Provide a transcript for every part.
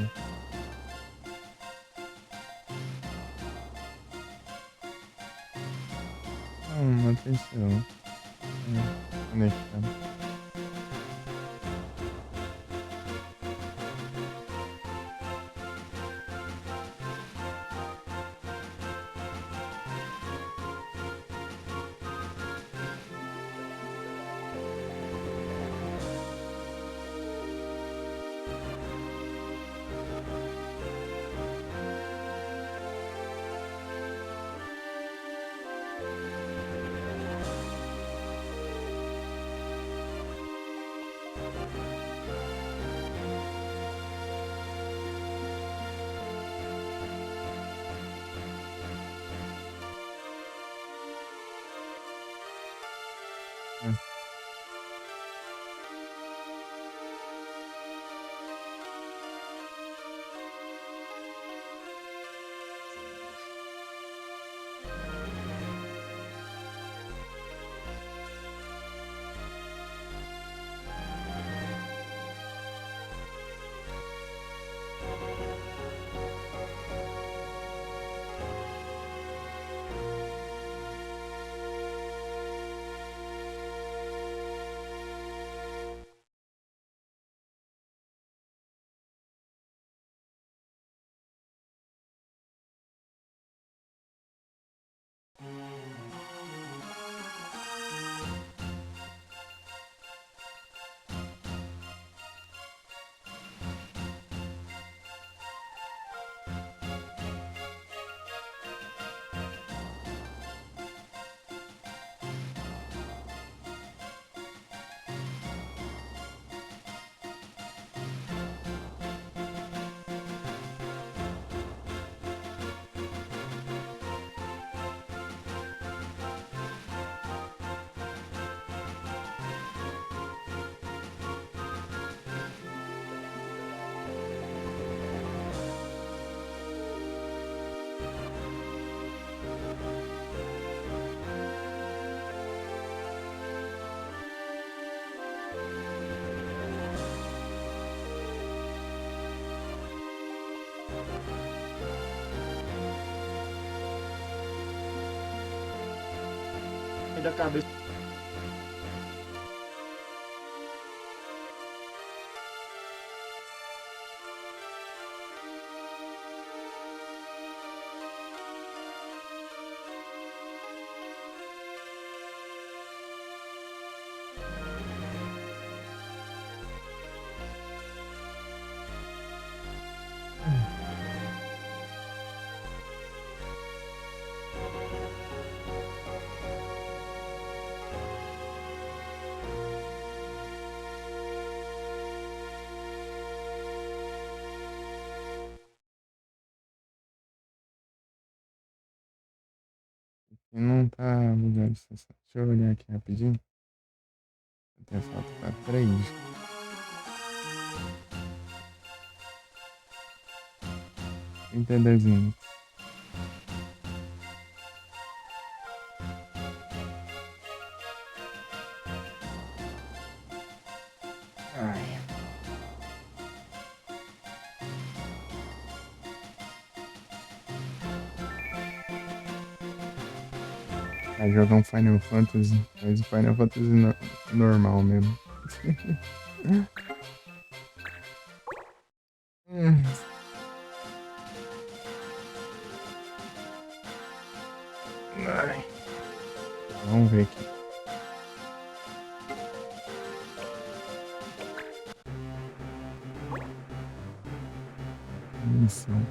aqui. Não aconteceu. Conectando. Da cabeça. E não tá bugando sessão. Deixa eu olhar aqui rapidinho. Até falta tá 3. Minutos. Ai. Vai jogar um Final Fantasy. Mas o Final Fantasy normal mesmo. Ai. Vamos ver aqui. Missão.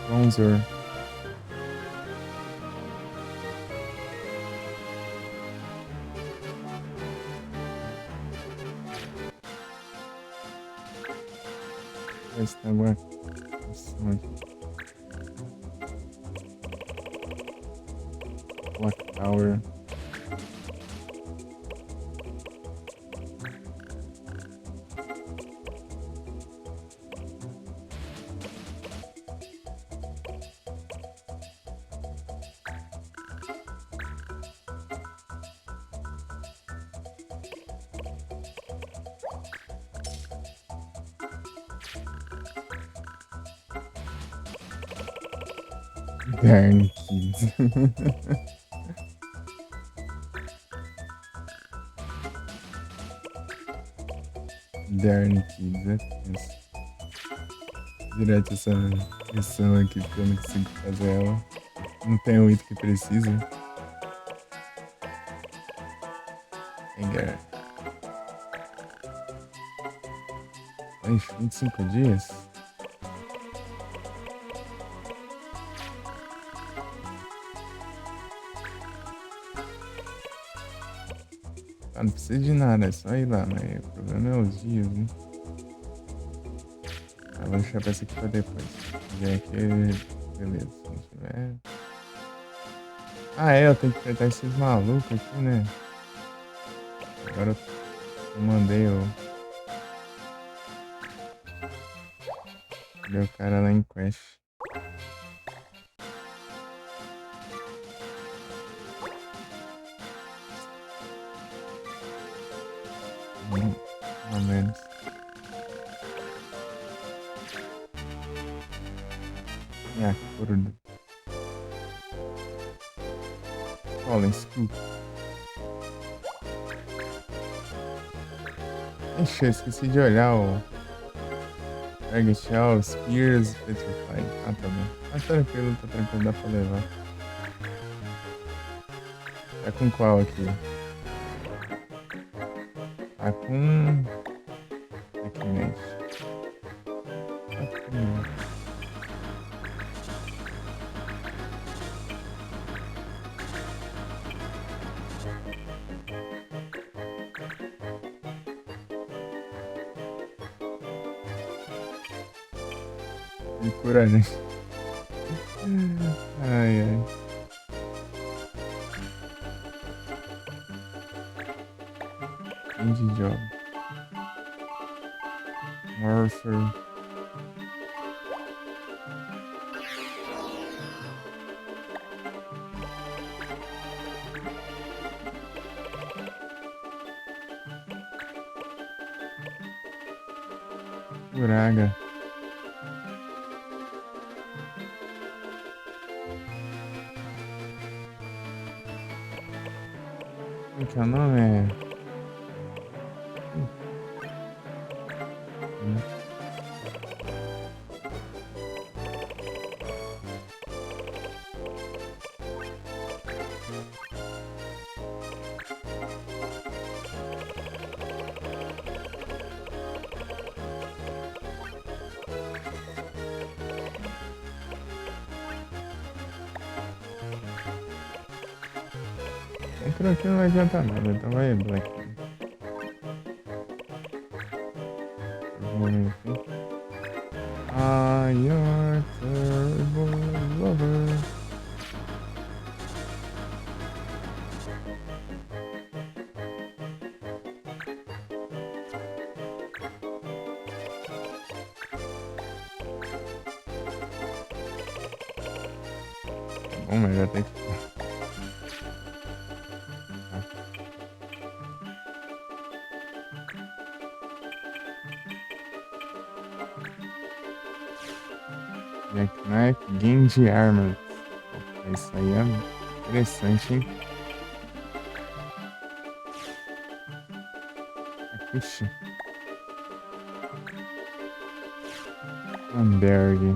Bronzer. ver se tem alguma opção aqui. Clock Tower. Darn Kids. Darn Kids, é tenso. Direto essa missão aqui, porque eu não consigo fazer ela. Não tem o item que precisa. Pegar. 25 dias? Ah, não precisa de nada, é só ir lá, mas o problema é os dias, né? Ah, vou deixar pra esse aqui pra depois. Se tiver aqui, beleza. Se não tiver. Ah, é, eu tenho que enfrentar esses malucos aqui, né? Agora eu mandei o cara lá em Quest. Mais ou menos. Minha curda. Fallen Scoop. Ixi, eu esqueci de olhar o Target Shell, Spears, Petrify. Ah, tá bom. Ah, tranquilo, dá pra levar. Tá com qual aqui? Tá com... Aqui, e cura, né? Ai, ai. Indie Job. Morpher. Uraga. Como que é o nome? Entrou aqui não vai adiantar nada, então vai Black. Ah, your terrible lover. Bom, mas já tem que... Jackknife Genji Armor. Isso aí é interessante, hein? Puxa. Amberg.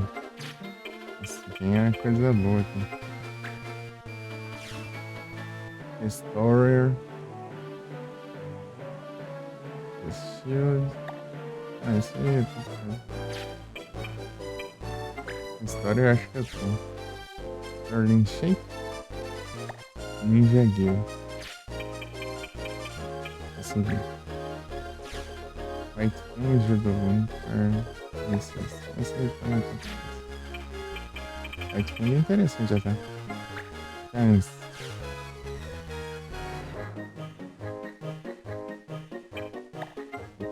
Isso aqui é coisa boa aqui. Restorer. Shield. Ah, isso aí é tudo. História eu acho que eu tenho. Sterling Shape. Ninja Gear. Assim aqui. Fight King do Winter. Esse aí também tá difícil. Fight King é interessante até. Mas,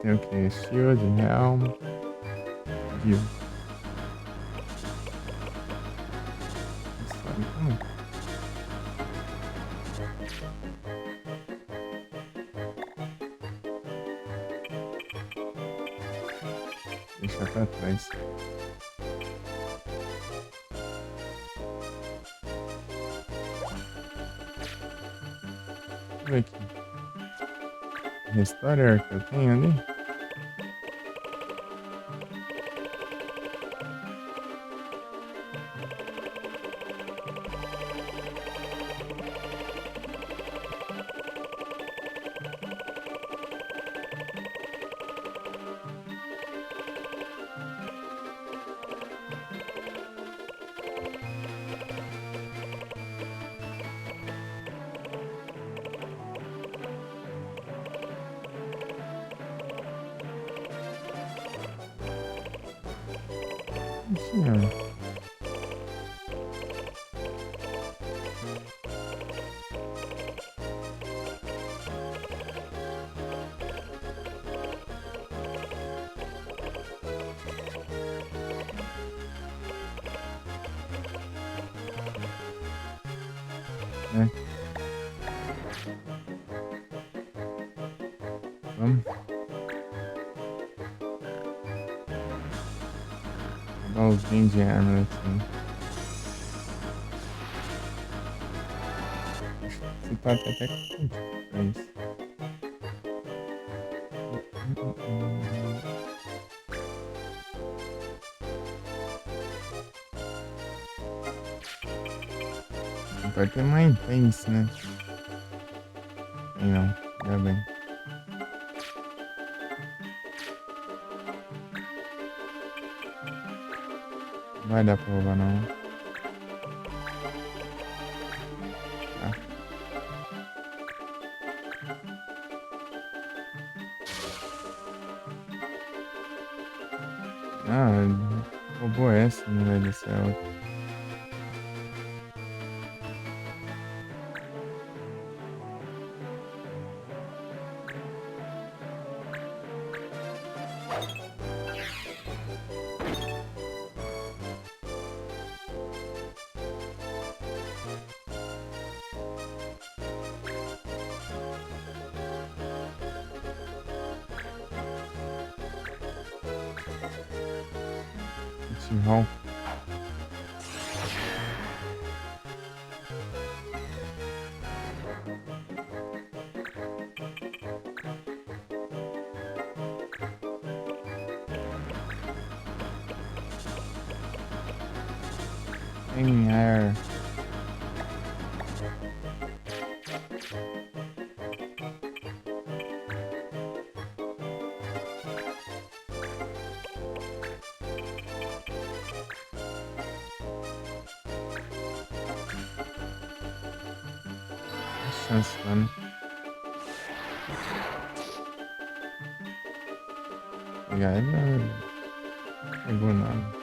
tem o que? Shield, Helm, Gil. Sabe como? Deixar pra trás. Deixa eu ver aqui. Restaurar que eu tenho ali. Senhor. É. Vamos. Dar os 20 de arma assim. Você tá até com pra isso. Vai ter mais intense, né? Tem não, ainda bem. Não vai dar pra roubar não. Tá. Ah, roubou essa, meu Deus do céu. Hall. Ganhar. Chance, mano. Pegar ele não pegou nada.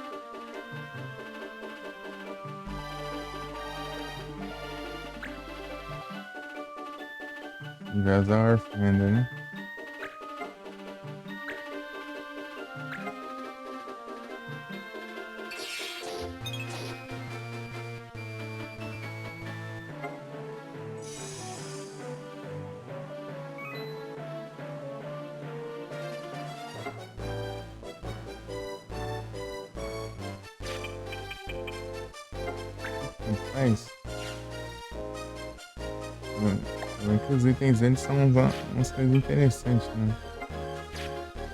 Vazar Orfenda, né? Faz. Os itens deles são umas coisas interessantes, né?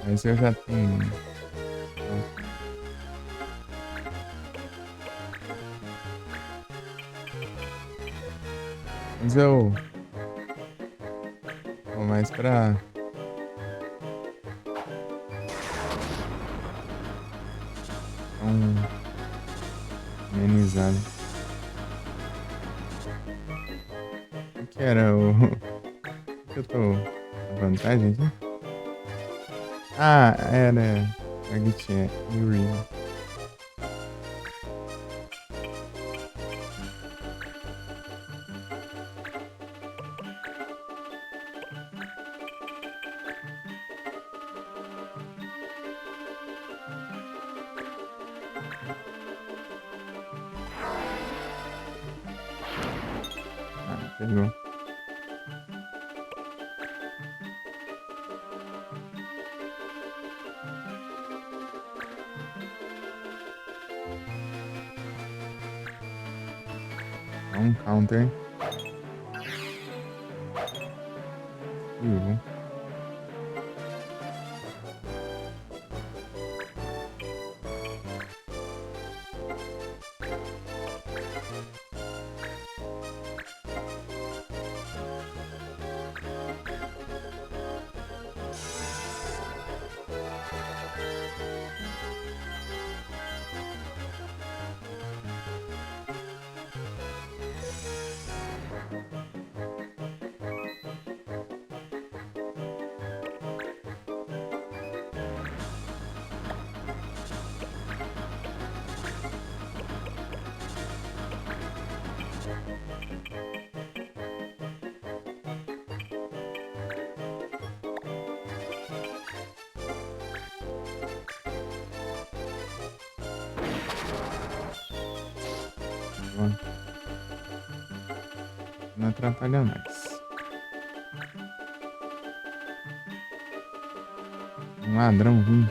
Mas eu já tenho. Então, mas eu vou mais pra amenizado. O que era o. Que eu tô. A vantagem aqui? Ah, era. A Guitinha. Yuri. Ah, pegou. Dá um counter. Viu? Pronto. Não atrapalha mais. Um ladrão ruim.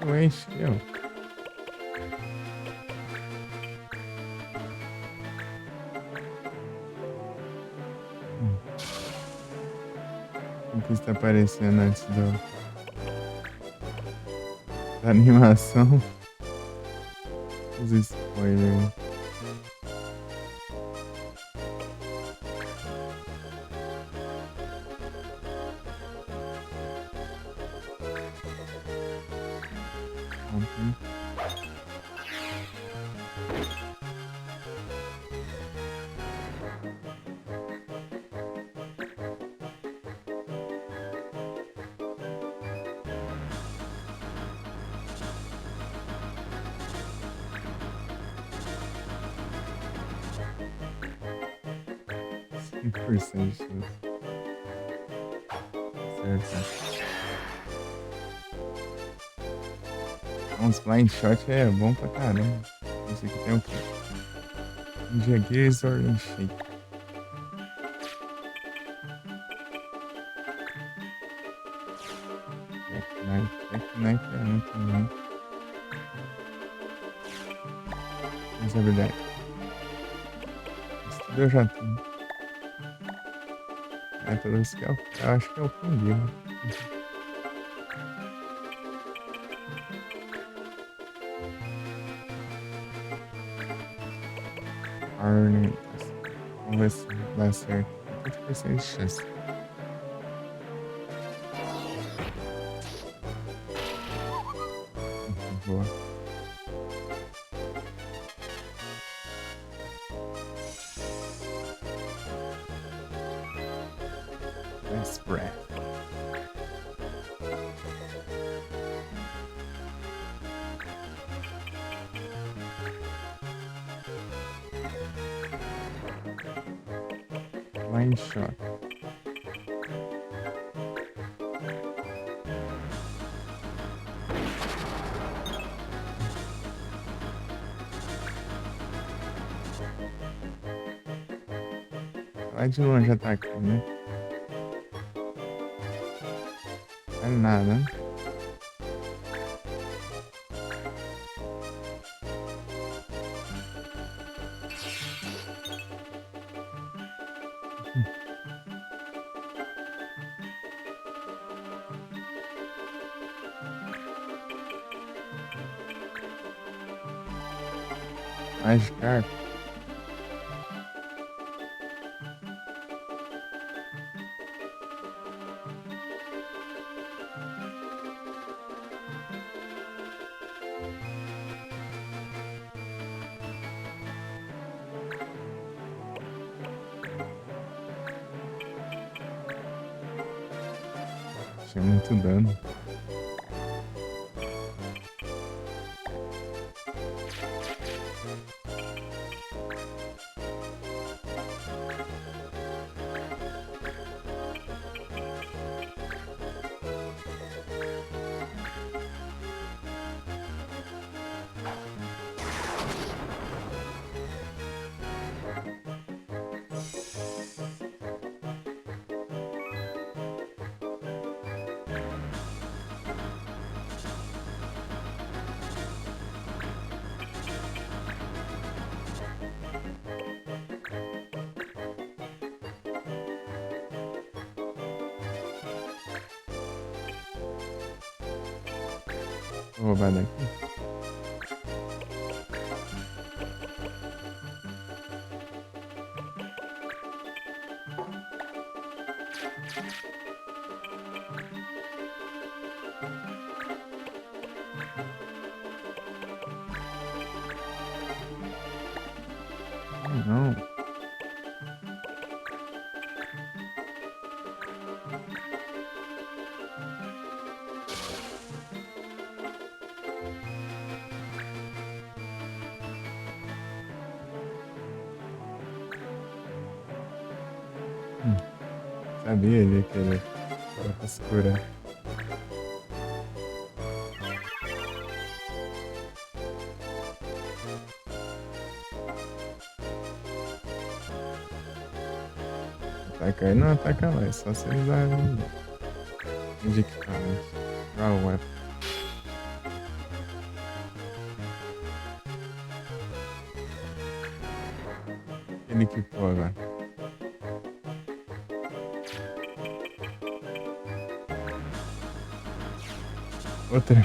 Ué, eu. O que está aparecendo antes da animação? Os spoilers. Ontem. Cinco por cento de chance. Certo. Uns blind shot é bom pra caramba. Esse aqui tem o quê? Ninja Gears or Shake. Jack Knight é muito bom. Mas é verdade. Isso tudo eu já tenho. É, pelo isso que eu acho que é o fim dele. Arne. Vamos ver se dá certo. 50% de chance. Boa. Last breath. Blind shot. Vai de longe atacando, né? Vale nada, né? Magikarp. Poxa, é muito dano. Vou roubar daqui. Não. Sabia, ele ia querer. Era pra segurar. Ataca aí, não ataca lá, é só se usar de equipamento. Draw weapon. Ele equipou agora. Outra.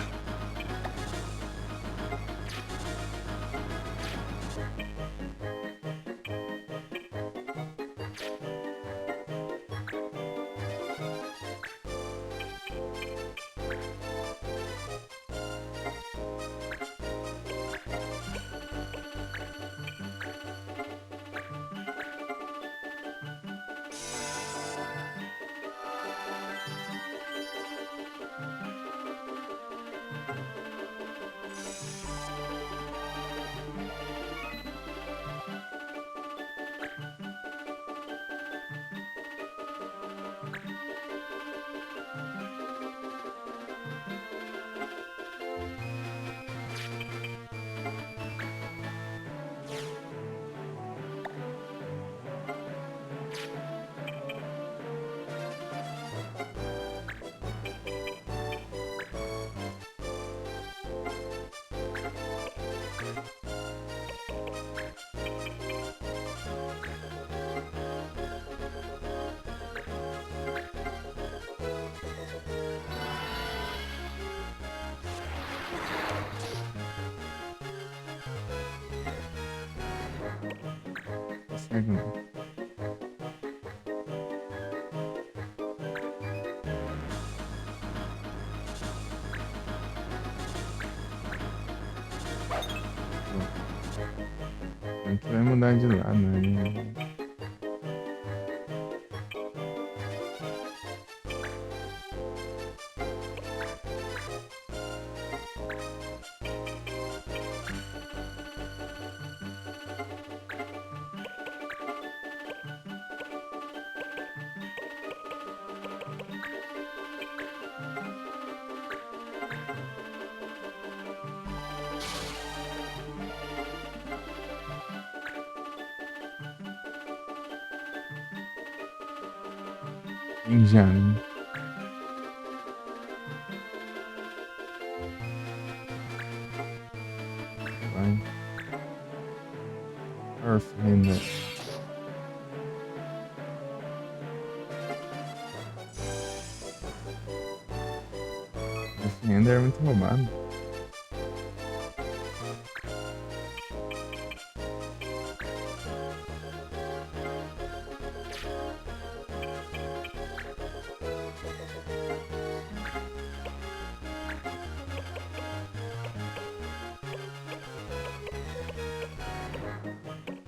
Consegue não. A gente vai mudar de lado, né? Engine. Vai. Earthwind. Earthwind é muito roubado.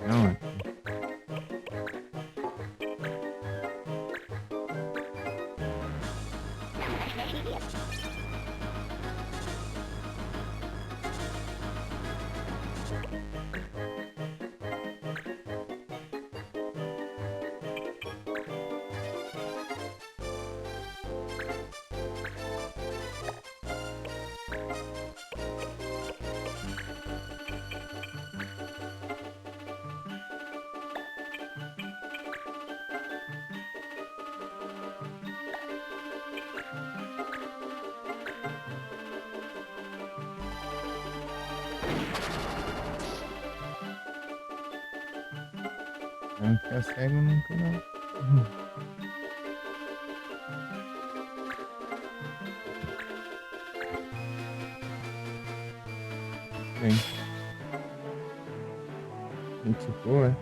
Não, é. Não fica cego nunca, não. Bem. Gente boa.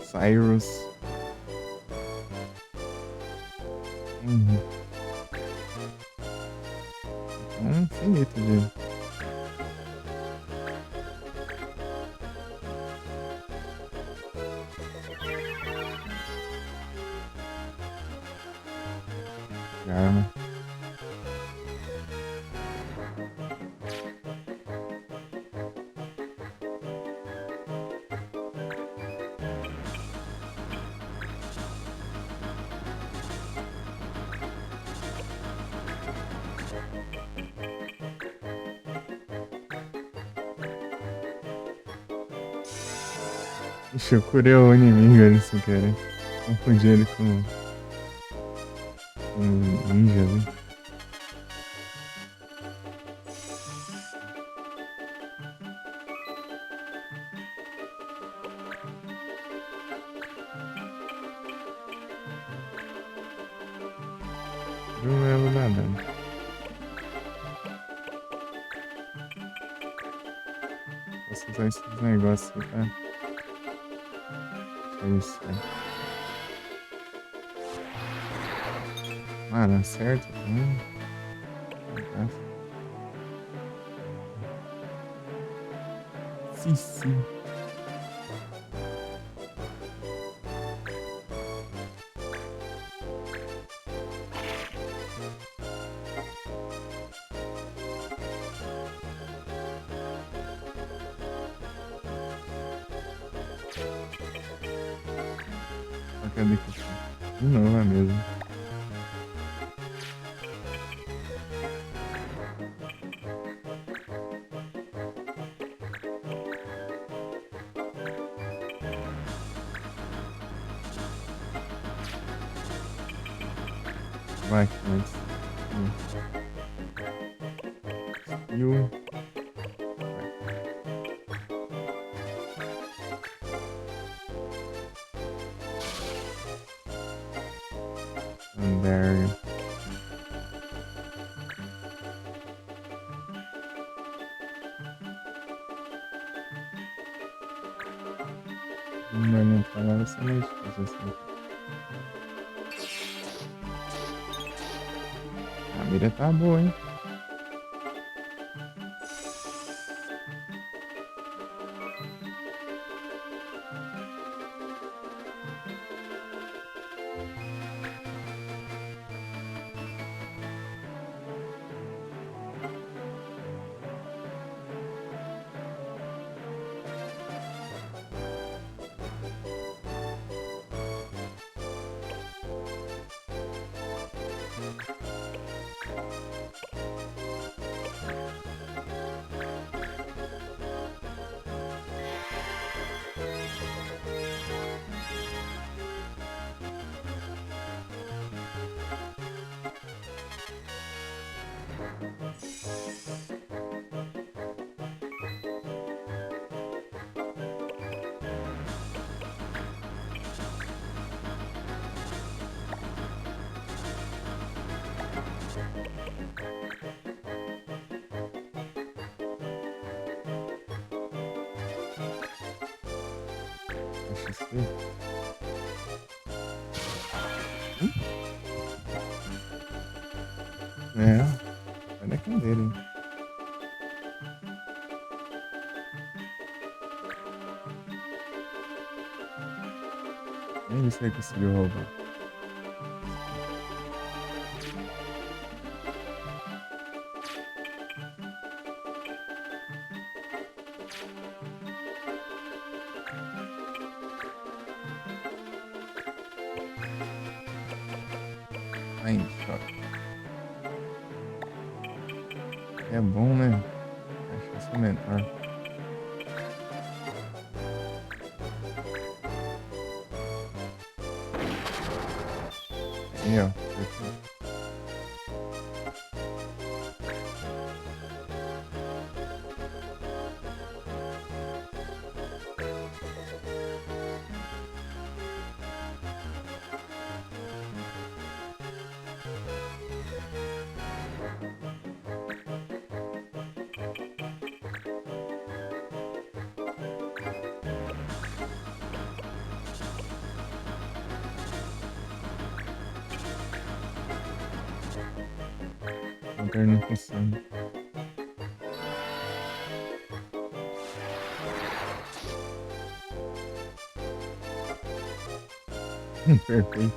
Cyrus. Infinito de. Arma. Ixi, eu curei o inimigo ali sem querer. Confundi ele com um ninja ali. Não lembro nada. Posso usar esses negócios aqui, tá? Deixa isso. Mano, acerta. Sim, sim. Cadê que tá? De novo é mesmo. Vai, mas. E o. There. Não vai nem falar, vai ser mais difícil assim. A mira tá boa, hein? Acho isso aí. É, vai na candeira, hein? Nem isso aí conseguiu roubar. Ai, choque. É bom, né? A chance é menor. Aí, ó. Perfeito. counter não funciona. Perfeito.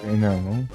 Tem na mão.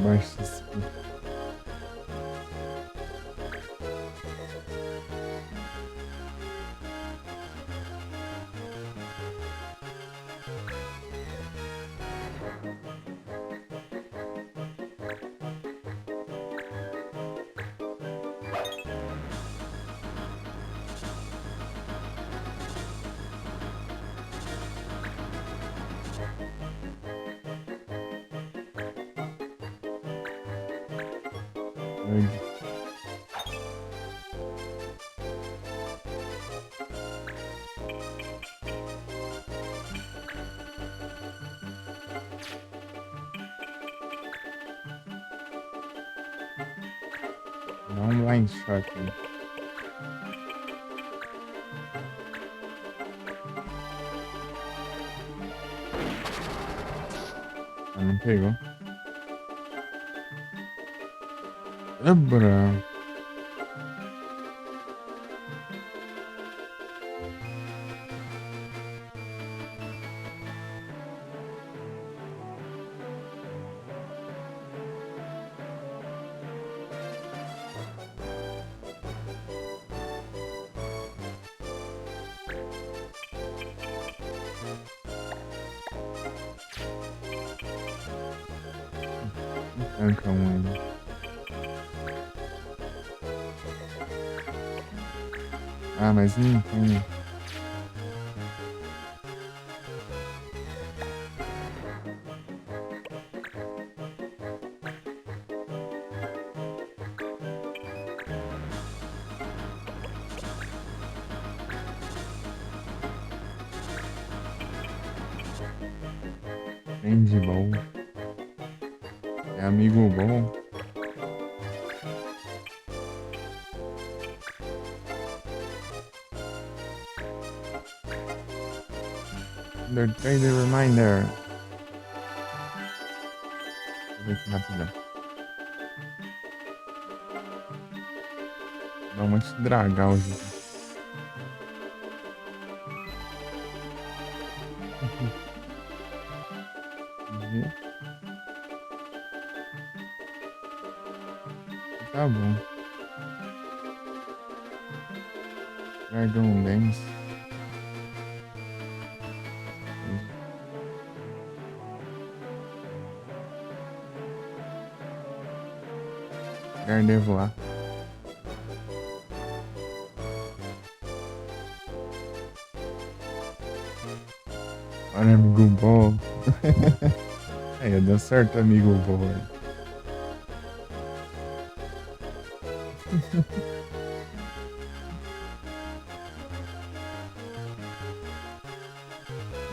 Baixo XP. Doido. Dá um blind shot aí. Ah, não pegou. Abra. Tanca um ainda. Ah, mas não tem. Friend bom. É amigo bom. The Trader Reminder. Deixa eu ver aqui rapidão. Dá uma de dragar o jogo. tá bom. Dragão Lens. Gardevoir. Olha, amigo bom. Aí, deu certo, amigo bom.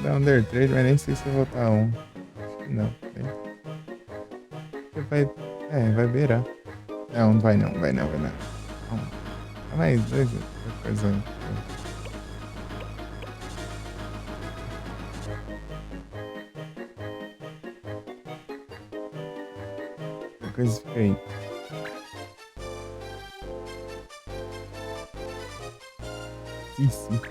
Dá Under 3, mas nem sei se eu vou botar um. Acho que não. Você vai. É, vai beirar. Não, não vai não, vai não, vai não. Ah, mais dois, outra coisa. Outra coisa feia. Sim.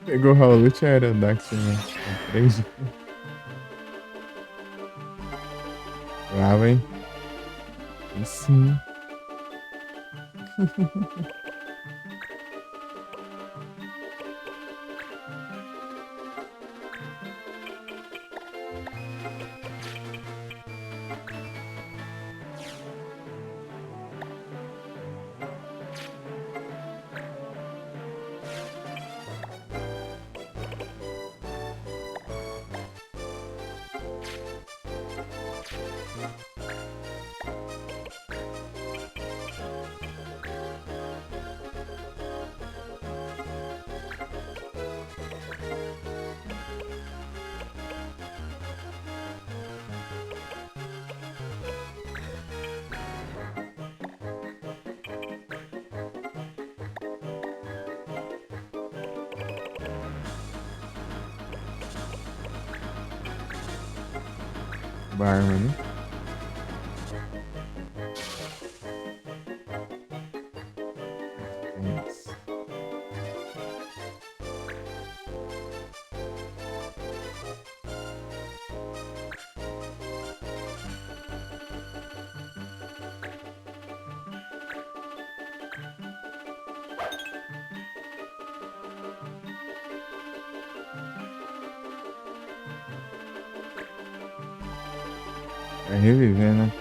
Pegou o Howlett e Aerodax, né? 3. Bravo, hein? E sim. Barman. Thanks. Vai reviver, né?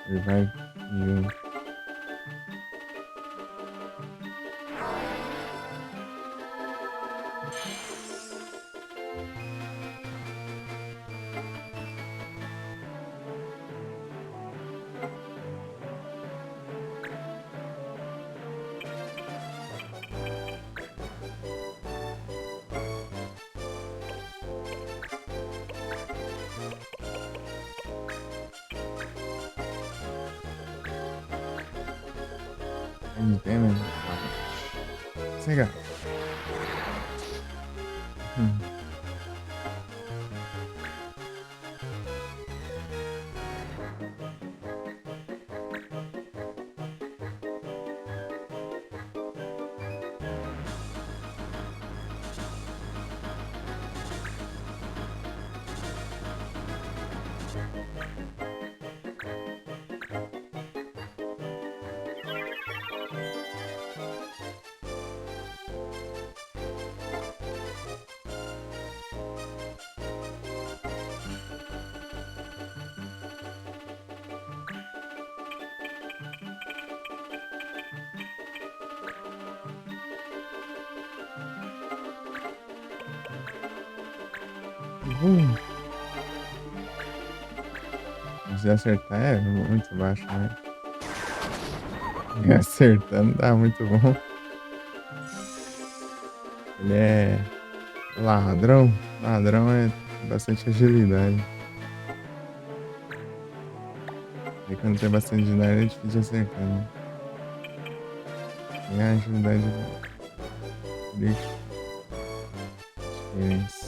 Revive you. And damage. Sega. Se acertar é muito baixo, né? E acertando dá muito bom. Ele é ladrão. Ladrão é bastante agilidade. E quando tem bastante agilidade é difícil de acertar, né? E a agilidade deixa diferença.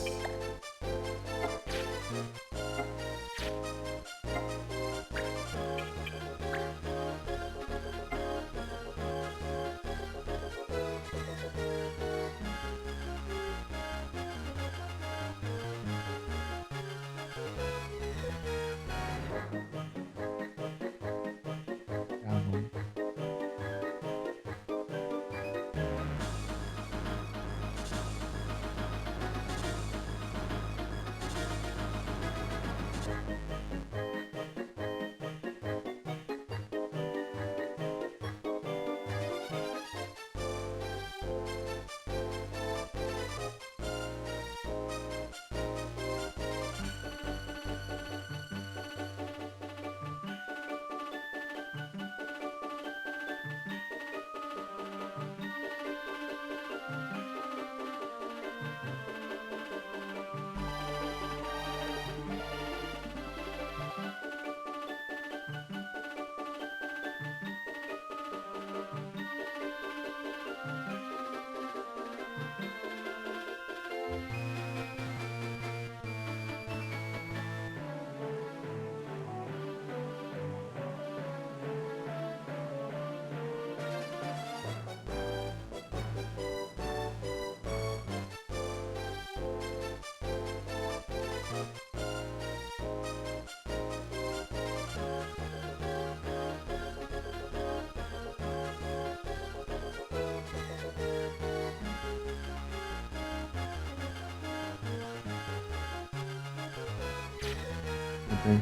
sei.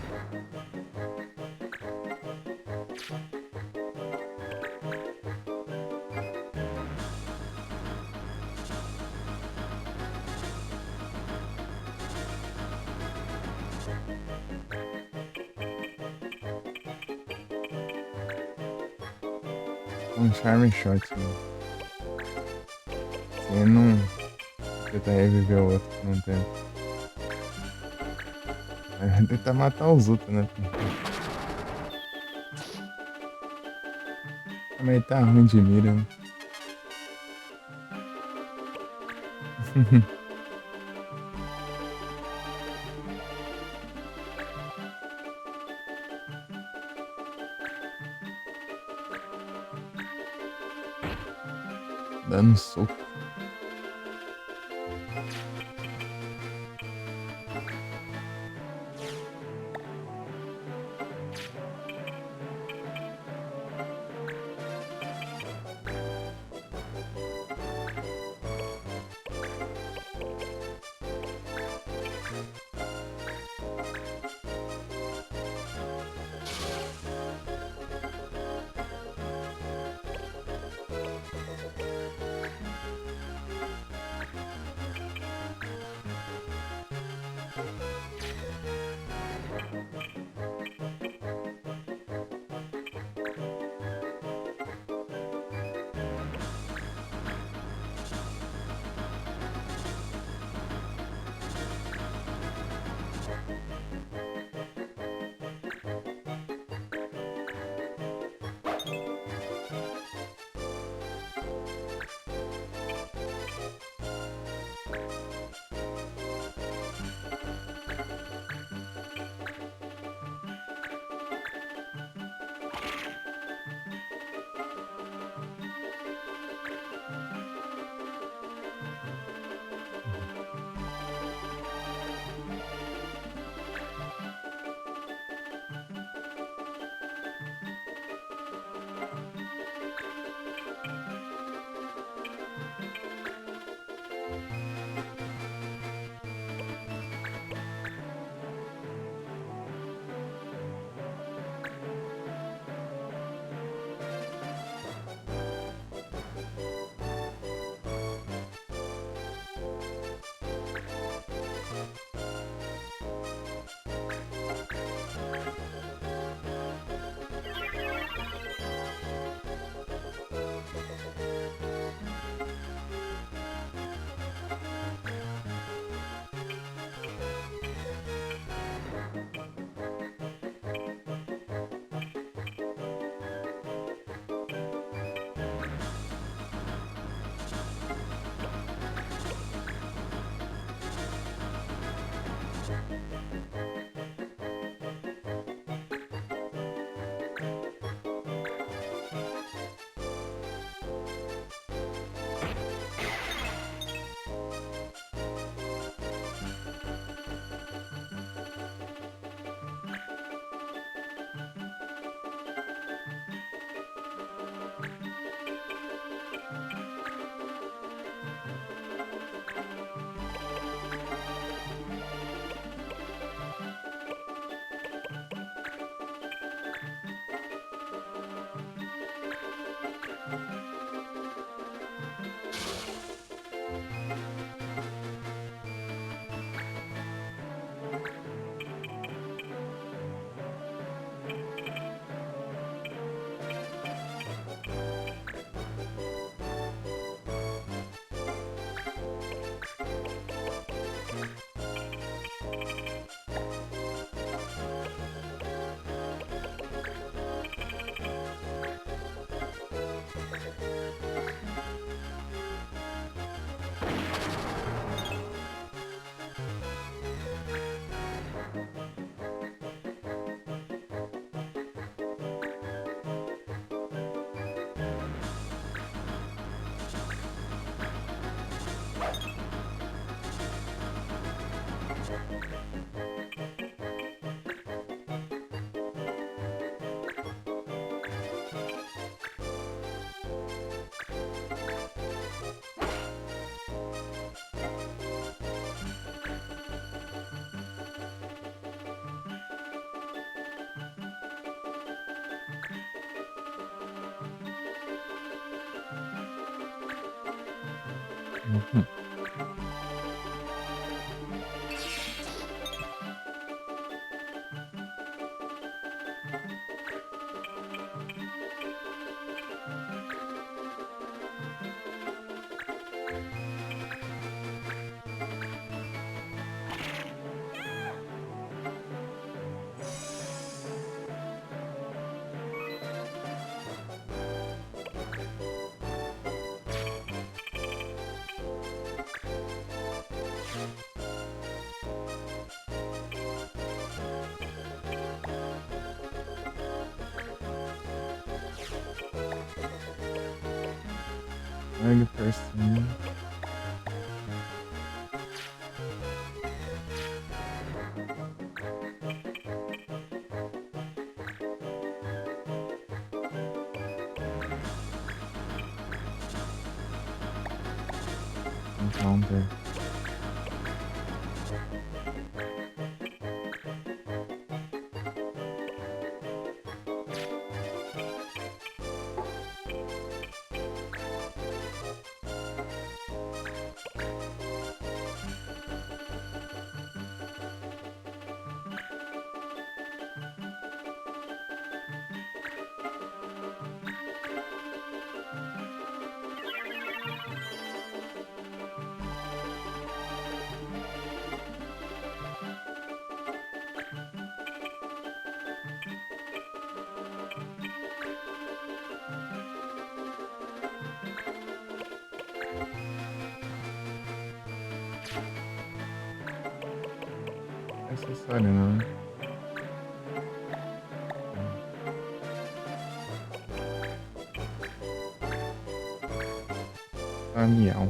Um charme shot, né? Você não. Tentar reviver o outro por um tempo. Vai tentar matar os outros, né? Mas tá ruim de mira, né? Dando soco. Mhm. Olha o person. Encounter. Acessório não. Miau.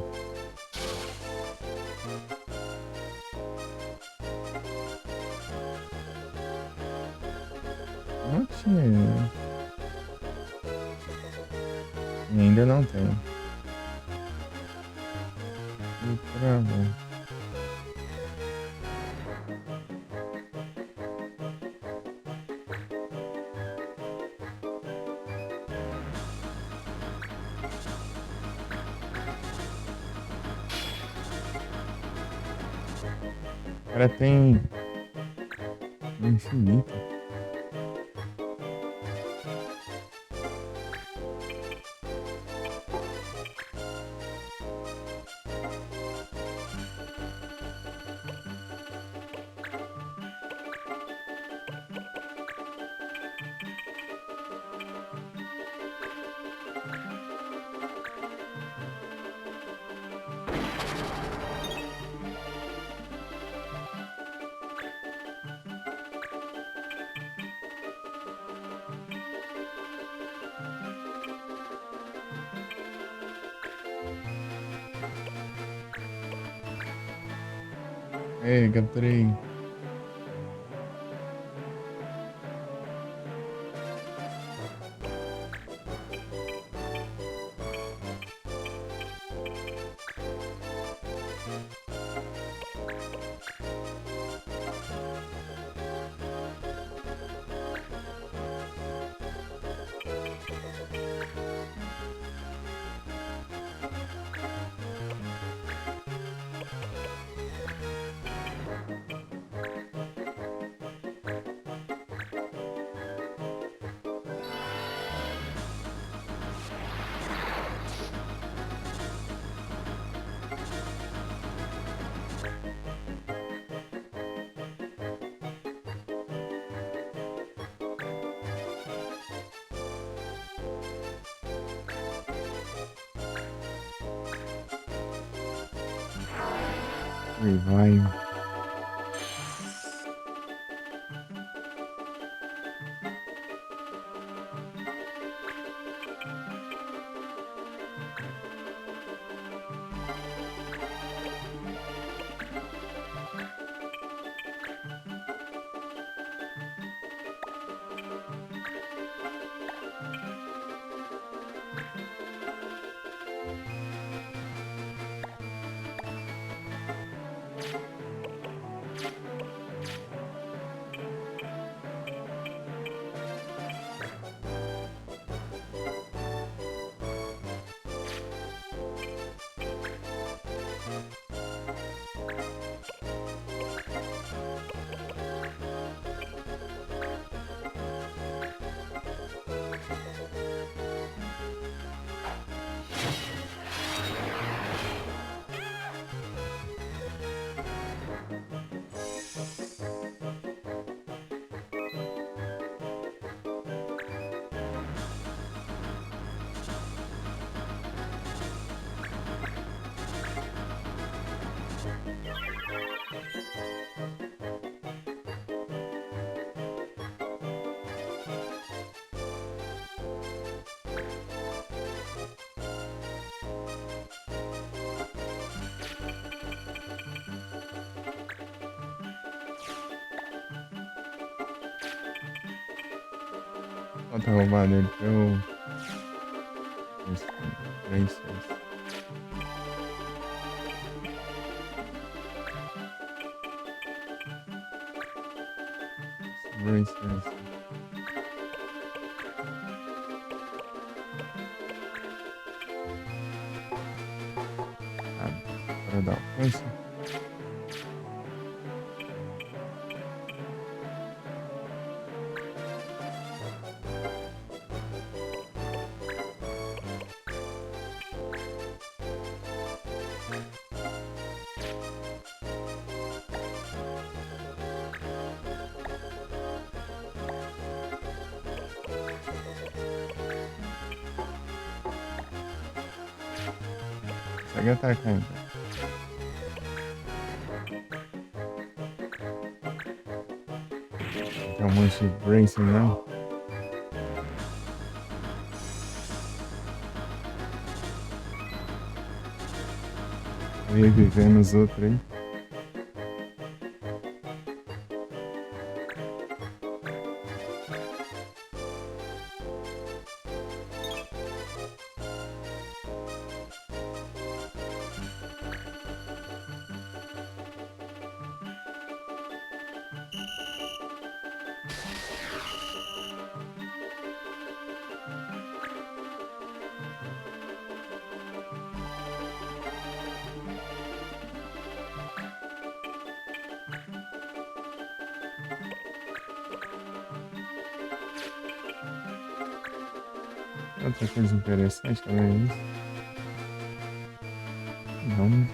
Não tinha. E ainda não tem. E travou. O cara tem um infinito. Ei, capturei. Revive. Falta roubar dele pra eu. Isso, Princess. Princess. Para dar alcance. Consegue atacar então. Tem um monte de Bracing, não? Revivendo os outros aí. Outra coisa interessante também é isso. Não, né?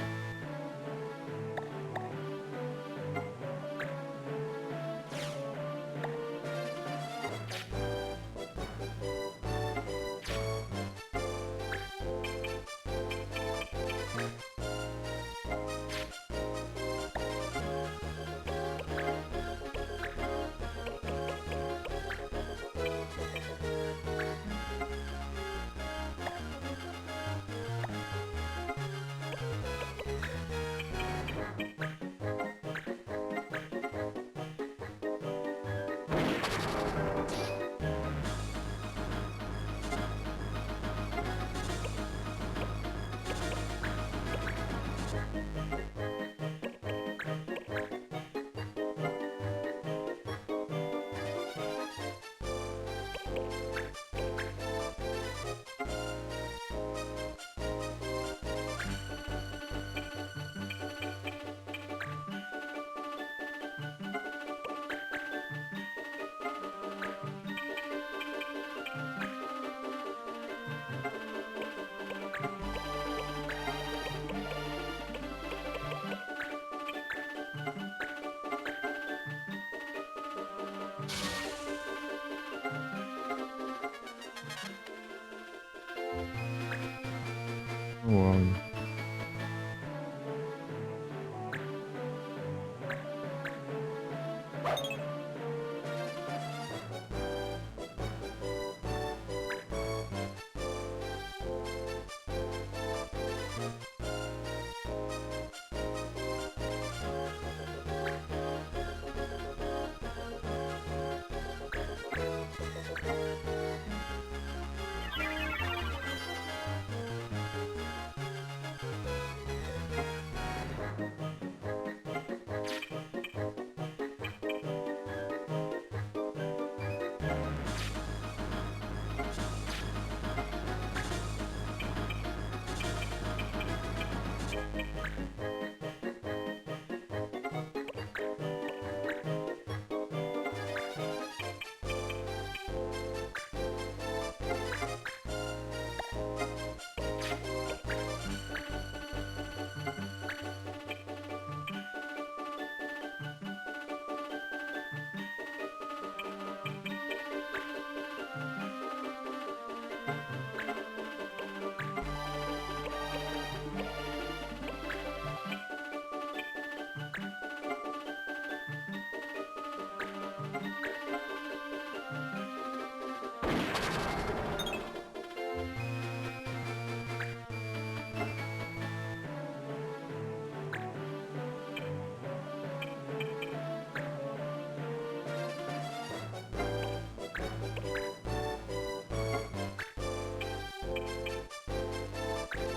Uau.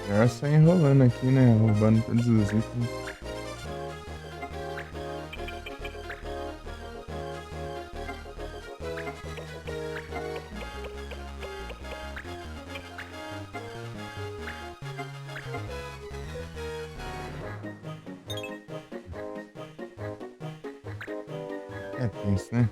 Melhor só enrolando aqui, né? Roubando todos os itens. É tenso, né?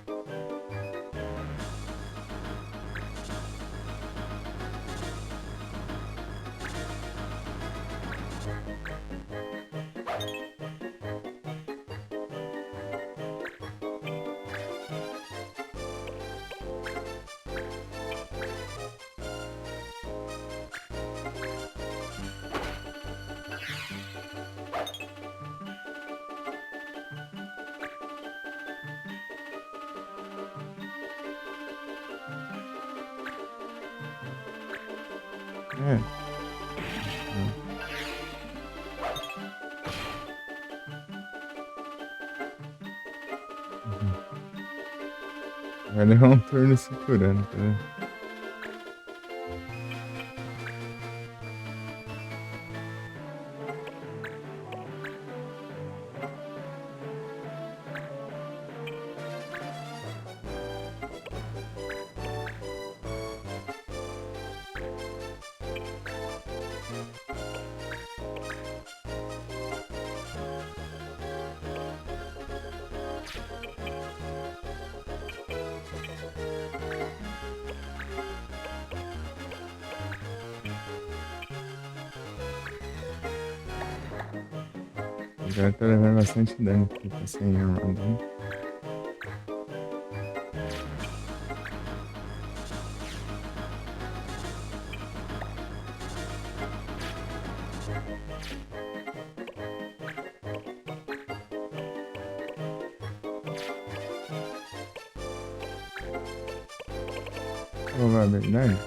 É. Uhum. Vai levar um turno se curando, tá vendo? Já tá levando bastante dano porque tá sem armadura. Probabilidade?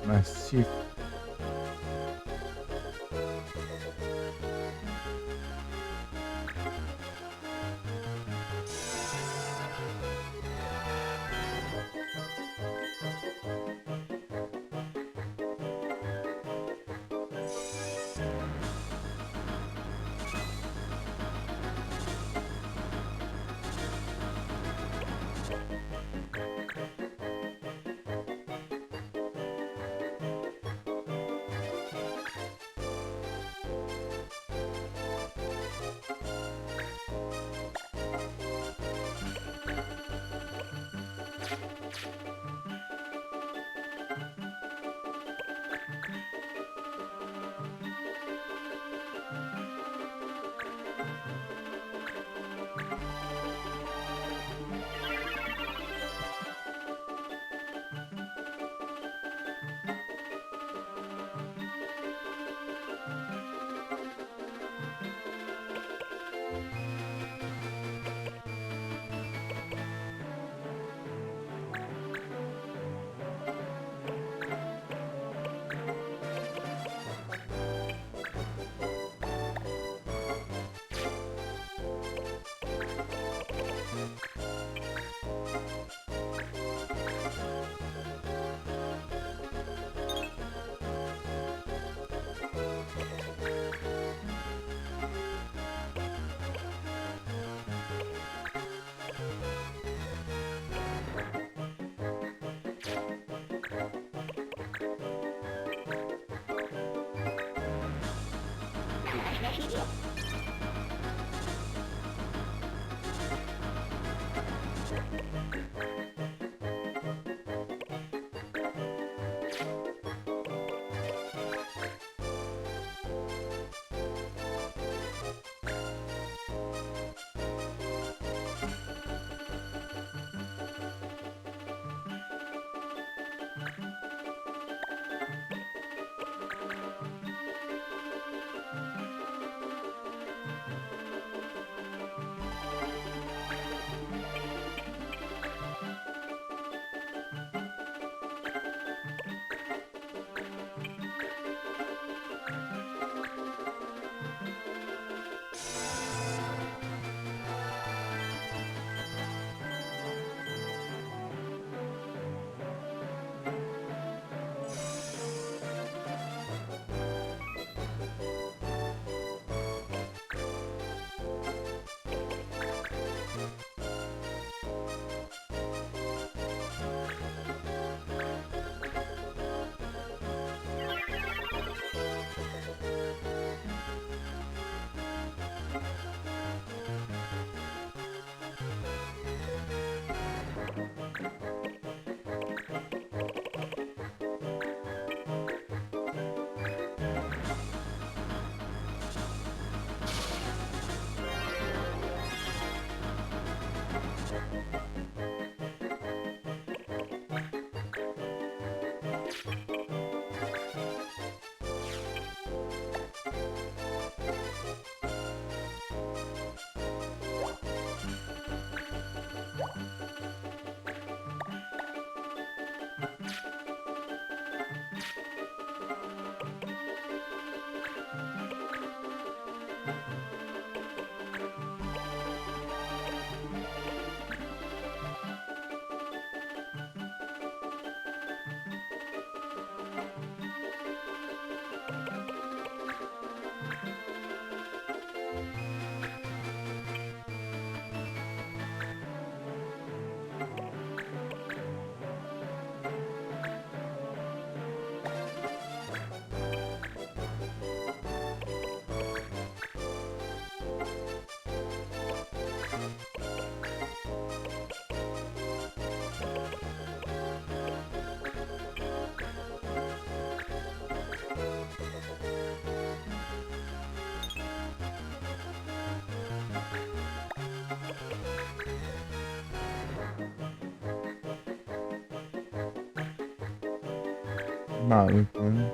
Mastiff. Maluco, né?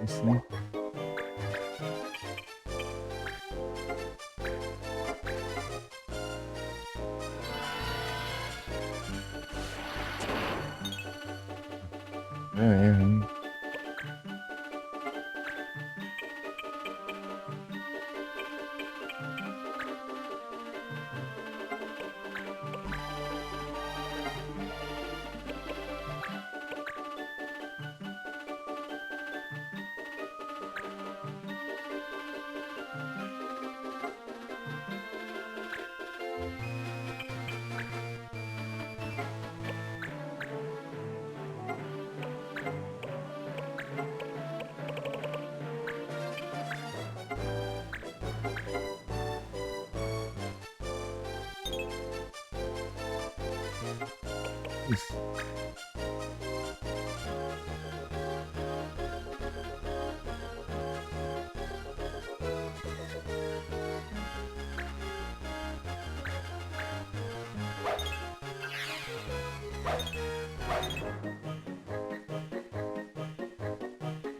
Assim. É, hein? Isso.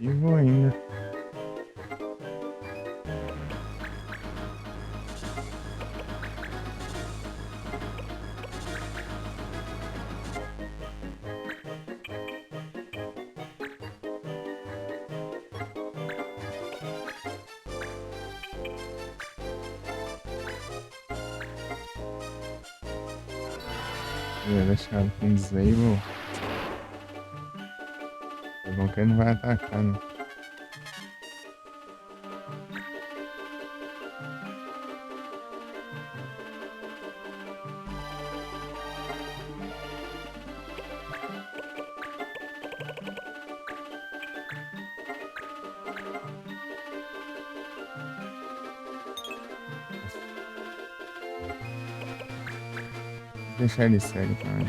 E vou ainda. Vou deixar com disable. É bom que ele não vai atacar, né? Vou deixar ele cego também.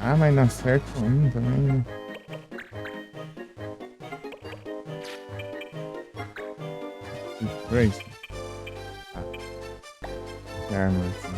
Ah, mas não acerta um também, né? Grace. Ah, que arma assim.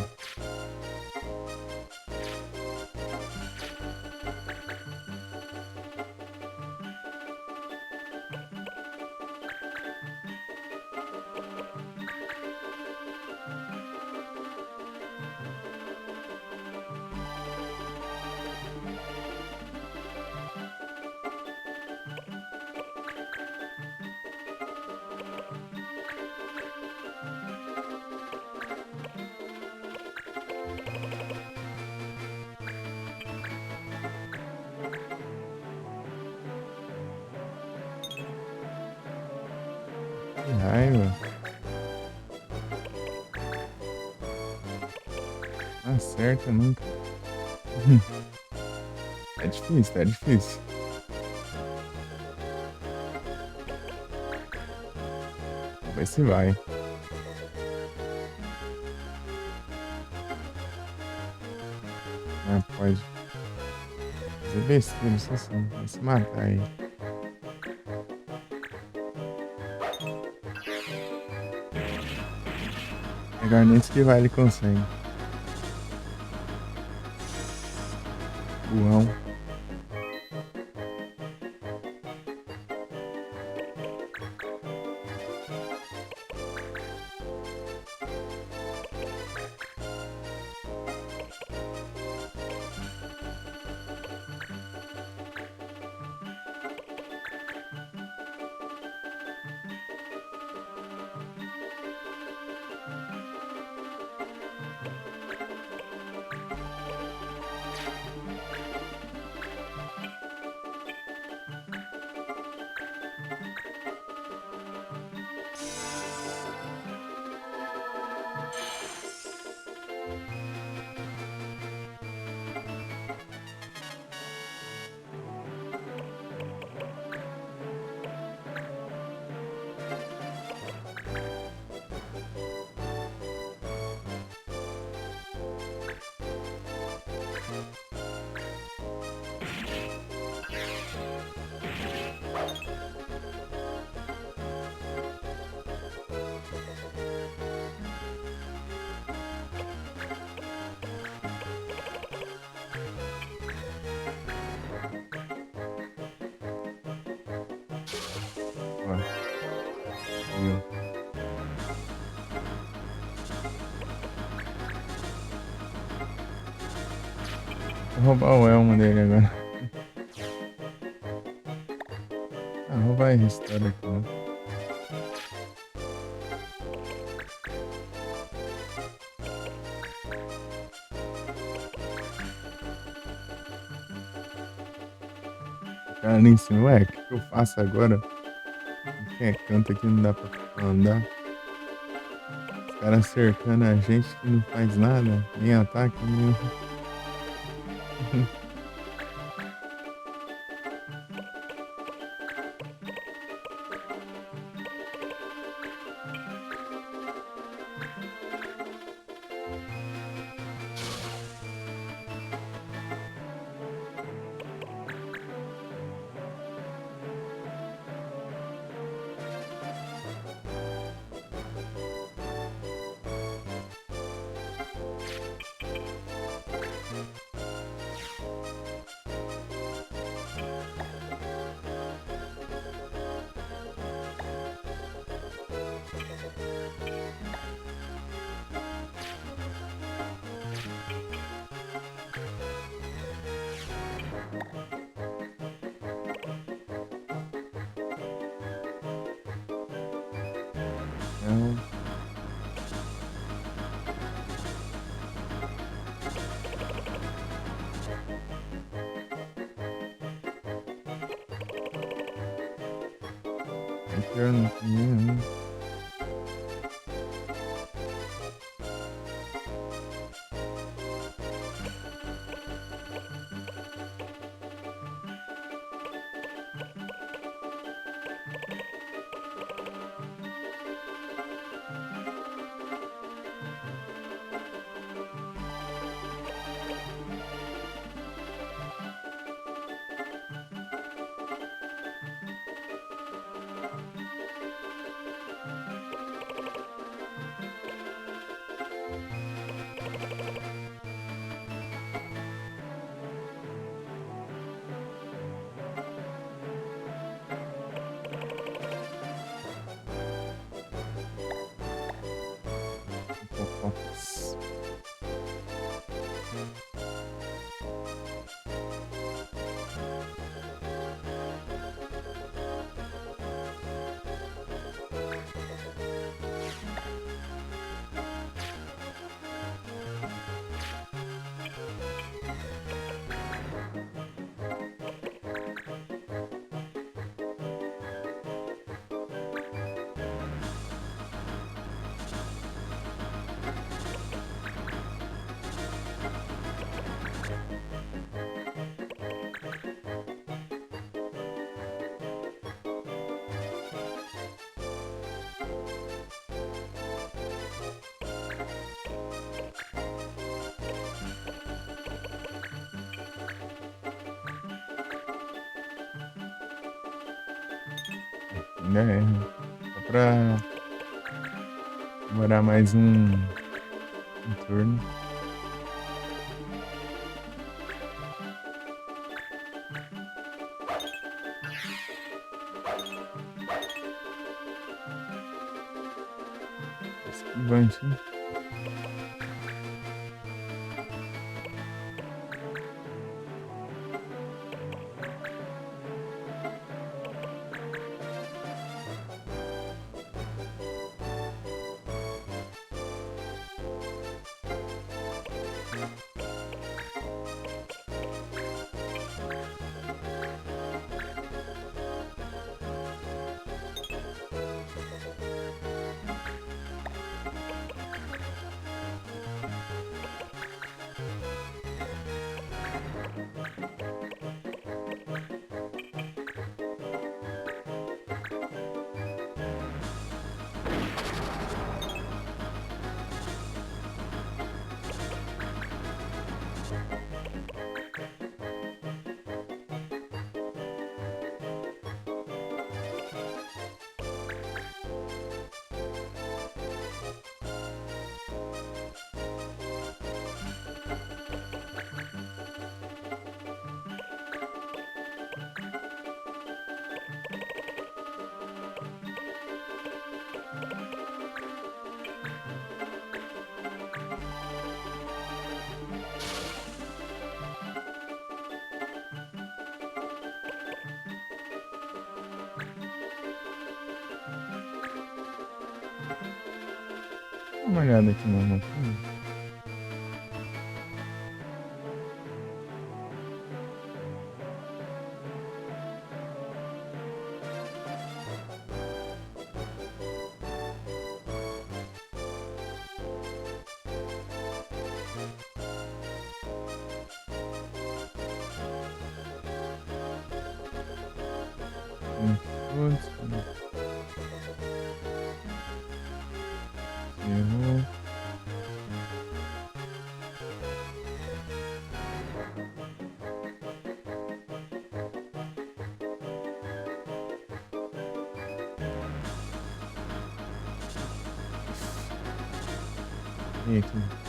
Que raiva. Não acerta nunca. É difícil, é difícil. Vamos ver se vai. Ah, pode. Fazer besteira, isso assim. Vai se matar aí. Pegar nesse que vai, ele consegue. Burrão. Ó, viu? Vou roubar o elmo dele agora. Ah, roubar e restaurar aqui, né? O cara nem ensinou, ué, o que eu faço agora? Qualquer canto aqui não dá pra andar. Os caras cercando a gente que não faz nada, nem ataque, nem. Não. Aqui eu não tenho nenhum. Fofocas. Ainda é. Só pra demorar mais um turno. Esquivante, hein? uma olhada aqui no roupinho. Todos. Errou. Eita.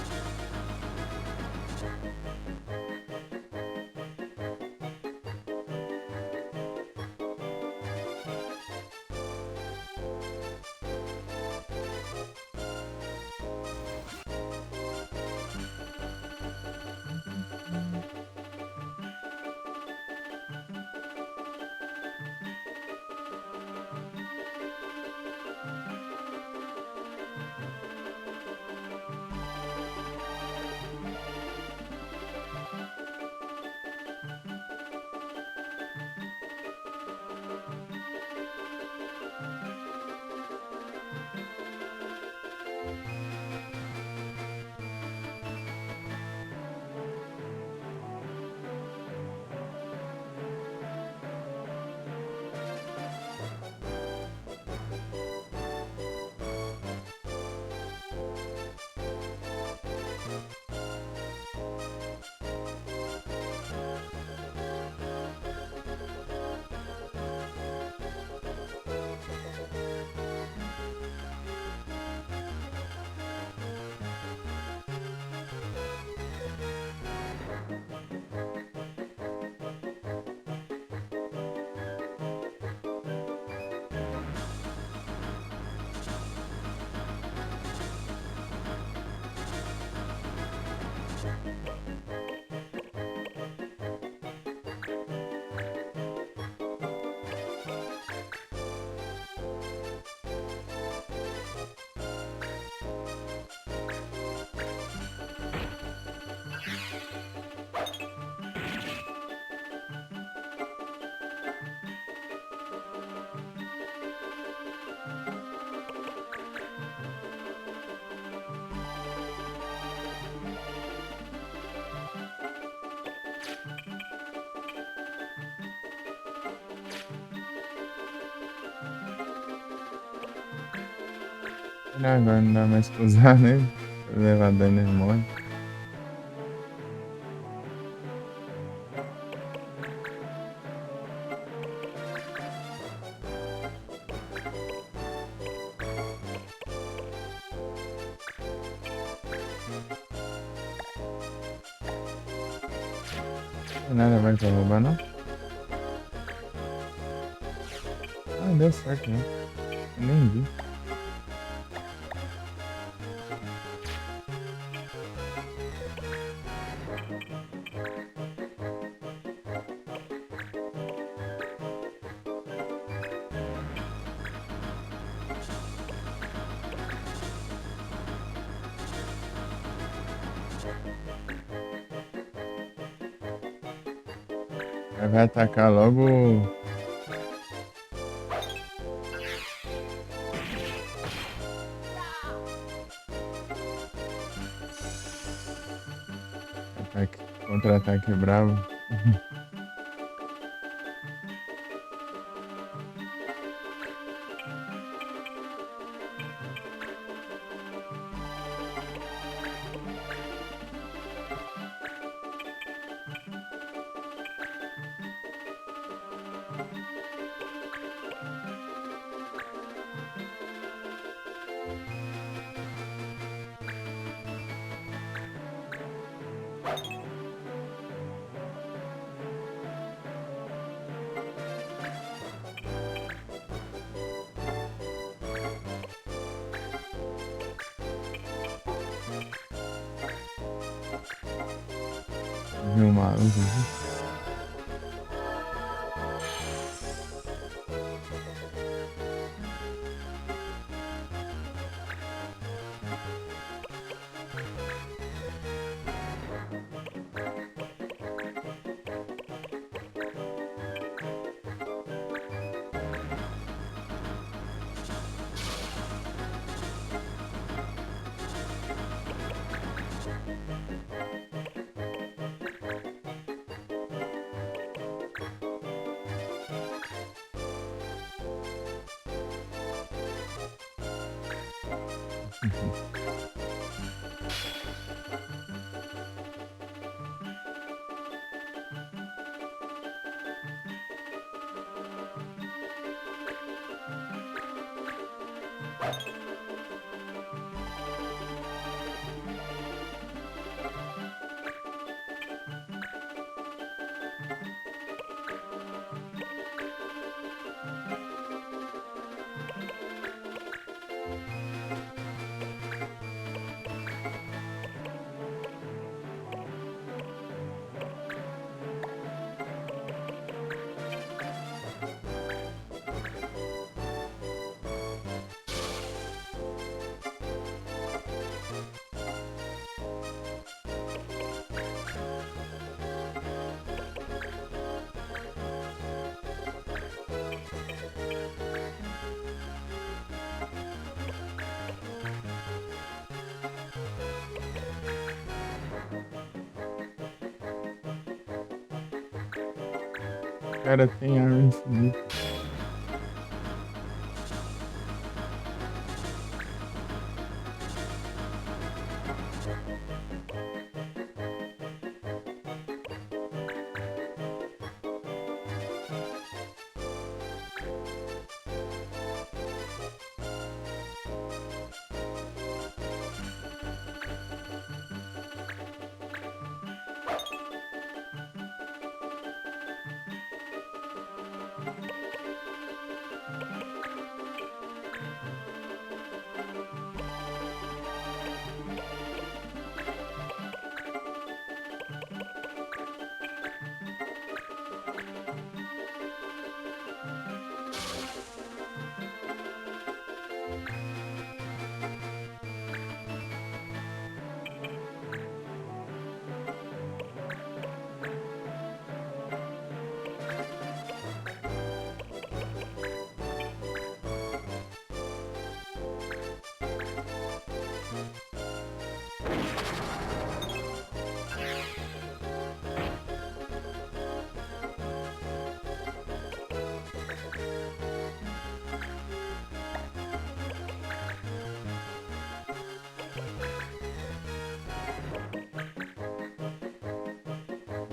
Agora não dá mais pra usar, né? Levar dano e morre. Nada mais pra roubar, não? Ah, deu certo, né? Eu nem vi. Aí vai atacar logo. Ataque, contra-ataque bravo. Viu, maluco? Uhum. Cara, tem arma infinita.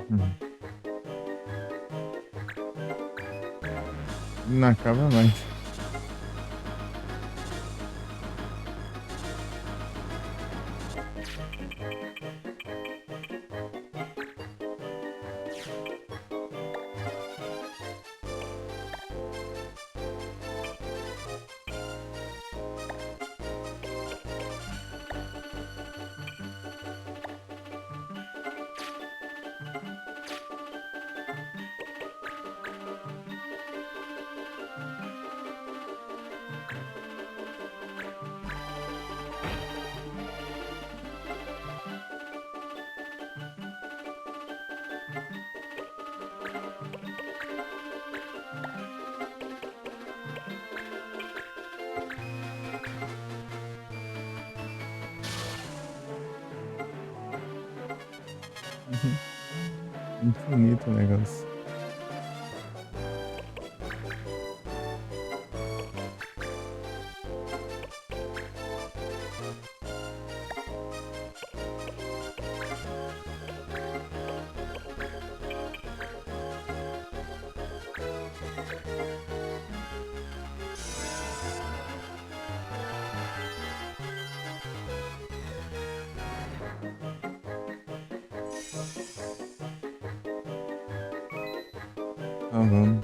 Uhum. Não acaba mais. Uhum. Infinito o negócio. Tá, vamos.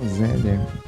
Zélia.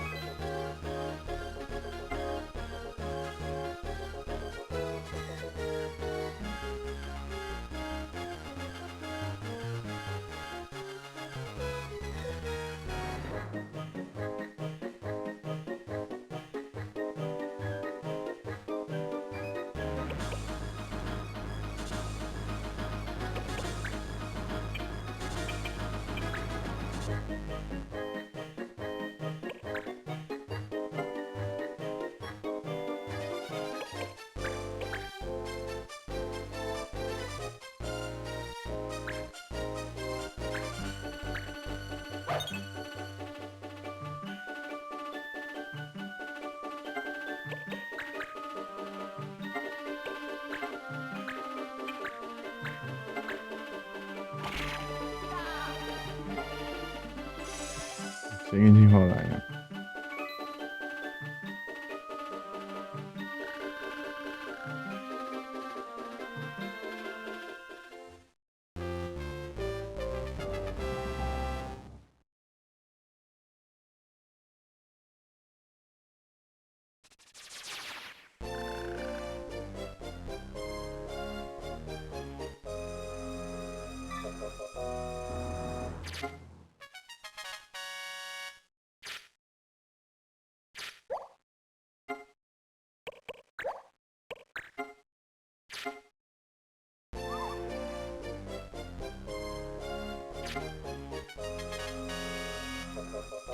Chega de enrolar, né?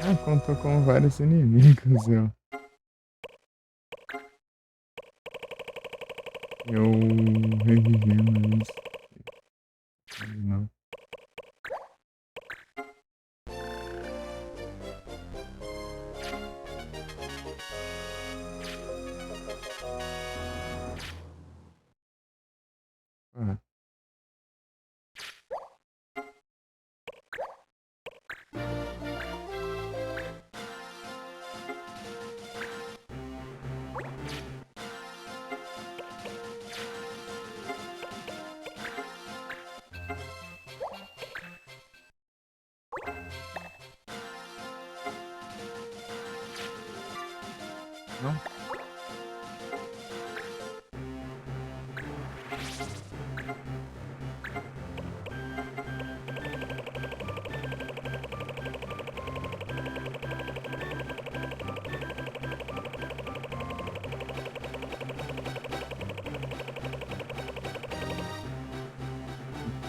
Ah, contou com vários inimigos, ó. Eu revivendo isso. Não. Ah, não?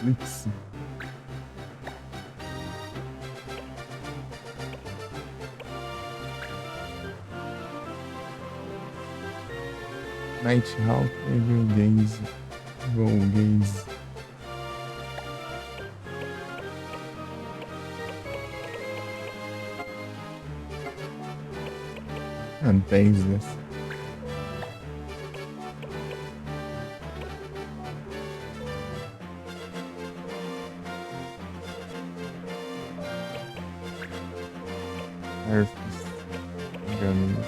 Eclipse. Nighthawk, Evil Gaze. Evil Gaze. Ah, 10 dessa. Harfest. Engano.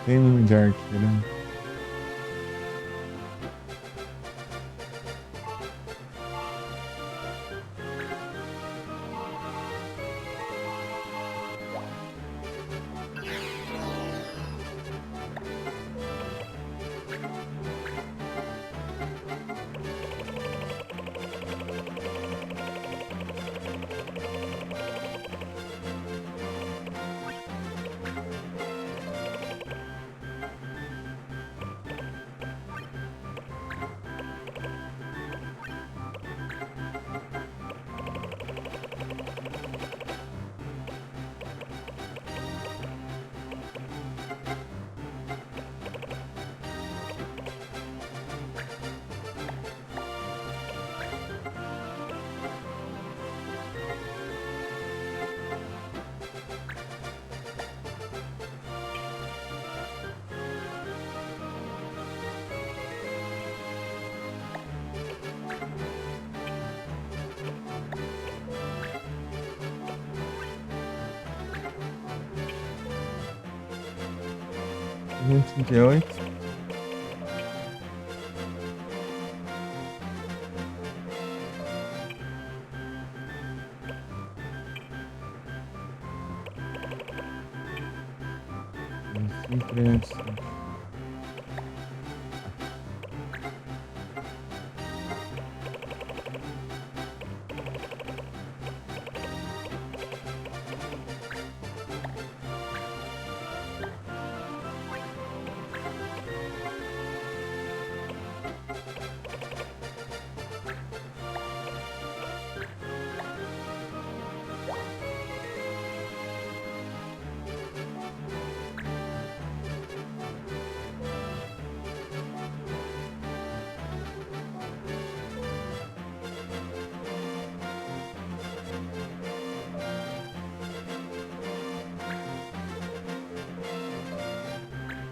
tem um de arqueiro. Trinta e oito. Imprensão.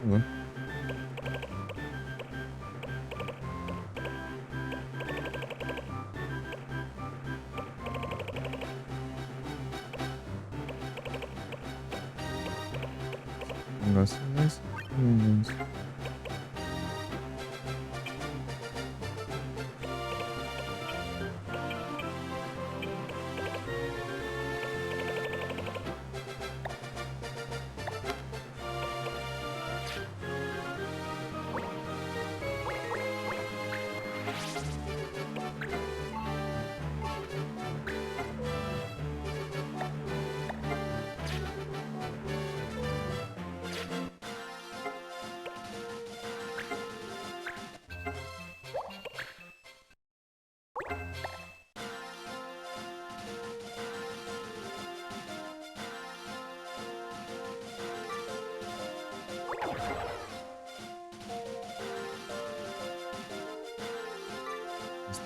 Bom. O negócio vai ser.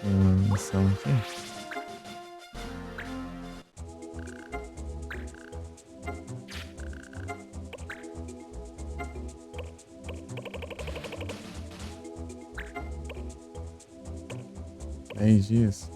Tem uma missão aqui. Dez dias.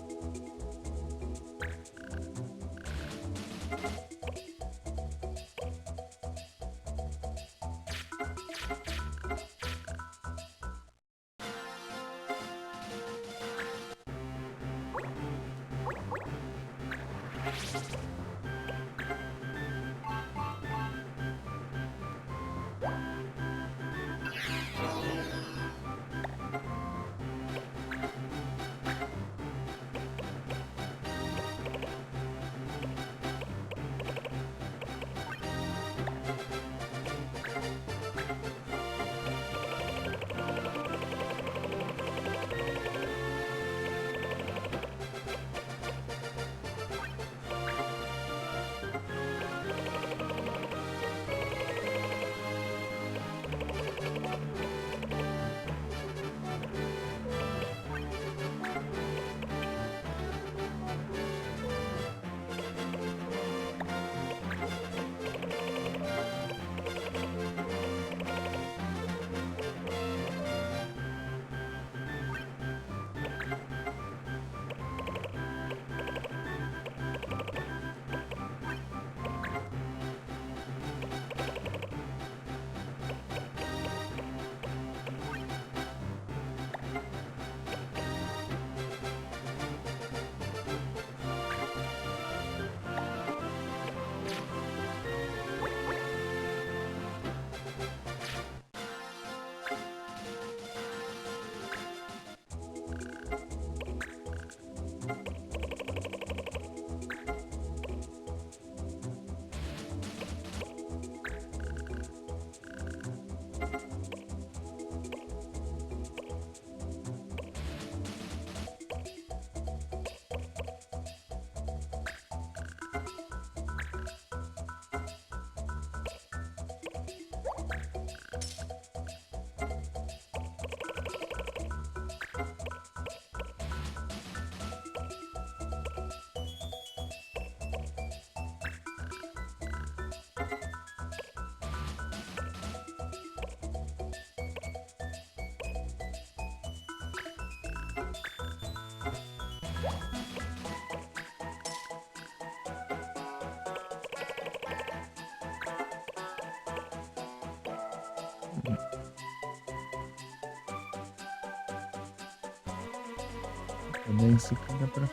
Também isso aqui dá pra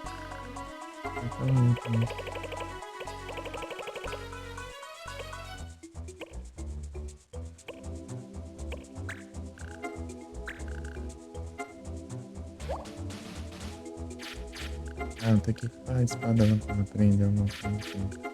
aquela outra, né? Ah, tem que ficar a espada lá pra prender alguma coisa aqui.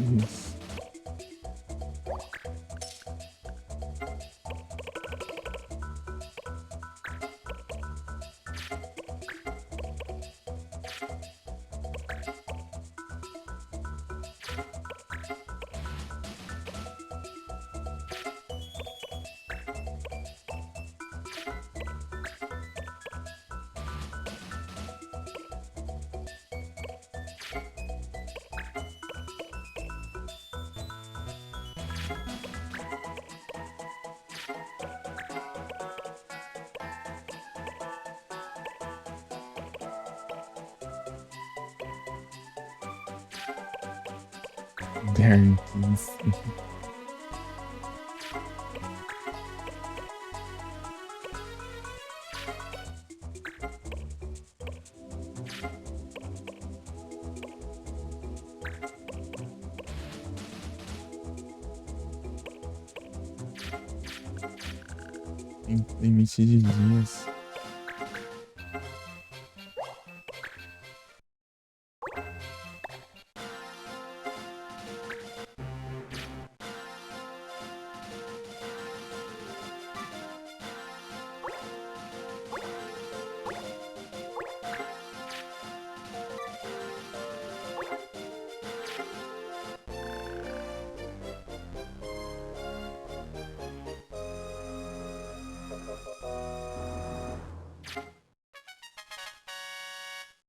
Isso. Darkness. Tem limite de dias.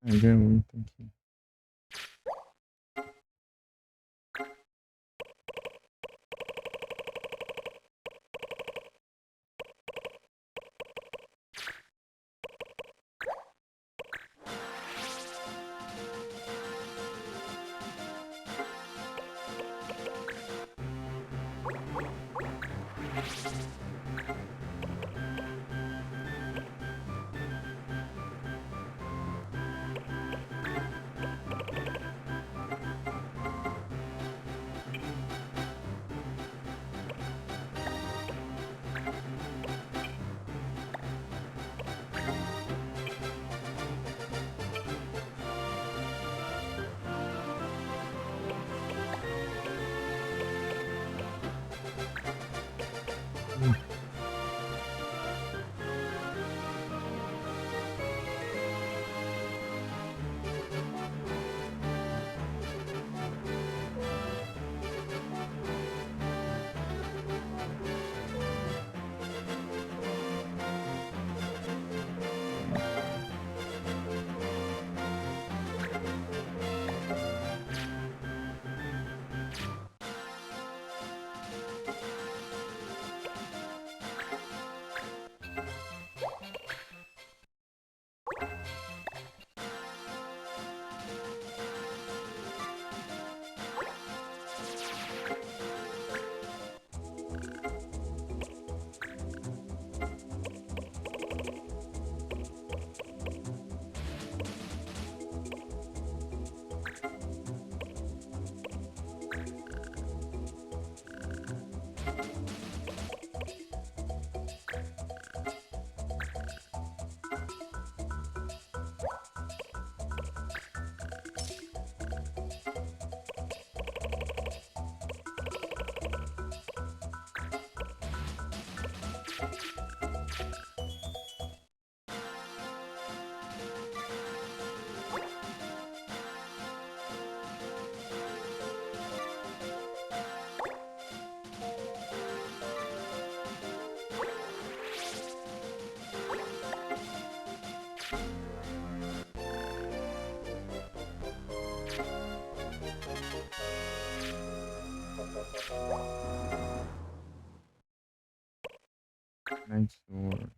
É muito aqui. Night Sword.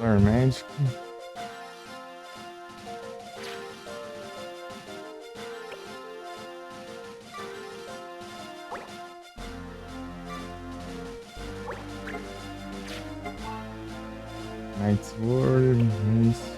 Learn magic. Night Sword. Nice.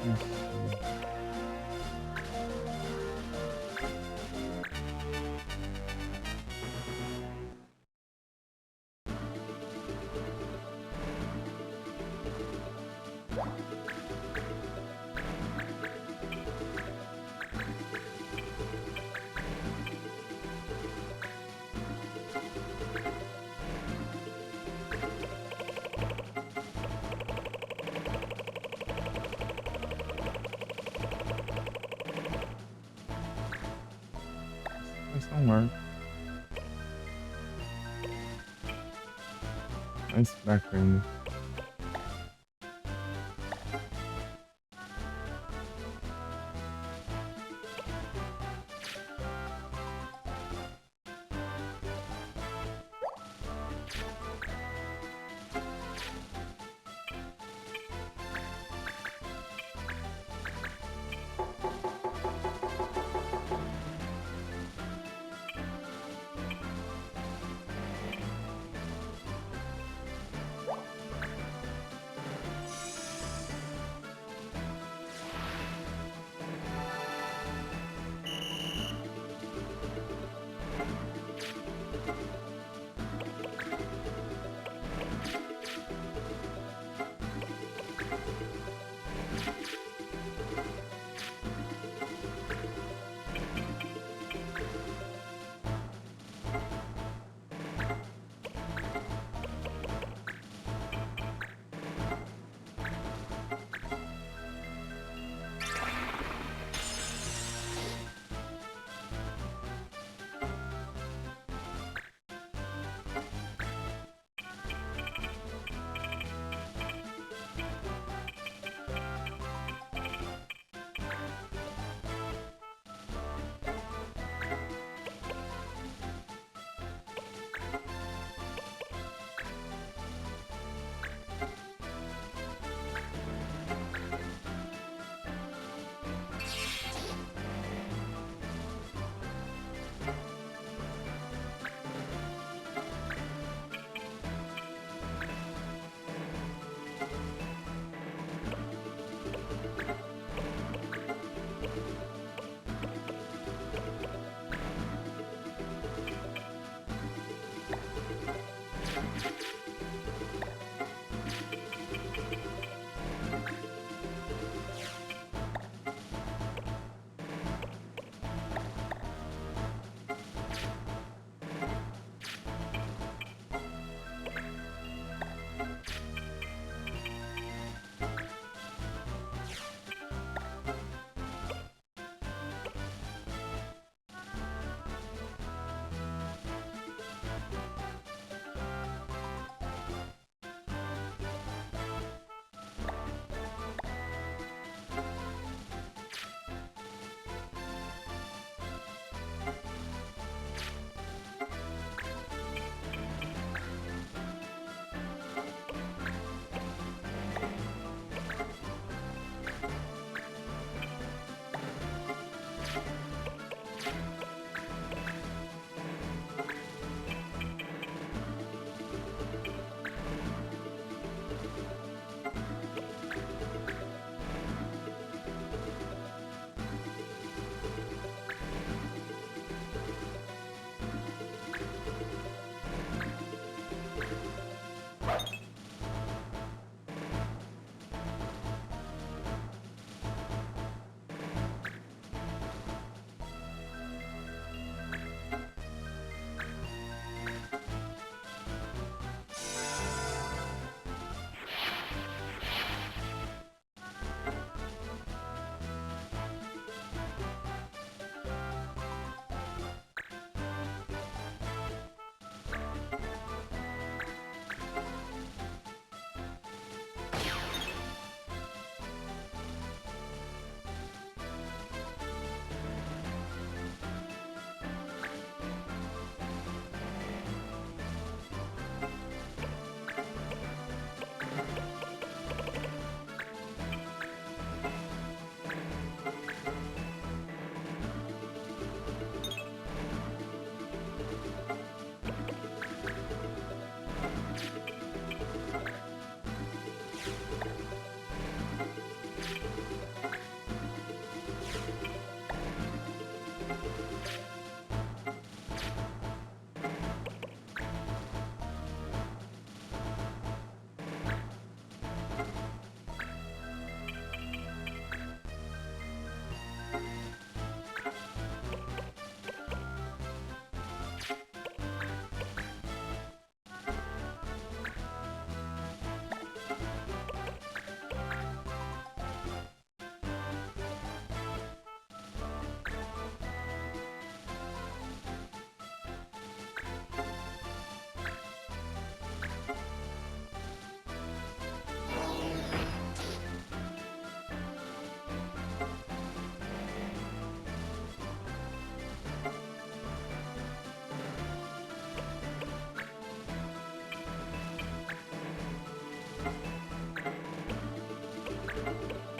This don't work. Nice background.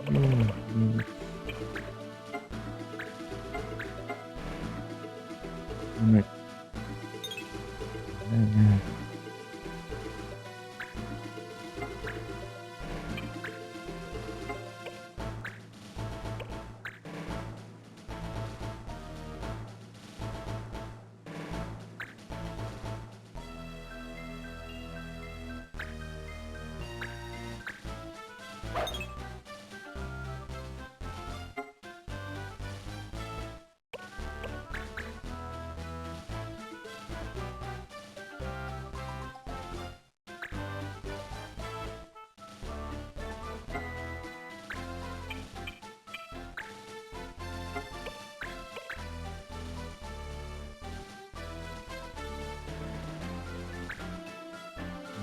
Meu Deus. Como é que é?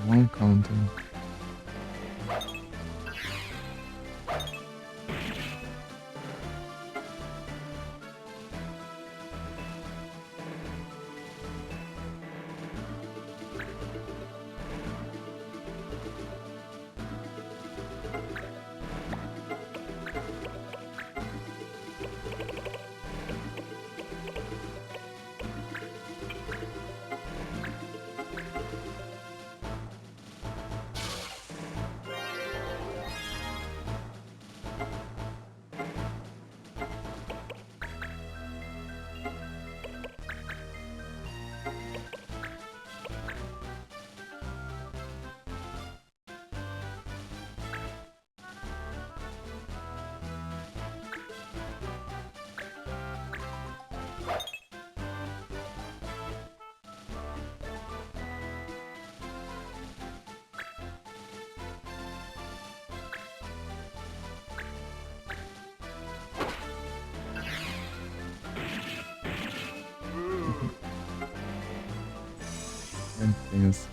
One counter. É tenso.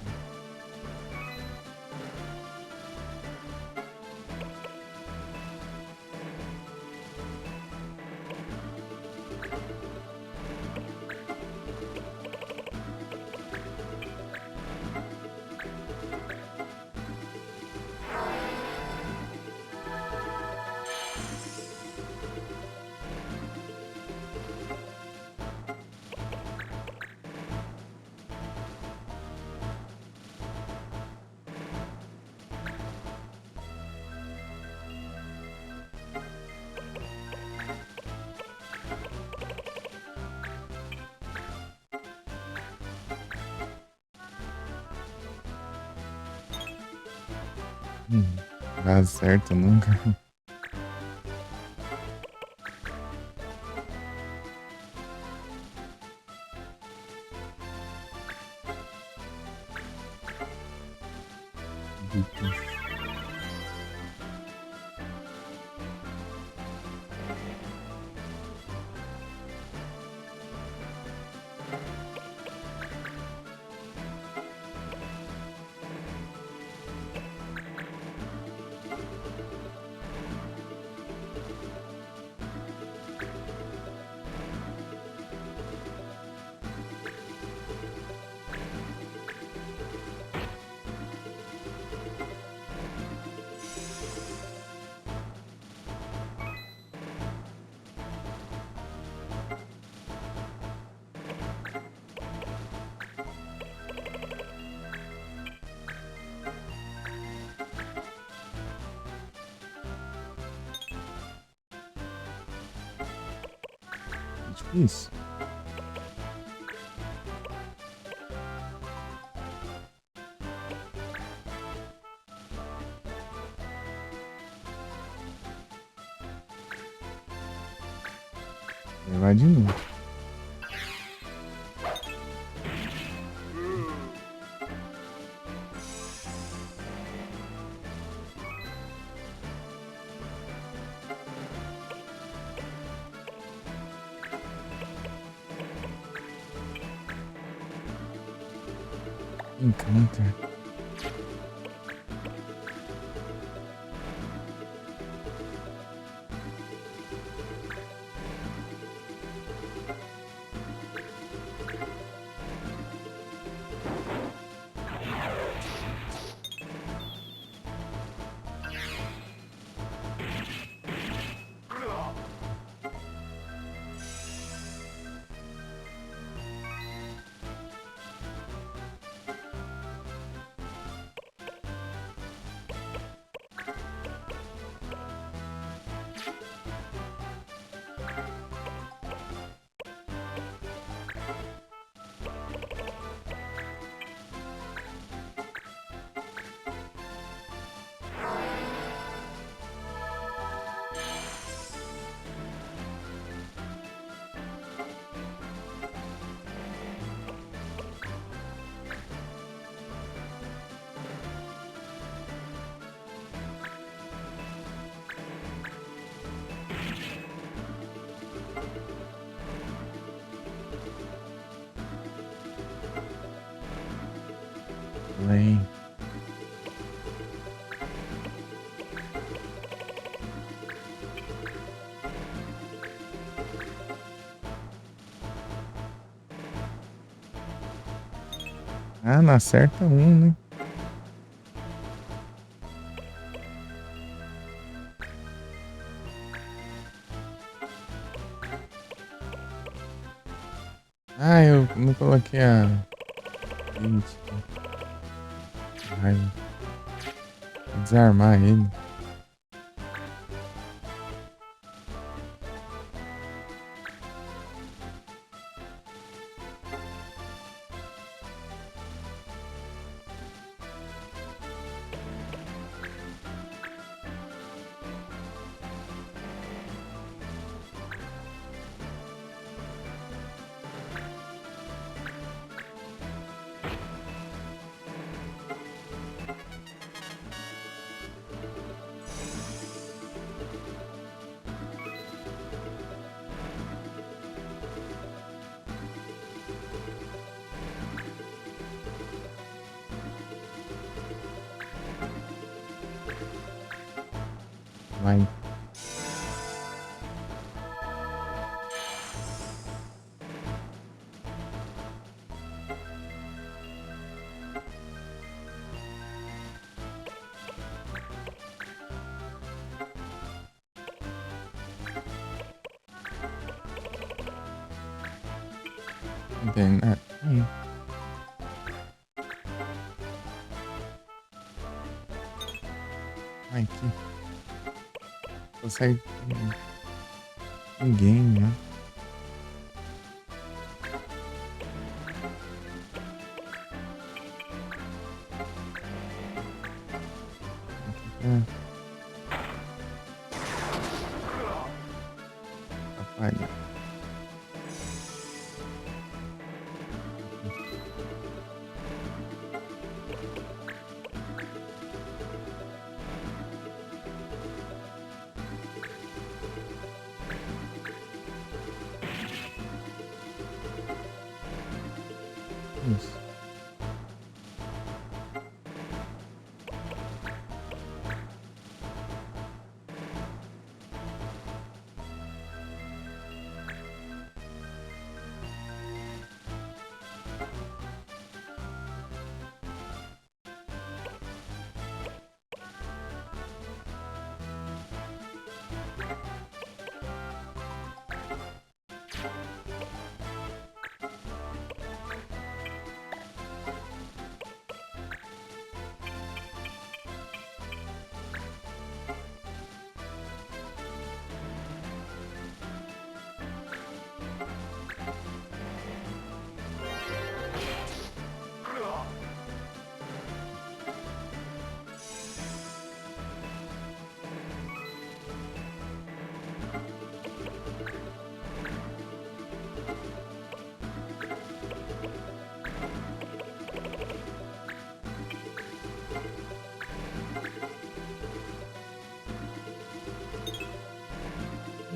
Dá certo nunca. Dicas. Difícil. Vai de novo. Encounter. Além. Ah, não acerta um, né? Ah, eu não coloquei a limite. Raiva. Vou desarmar ele. Vai. Não tem nada. Ai, que. Consegue. Ninguém, né? É. Atrapalha. Isso.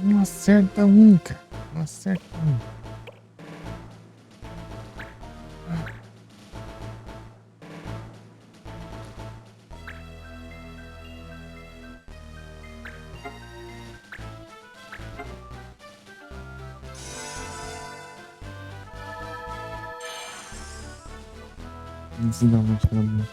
Não acerta um, cara. Não acerta um. Desligar o ventilador.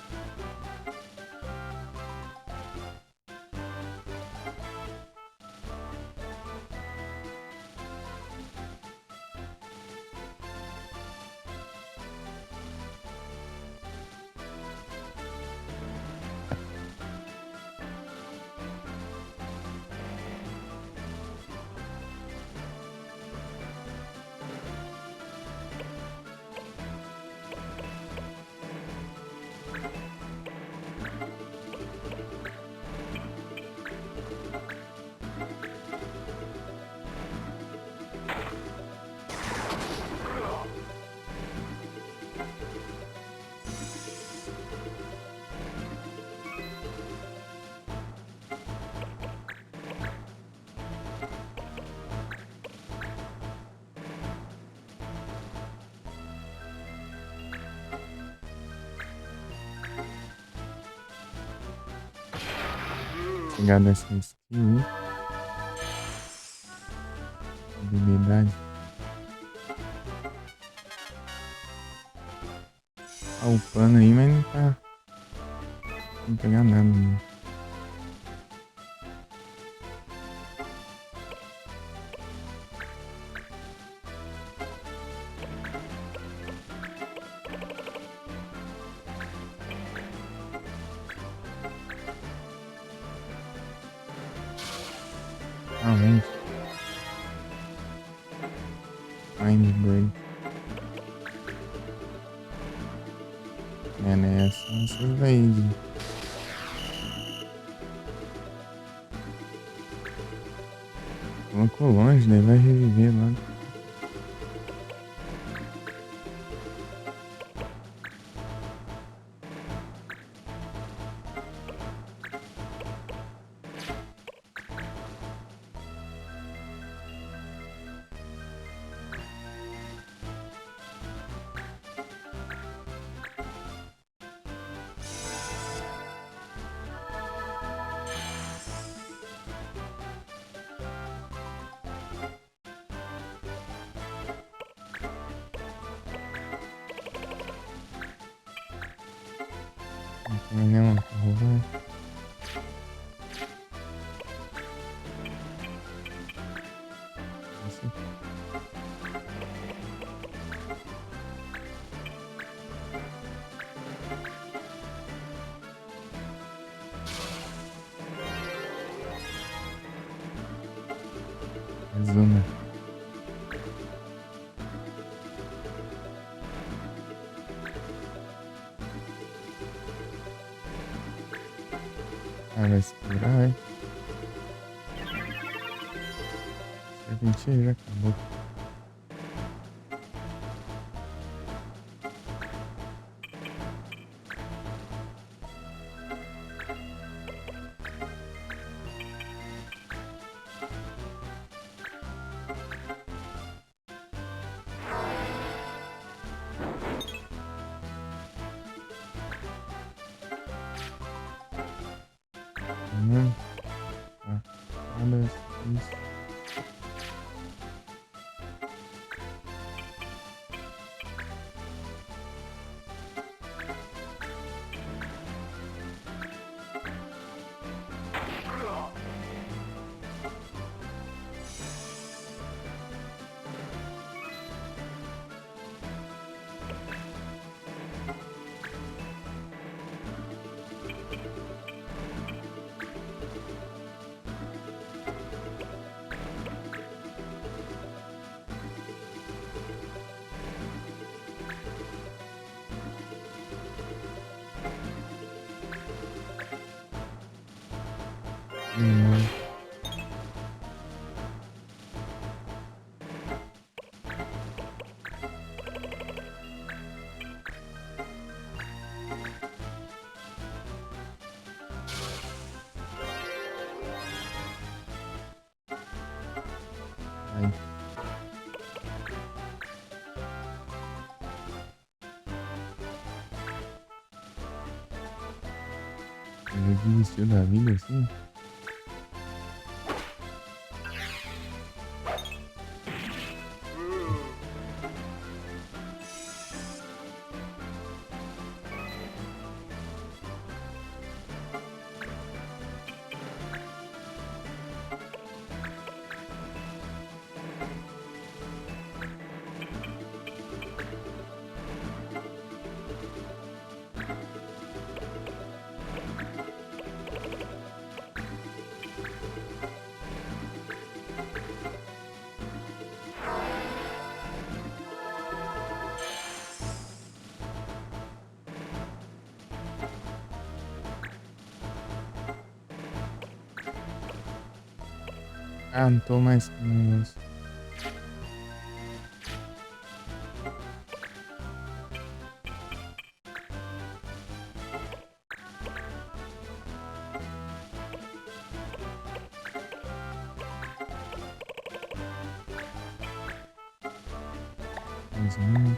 pegar dessa skill. Habilidade. Tá upando aí, mas não tá. Não pegar nada, né? Realmente. Mind Break. É, né? Essas daí. Colocou longe, daí vai reviver lá. Não tem nenhuma pra roubar. Esse aqui. Zona. Ah, vai se curar, vai. Serpentia já acabou. Tá. Olha isso. Não. Ai, ele desistiu da vida assim? Ah, não tô mais com o negócio. Mais um.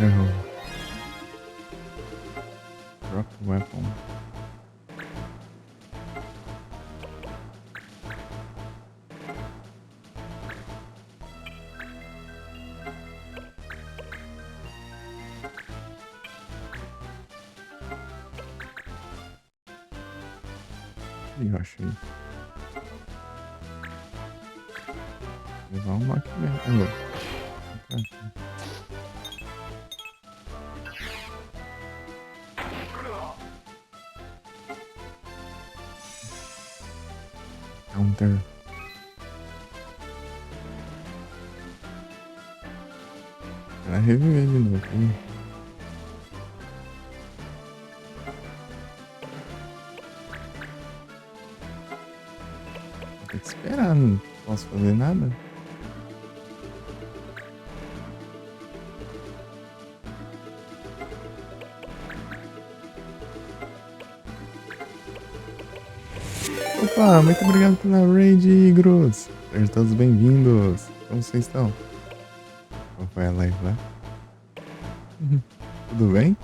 Errou. Drop weapon. Eu achei. Levar uma aqui mesmo. Alô. Counter. Ela reviveu de novo. Hein? Tem que esperar, não posso fazer nada. Opa, muito obrigado pela raid, Igros. Sejam todos bem-vindos. Como vocês estão? Qual foi a live lá? Tudo bem?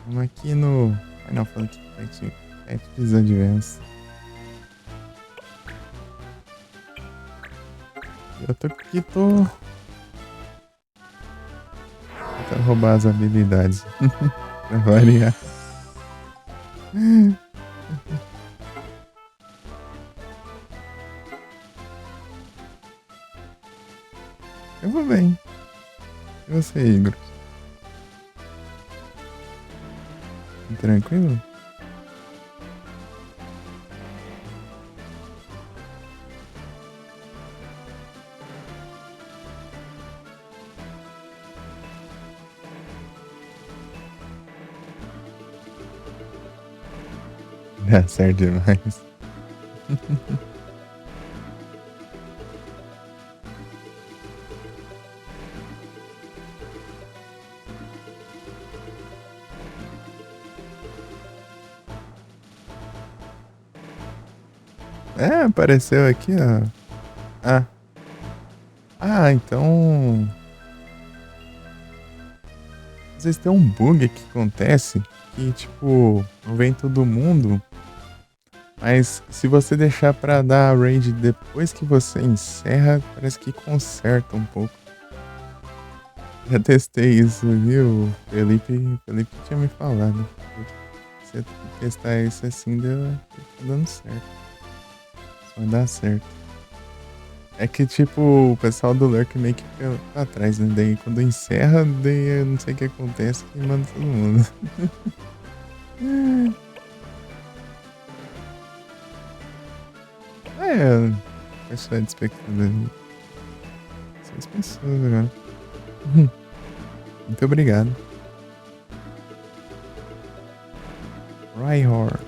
Vamos aqui no Final Fantasy Tactics Advance. Eu tô aqui, tô tentando roubar as habilidades. Pra variar. Eu vou bem. E você, Igor? Tranquilo? Dá certo demais. É, apareceu aqui, ó. Ah. Ah, então. Às vezes tem um bug que acontece que, tipo, não vem todo mundo. Mas se você deixar pra dar a raid depois que você encerra, parece que conserta um pouco. Já testei isso, viu? Felipe tinha me falado. Se você testar isso assim, tá dando certo. Só vai dar certo. É que, tipo, o pessoal do Lurk meio que fica pra trás, né? Daí quando encerra, daí eu não sei o que acontece, que manda todo mundo. É, quantidade de espectadores. 6 pessoas agora. Muito obrigado. Rhyhor.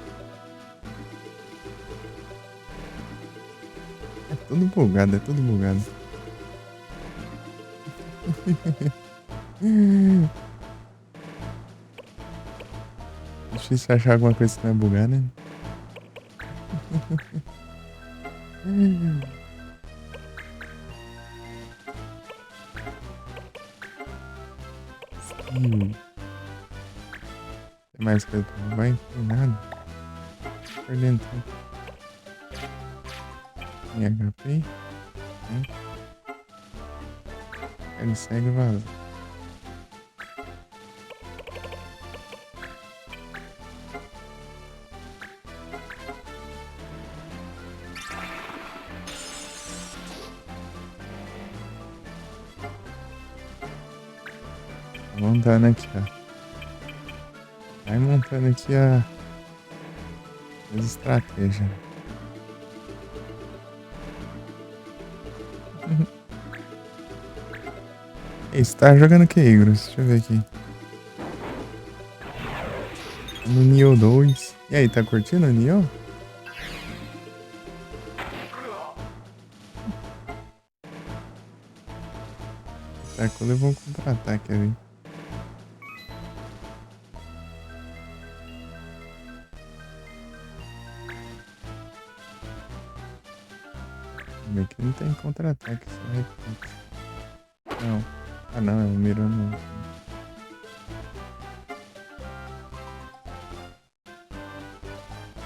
É tudo bugado, é tudo bugado. Difícil achar alguma coisa que não é bugada, né? Sim. Tem mais coisa pra roubar? Não tem nada. Perdendo tempo. Tem HP. Ele segue e vaza. Tá montando aqui, ó. Vai montando aqui as estratégias. Ei, você tá jogando o que, Igor? Deixa eu ver aqui. No Nioh 2. E aí, tá curtindo o Nioh? Tá, quando eu vou contra-ataque ali. Bem que não tem contra-ataque, só recurso. Não. Ah, não, é o Miro não.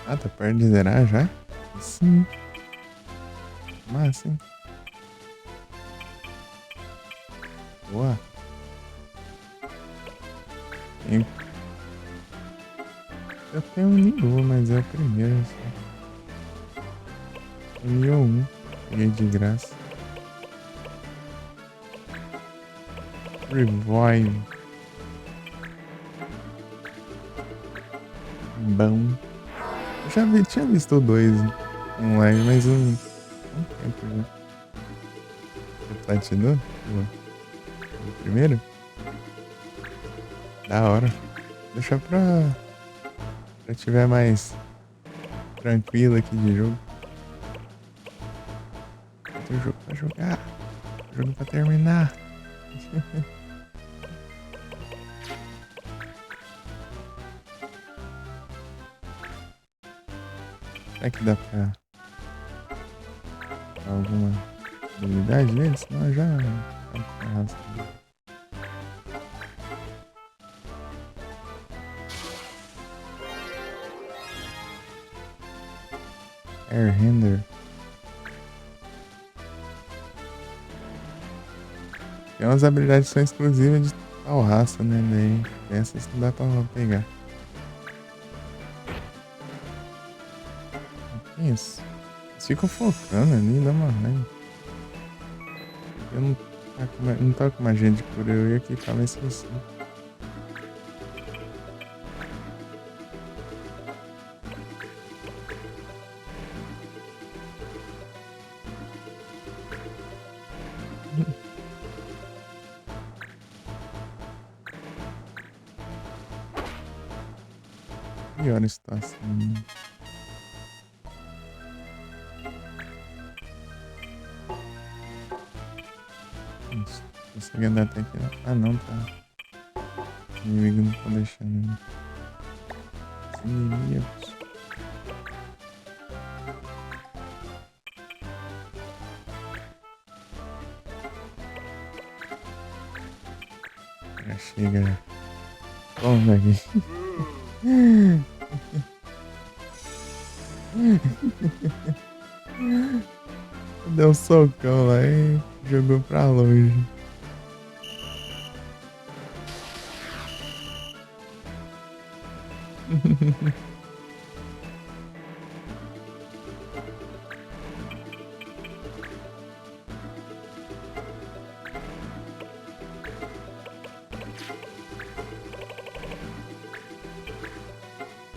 Ah, tá perto de zerar já? Sim. Massa, hein? Boa. Eu, eu tenho um Nioh, mas é o primeiro só. O Nioh 1. Peguei de graça. Revive. Bom. Eu já tinha visto o 2 online, mas um tempo já. Você platinou? O primeiro? Da hora. Deixa pra tiver mais tranquilo aqui de jogo. Tem jogo pra jogar. Jogo pra terminar. Será que dá pra alguma habilidade nele? Senão eu já arrasto. Airhander. Tem umas habilidades que são exclusivas de tal raça, né? Daí essas não dá pra pegar. Que isso? Eles ficam focando ali, dá uma raiva. Eu não tô com magia de cura, eu ia equipar, mas esqueci. Pior a situação. Isso. Consegui andar até aqui. Ah, não, tá. O inimigo não tá deixando. Os inimigos. Já chega, já. Toma aqui. Deu um socão lá e jogou pra longe.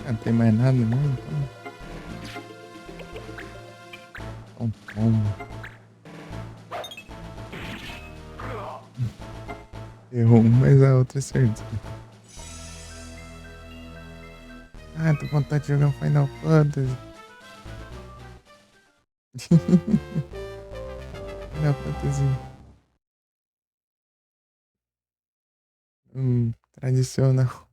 Ah, não tem mais nada não, então. Então toma. Errou um, mas a outra acertou. Ah, tô com vontade de jogar um Final Fantasy. Final Fantasy. Tradicional.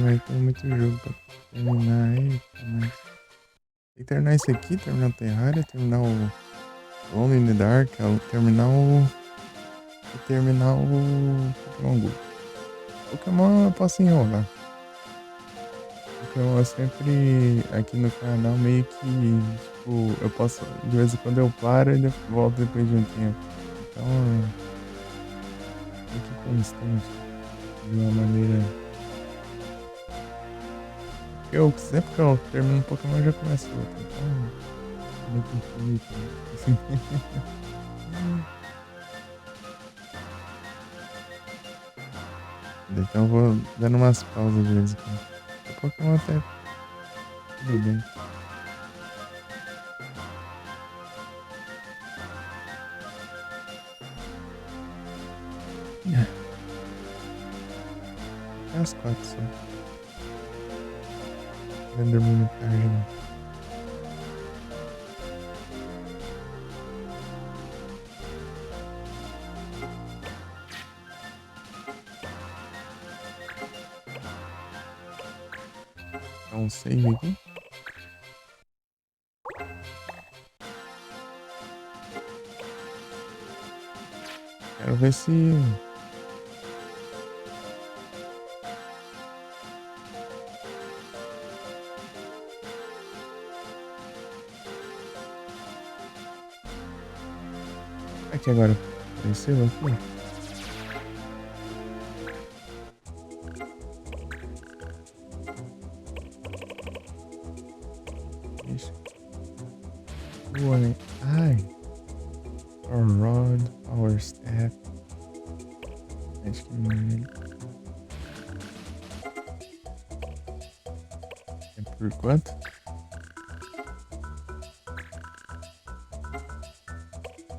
Mas tem muito jogo pra terminar aí. Mas... tem que terminar esse aqui, terminar o Terraria, terminar o Alone in the Dark, terminar o. E terminar o Pokémon Go. Pokémon eu posso enrolar. Pokémon eu sempre aqui no canal meio que. Tipo, eu posso. De vez em quando eu paro e volto depois de um tempo. Então é meio que constante. De uma maneira. Sempre que eu termino um Pokémon eu já começo outro. Então. É meio que infinito. Né? Assim. Então eu vou dando umas pausas de vez em quando. O Pokémon até tudo bem. É as 4 só. Não dormi muito tarde não. um save aqui. Quero ver se... Aqui agora. Apareceu aqui. Isso. Boa, ai. Power Rod, Power Staff. Acho que é por quanto?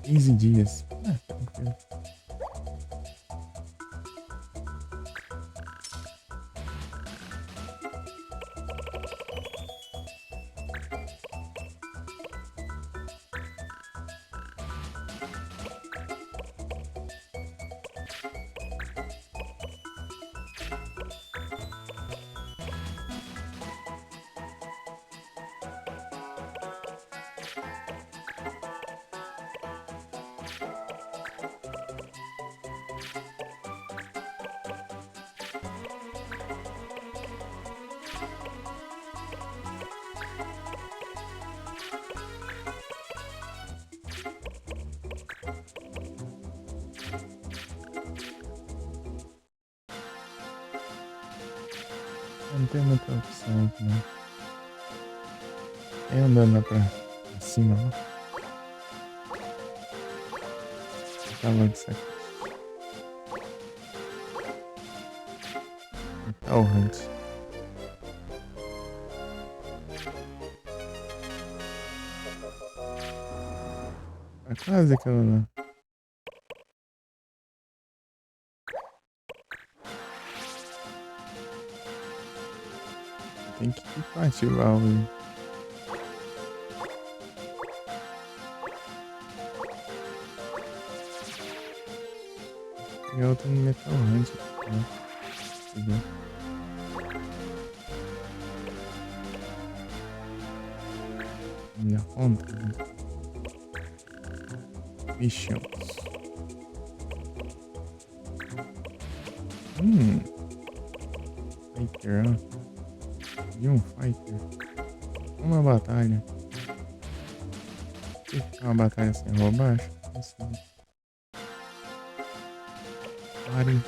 15 dias. Ah, tranquilo. Não tem muita opção aqui, não. É andando lá pra cima, ó. Tá louco isso aqui. Tá o Hunt. Tá quase aquela lá. Tem que ativar o... E eu tô no Metal Hunt, né? Entendeu? Minha conta, né? Missions. Fighter, ó. E um fighter. Uma batalha. Uma batalha sem roubar, acho. Assim. Pare.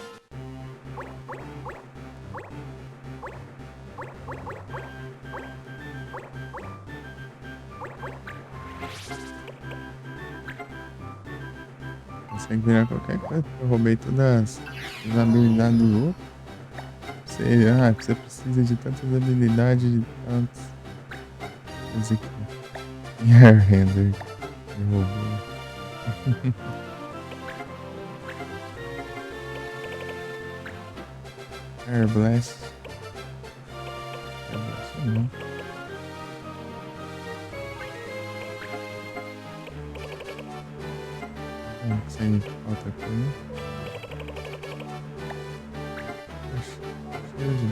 Consegue virar qualquer coisa. Eu roubei todas as habilidades do outro. Você precisa de tantas habilidades, de tantos. Esse aqui. Air Render. Me roubou. Air Blast. Air Blast não. Isso aí falta aqui, né? Cheio de...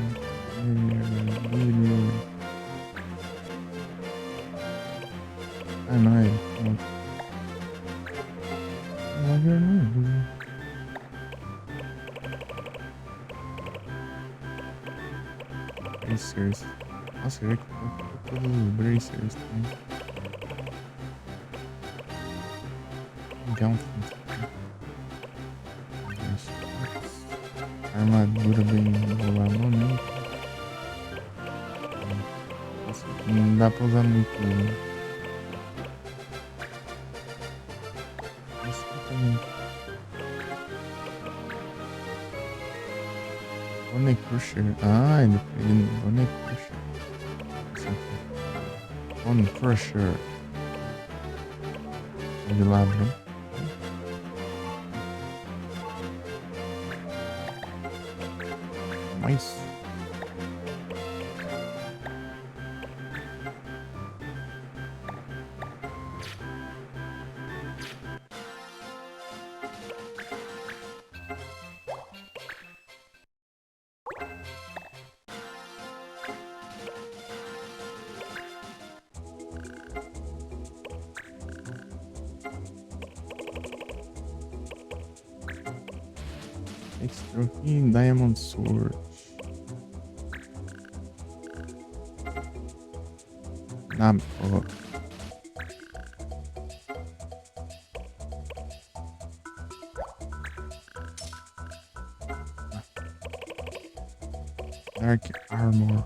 Ah, não, é. Pronto. Não, Bracers. Nossa, eu já que todos os Bracers também. Gauntlet. Armadura bem boladona, né? Nossa, não dá pra usar muito, né? Esse aqui também. Bone Crusher. Ah, ele Bone Crusher. Esse aqui. Bone Crusher. De ladrão. Mais. Next trophy, Diamond Sword. Na boa. Dark Armor.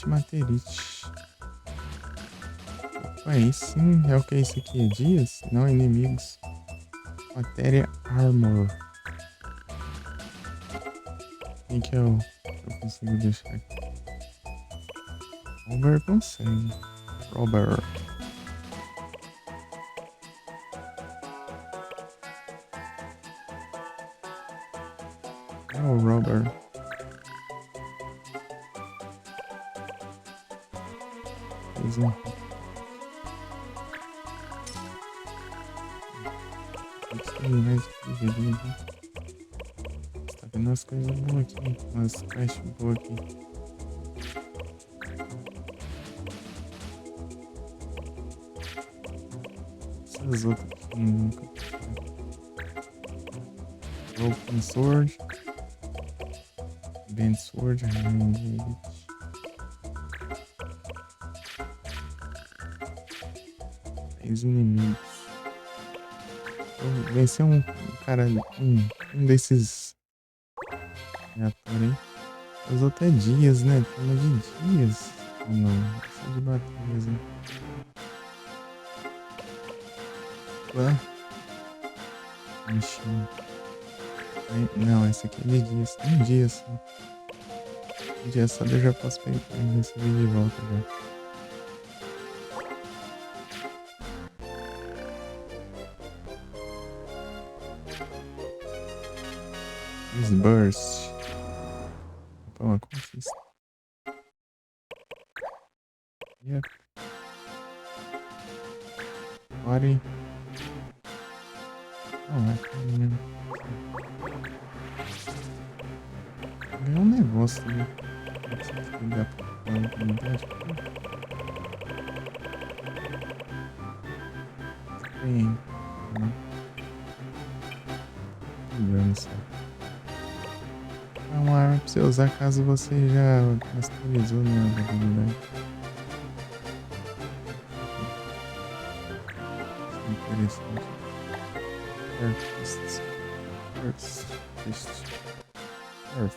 Materite. Aí sim, é o que é isso aqui? Dias? Não, inimigos. Matéria Armor. Quem que eu consigo deixar aqui? Robert consegue. Robert. É o Robert. Mais que review. Tá vendo umas coisas boas aqui. Umas quests boas aqui. Essas outras aqui nunca. Broken Sword. Band Sword. Rampage. Os inimigos. Vencer um cara, um desses aleatórios aí. Os outros é dias, né? Tema de dias. Não, só de batalhas, né? Ué? Não, esse aqui é de dias. Um dia só. Um dia só eu já posso pegar e receber de volta já. Burst. Opa, consiste. Yep. Body. É mesmo. É um negócio ali. Dá pra unidade. Tem. Isso. É uma arma pra você usar caso você já masterizou, né, a habilidade. Interessante.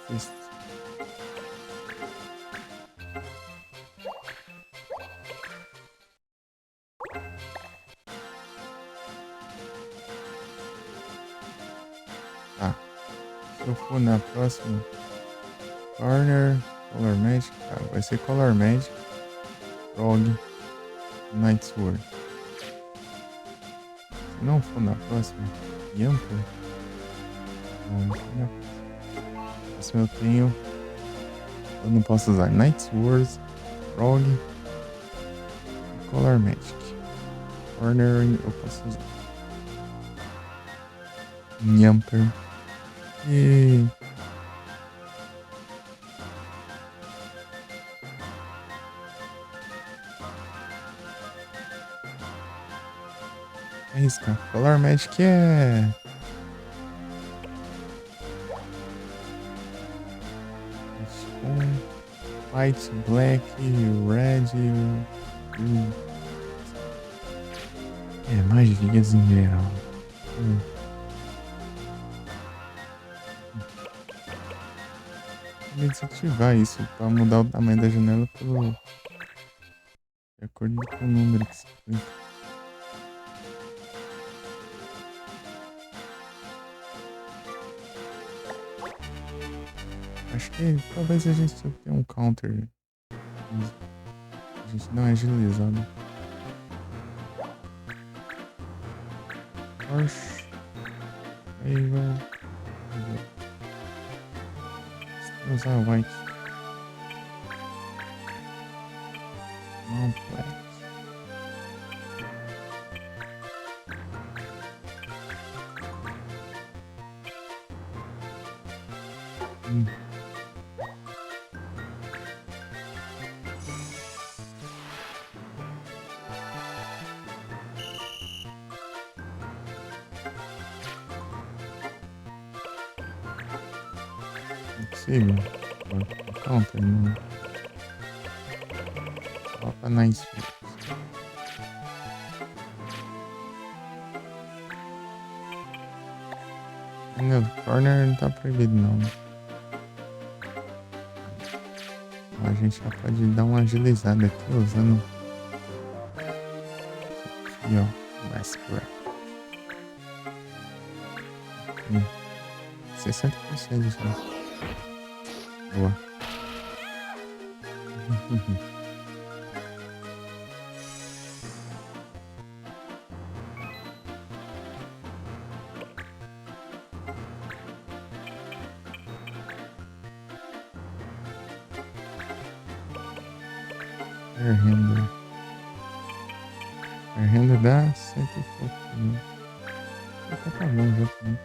Fist. Tá. Se eu for na próxima Corner, Color Magic, tá, vai ser Color Magic, Rogue, Night Sword. Se não for na próxima, Yamper. Na próxima eu tenho. Eu não posso usar Night Sword, Rogue e Color Magic. Corner eu posso usar. Yamper. E é isso, cara. Color Magic é. White, Black, Red. É, magias em geral. Vou desativar isso pra mudar o tamanho da janela de acordo com o número que você clica. Acho que talvez a gente tenha um counter. A gente dá uma agilizada. Porsche. Aí vai. Vou usar white. Mount black. consigo. Counter, não. Opa, nice. No corner não tá proibido não. A gente já pode dar uma agilizada aqui usando isso aqui, ó. Last breath. 60% já. Boa. Airhander. Airhander dá 100 e pouco. Né? Tá bom já também.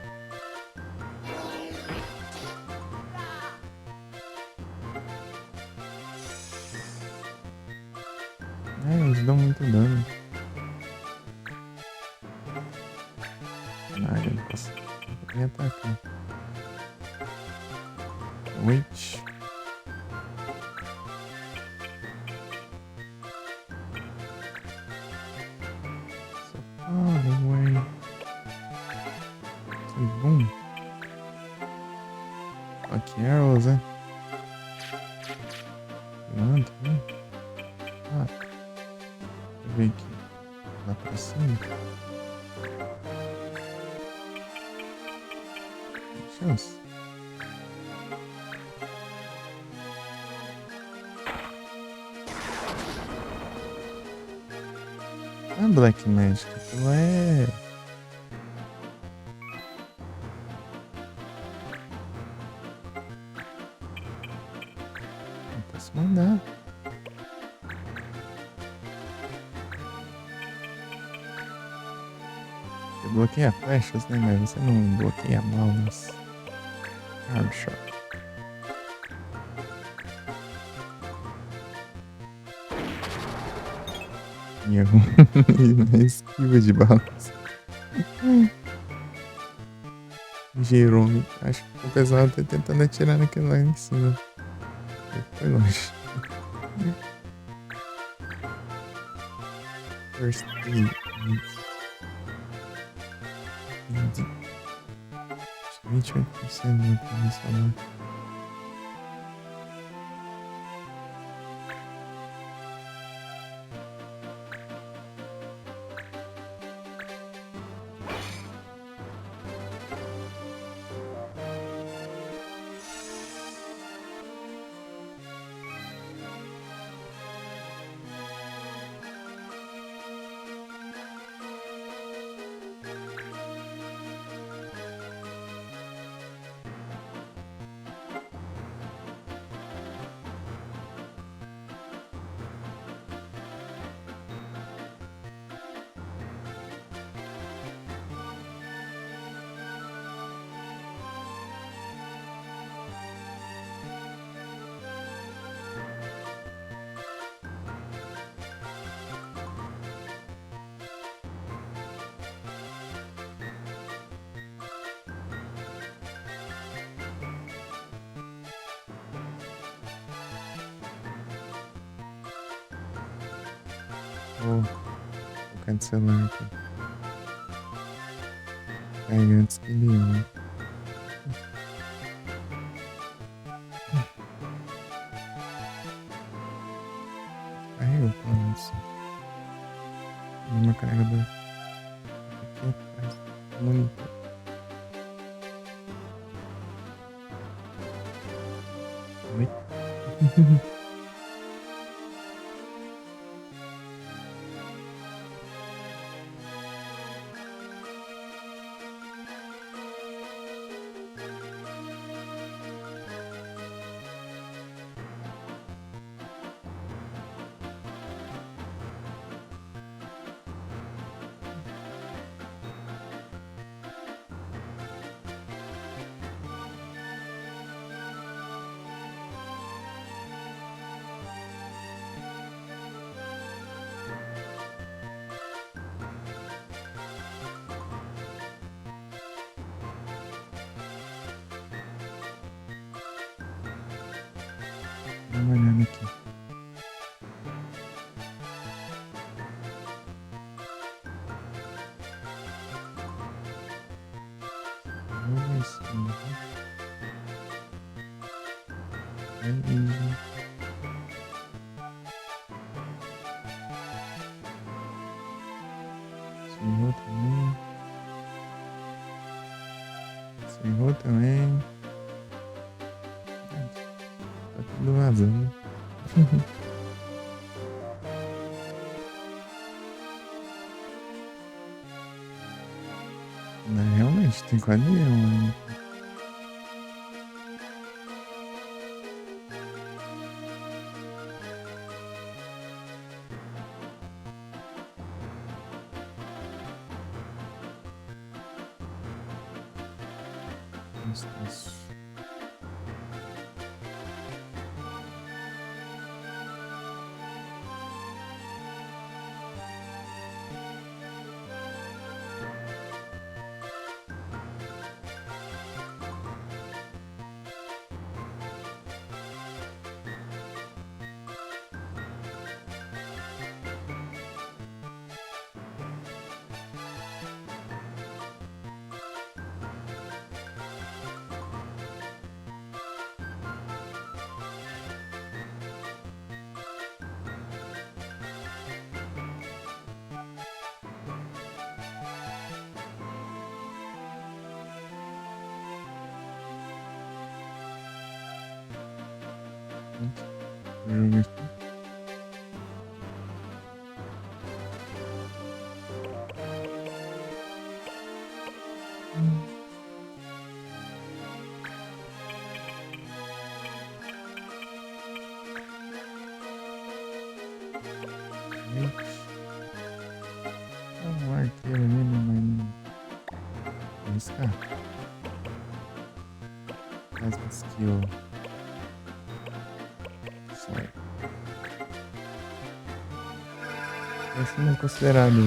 Eles dão muito dano. Eu não posso nem atacar. Wait. Away. Boom. Fuck arrows, né? Quanto, né? Ah. Deixa eu ver aqui. Lá pra cima. Tem chance. Ah, Black Magic. Aquilo é... Não posso mandar. Você bloqueia flechas, né? Mas você não bloqueia balas. Hard shot. Erro. E na esquiva de balas. Jerome. Acho que o pessoal tá tentando atirar naquele lá em cima. Foi longe. First aid. 28% do meu celular. Vou cancelar aqui. Aí antes que ele ia. Aí eu falo isso. E meu carregador aqui atrás do monitor. Oi? Dá uma olhada aqui. Vamos ver se... Beleza. Encerrou também. Encerrou também. Tá tudo vazando. Não, realmente, tem quase eu ainda. Isso. Jogo aqui. Um arqueiro ali, mas não arriscar. Faz uma skill. Certo. Esse não é considerado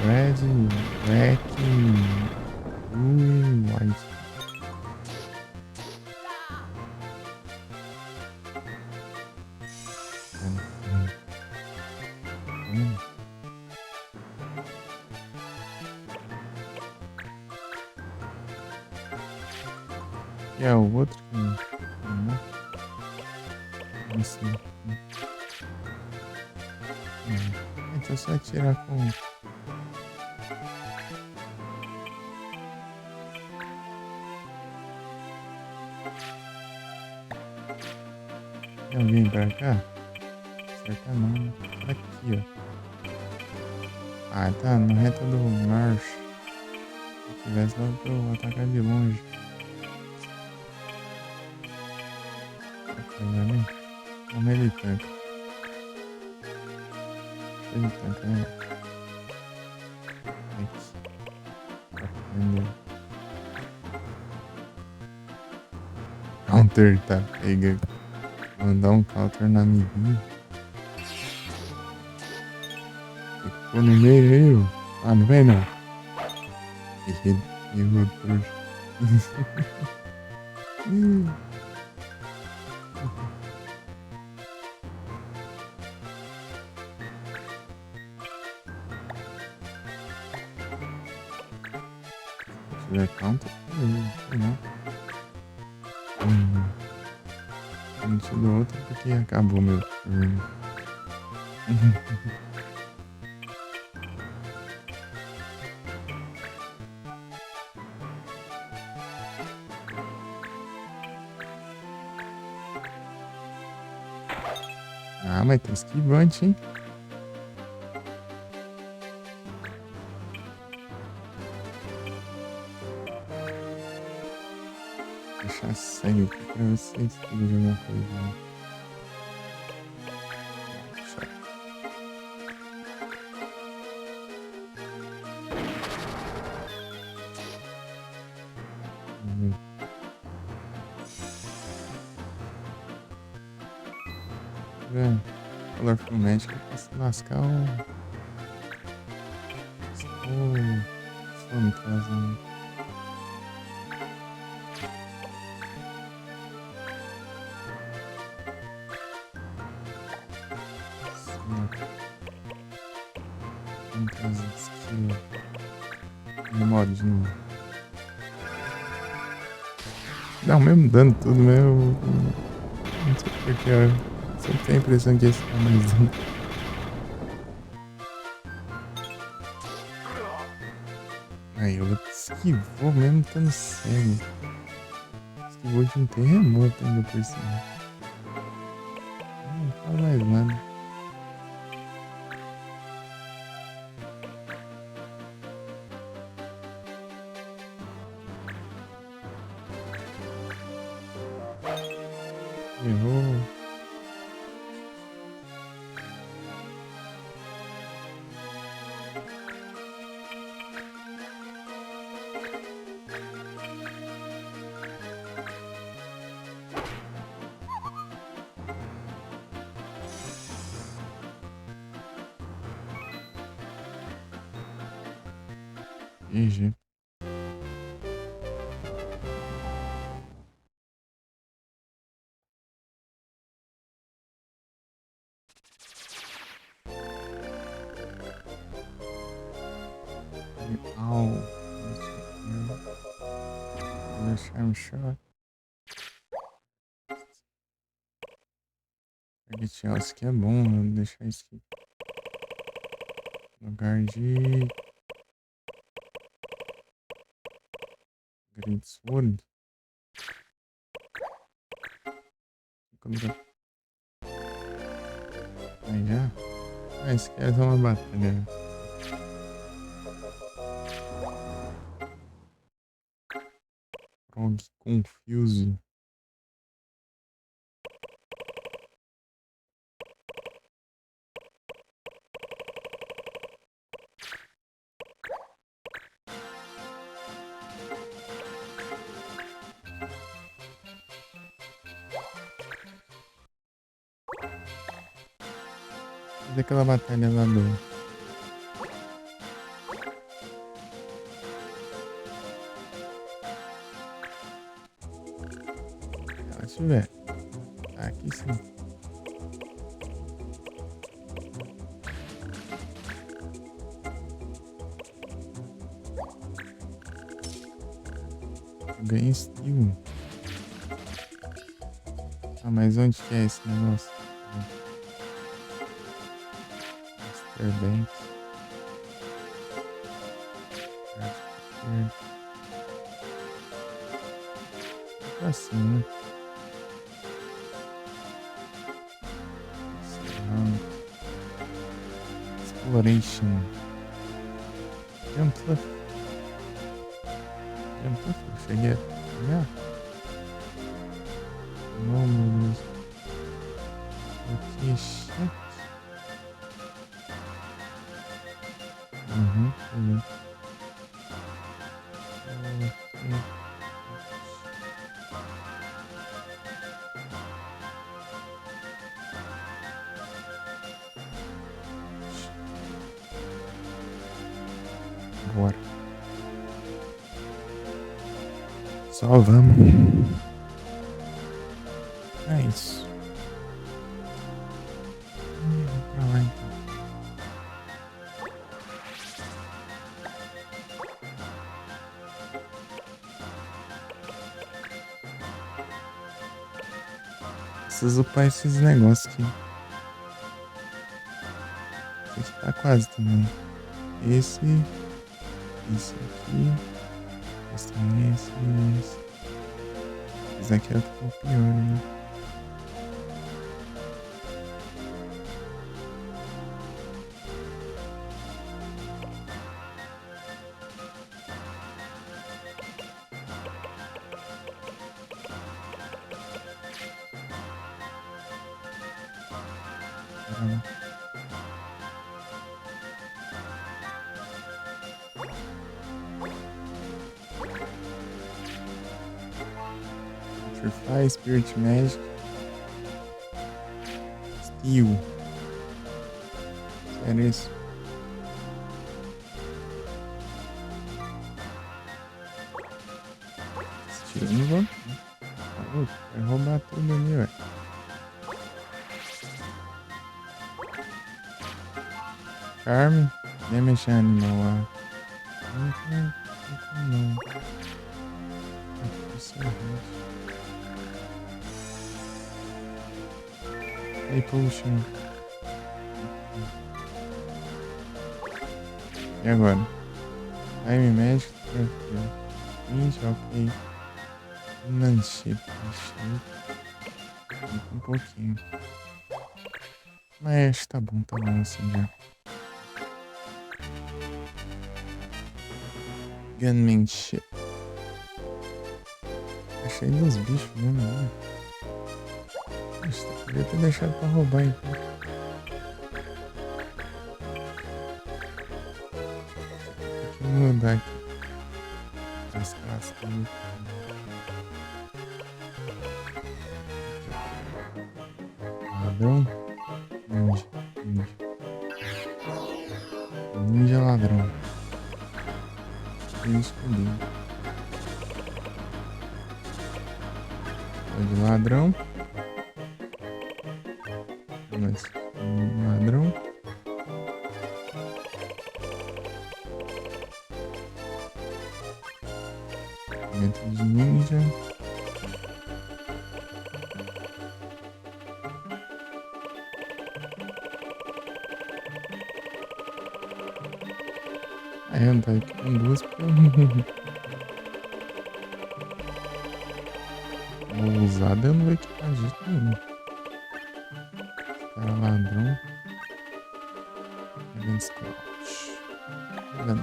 red, black, blue e white. E é o outro que não. Assim. Então é só tirar com. Tem alguém pra cá? Acerta não. Aqui, ó. Ah, tá na reta do Marsh. Se tivesse logo pra eu atacar de longe. Como ele tanca? Ele tanca, né? Aqui. Aprendeu. Counter, tá? Pega. Mandar um counter na amiguinha. Ficou no meio aí, ó. Ah, não vem não. Errou trouxa. Se tiver counter, não. Não te dou outra porque acabou meu turno. Ah, mas tem esquivante, hein? Deixar cego aqui pra vocês poderem jogar coisa. Deixa. Colorful Magic pra se lascar o fantasma. Vamos trazer skill. Memória de novo. Dá o mesmo dano tudo, mesmo. Não sei porque, ó. Sempre tenho a impressão que esse tá mais dano. Aí, eu esquivou mesmo estando cego. Esquivou de um terremoto ainda por cima. Não fala mais nada. Errou. GG. Au. Vou deixar um shot. Target House que é bom, vou deixar isso aqui. Lugar de Great Sword. Aí já. Ah, esse aqui é só uma batalha. Frog Confuse. Fazer aquela batalha lá do. Deixa eu ver. Ah, aqui sim. Eu ganhei skill. Ah, mas onde que é esse negócio? Master Bank. Assim, né? Exploration. Jump. Eu cheguei a pegar. Não, meu Deus. Aqui, chat. Peguei. Bora. Só vamos. É isso. Vamos pra lá então. Preciso upar esses negócios aqui. Esse aqui tá quase também. Esse aqui. Esse também, esse. Esse aqui é o que tá o pior, né? Petrify, Spirit Magic, Steel. Sério isso? Steel não vou. Vai roubar tudo ali, ué. Charme. Nem mexer animal lá. Não. Isso é isso. Aí, poxa. E agora? Time Magic, tranquilo. 20, ok. Manship. Um pouquinho. Mas acho que tá bom assim já. Gunmanship. Achei dos bichos mesmo, né? Poxa, podia ter deixado pra roubar então. Tem que mudar aqui. As cascas. Ladrão. Ninja. Ninja ladrão. Eu escolhi. Tô de ladrão. Mas ladrão. Momento de ninja. Aí eu tô aqui com duas porque eu vou usar, eu não vou equipar de jeito nenhum. Cara ladrão. Event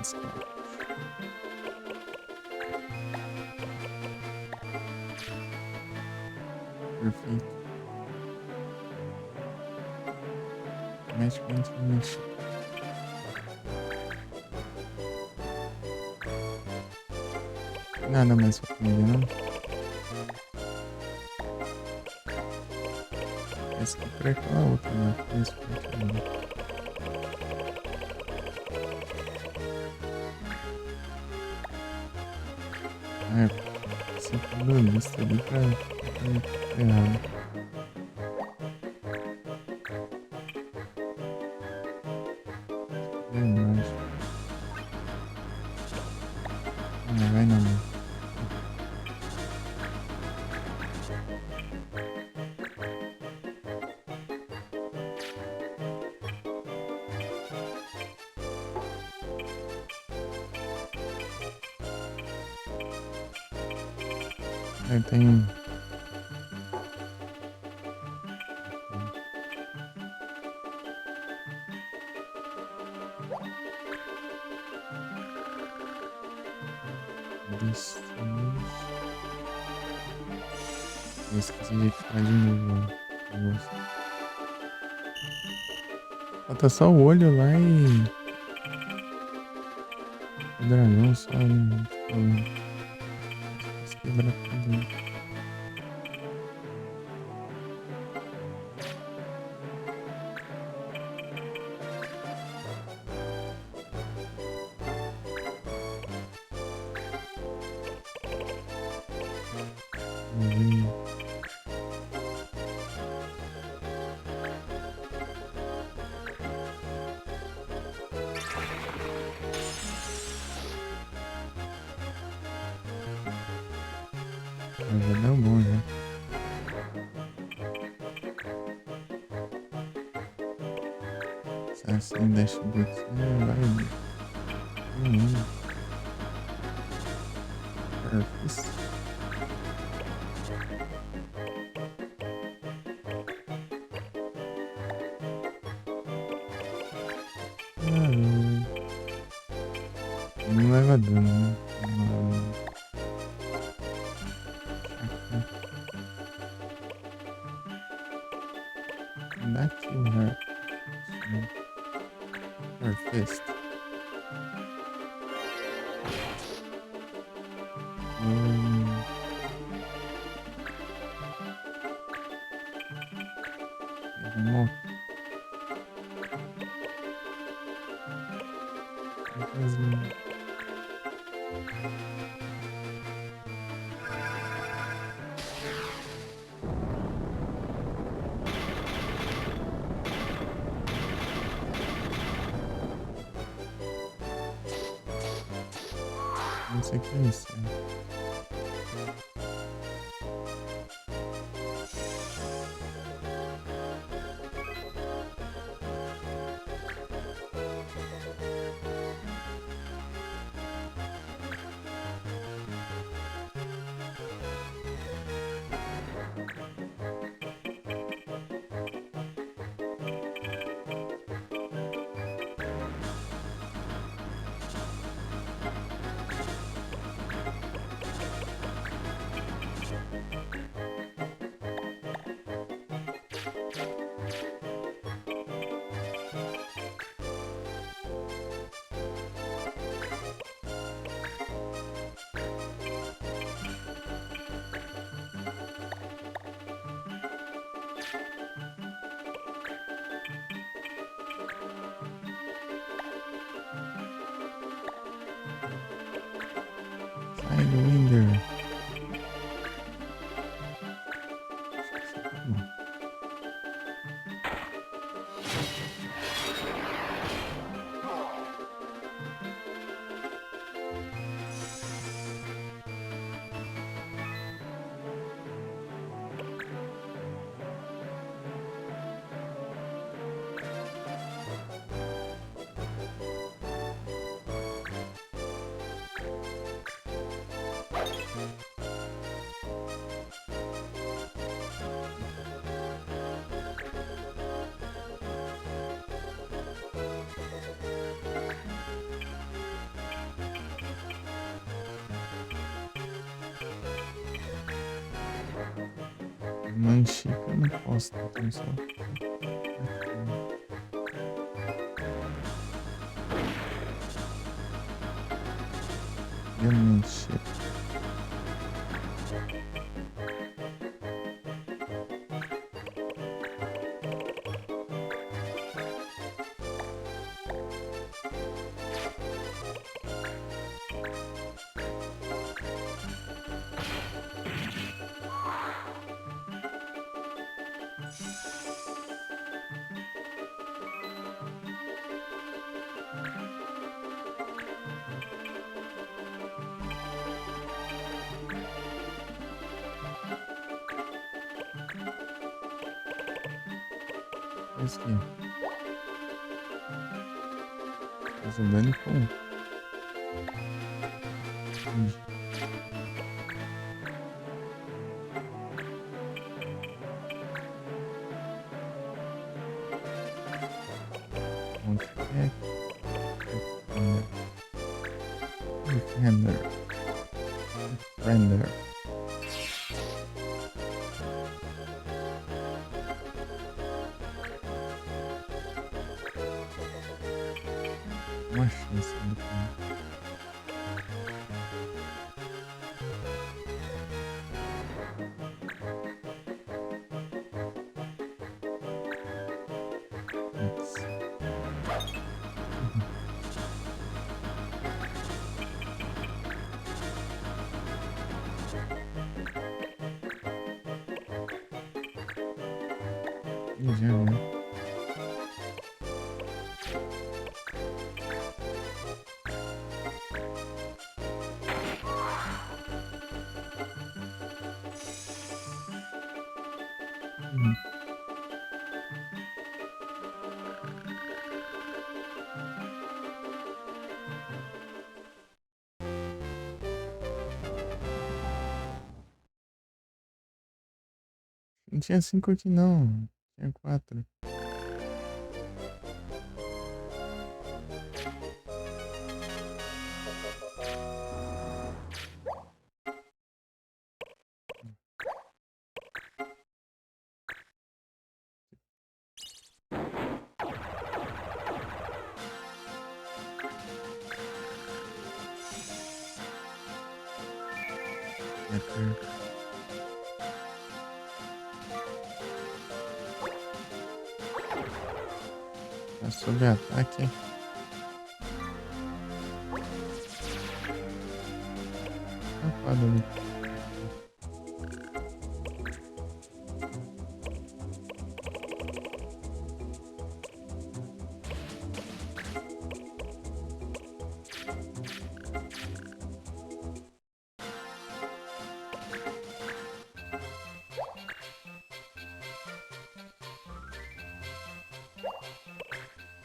Scout. Perfeito. Mexe. Nada mais pra comer, não? Esse aqui por aquela outra, né? Esse por aqui. Você falou lista ali pra errado. Verdade. Vai não, mano. Aí tem eu esqueci de equipar de novo, mano. Falta só o olho lá e o dragão só, né? Esqueci quebrar tudo. Já deu bom, já. Se assim deixa o boot, vai. Perfeito. Não leva dano, né? Daqui, né? Perfeito. Vamos. consequência. Sai do Winder. Manchica eu não posso, então só. Manchica. Mas que? Mas o dano com. Onde é que Render. Render. Uma chance do campo. Já, né? Não tinha 5 aqui não. Tinha 4. Tá sob ataque. Safado ali.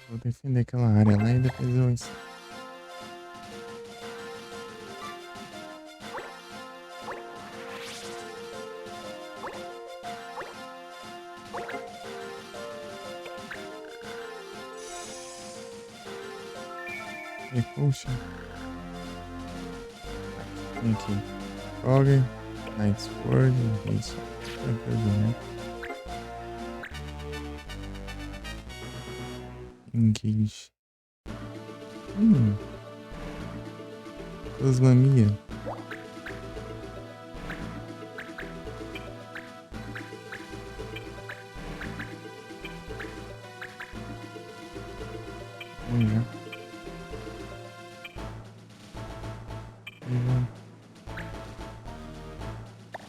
Vou defender aquela área lá e depois eu ensaio. E puxa. Tem aqui. Frog, Night Sword, isso. Tranquilo, né? Engage. Osmamia. Vamos lá.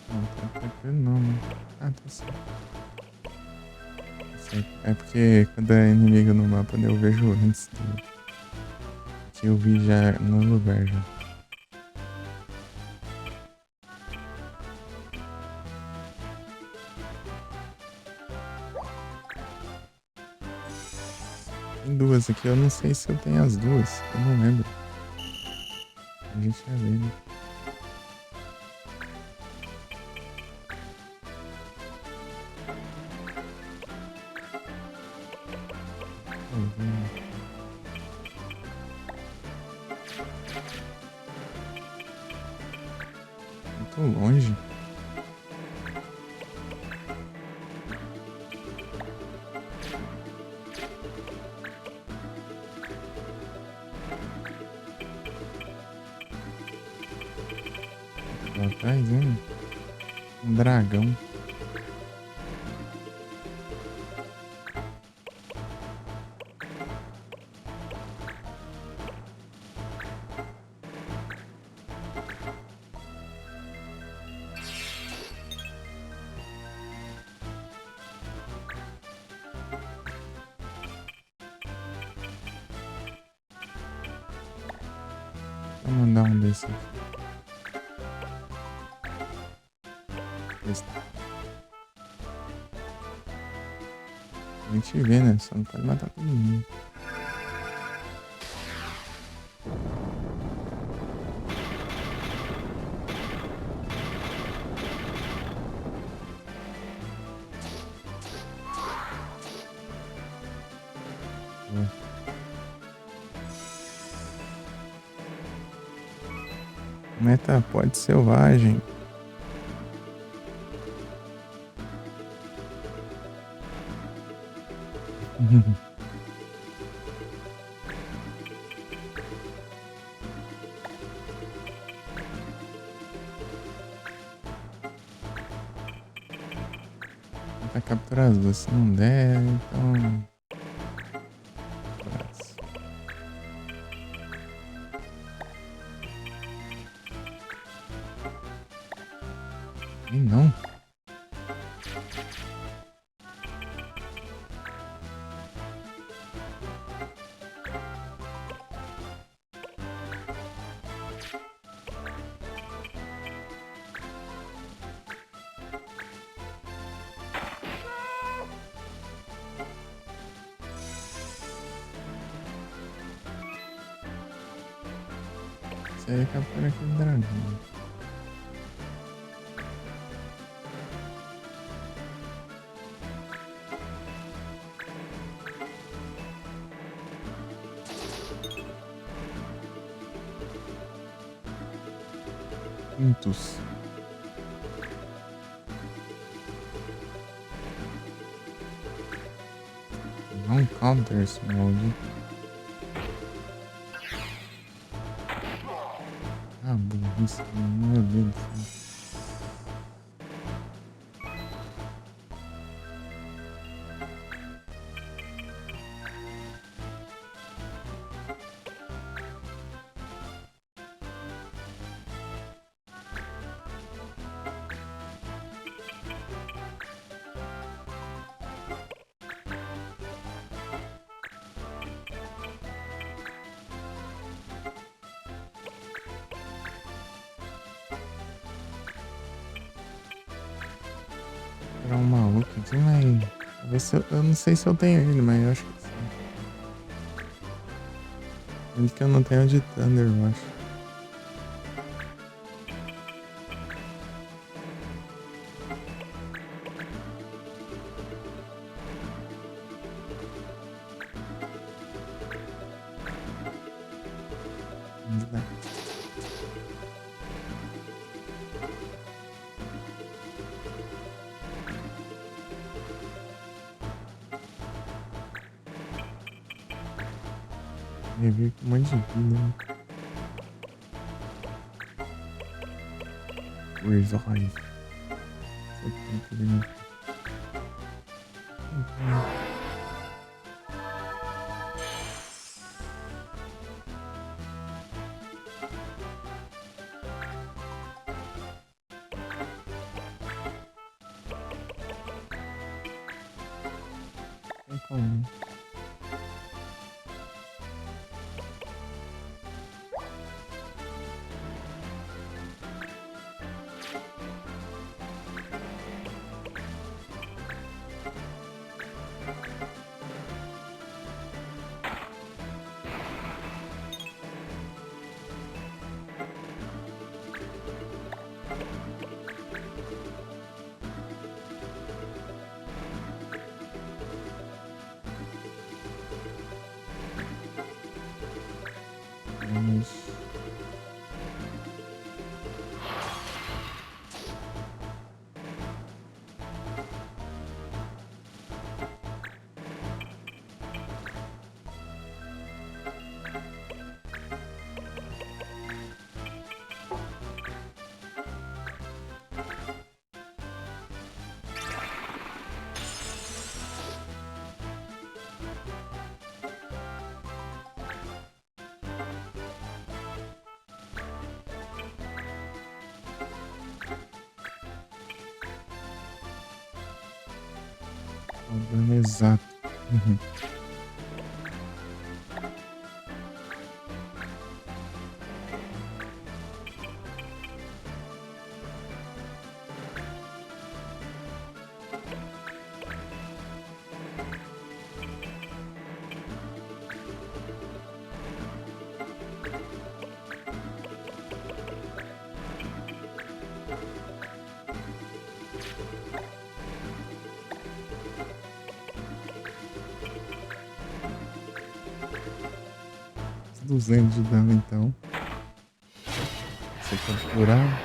Não, tá tranquilo não, né? Ah, tá certo. É porque quando é inimigo no mapa eu vejo antes do que eu vi já no lugar já. Tem duas aqui, eu não sei se eu tenho as duas, eu não lembro. A gente vai ver, né? Muito longe. Lá atrás, hein? Um dragão. Vou mandar um desse aqui. Esse. A gente vê, né? Só não pode matar todo mundo. Metapod selvagem. Tentar capturar as duas. Se não der, então. Abraço. E não. Isso aí captura aquele dragão. Juntos. Não counter esse molde. Ah, burrice. Meu Deus do céu. Era um maluco aqui, mas. Ver se eu não sei se eu tenho ele, mas eu acho que sim. Ele que eu não tenho de Thunder, eu acho. Vamos lá. Ele veio com um monte de vida, né? Revive. Só que ele não... Tem como. Vamos. O dano exato. Uhum. Os 200 de dano, então. Você capturar.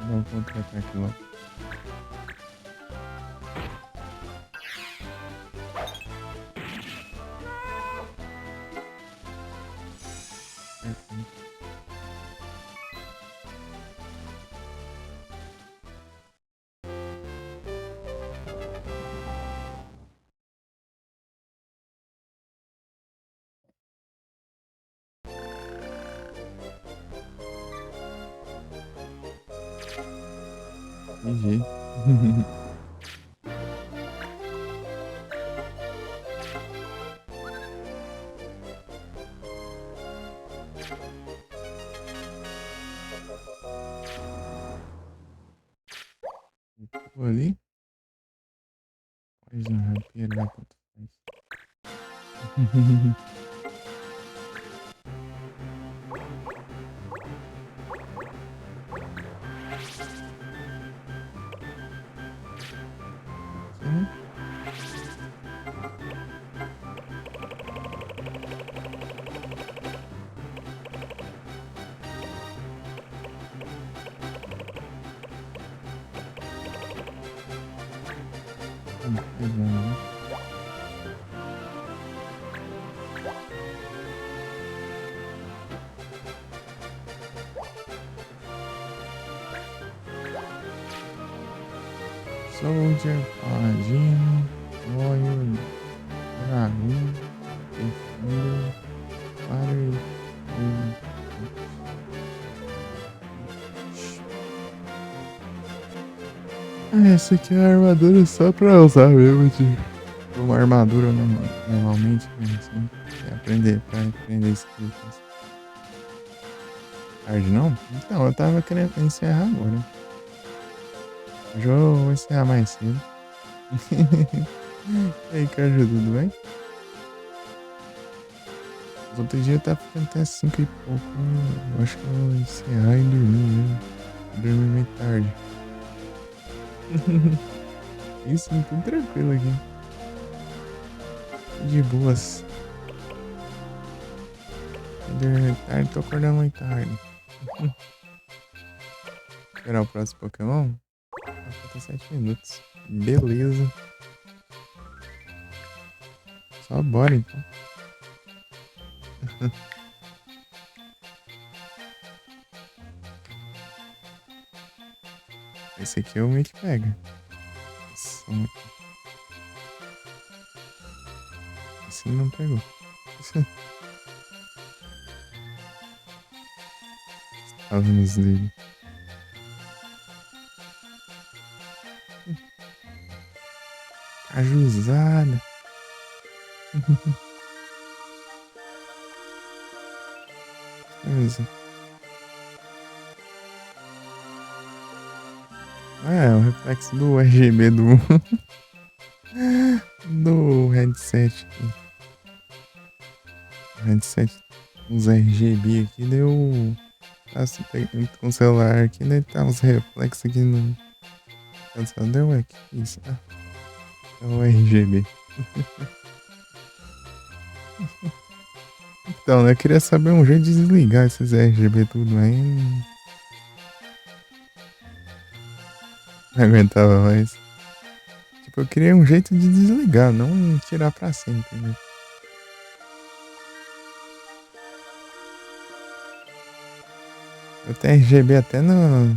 Dá um contra-ataque logo. GG. Vou ali. Pois não, rapieira, quanto faz. Sim. Pegando. Soldier, Paladino, Warrior, Dragon, Defender, Fighter e... essa aqui é a armadura só pra usar mesmo, tio. uma armadura normalmente, né, assim. Pra aprender skill. Tarde não? Então, eu tava querendo encerrar agora. Hoje eu vou encerrar mais cedo. E aí, Caju, tudo bem? Os outros dias tá ficando até 5 e pouco. Eu acho que eu vou encerrar e dormir mesmo. Dormir meio tarde. Isso, tudo tranquilo aqui. De boas. Tarde, tô acordando muito tarde. Esperar o próximo Pokémon? Falta 7 minutos. Beleza. Só bora então. Esse aqui é o meio que pega. Nossa, esse não pegou. Tava nos livros. Cajuzada. Beleza. É o reflexo do RGB do headset aqui. O headset, uns RGB aqui, deu. Assim, com o celular aqui, daí tá uns reflexos aqui no. Deu, ué, que isso? Ah, é o RGB. Então, né, eu queria saber um jeito de desligar esses RGB tudo aí. Não aguentava mais. Tipo, eu queria um jeito de desligar, não tirar pra sempre, né? Eu tenho RGB até na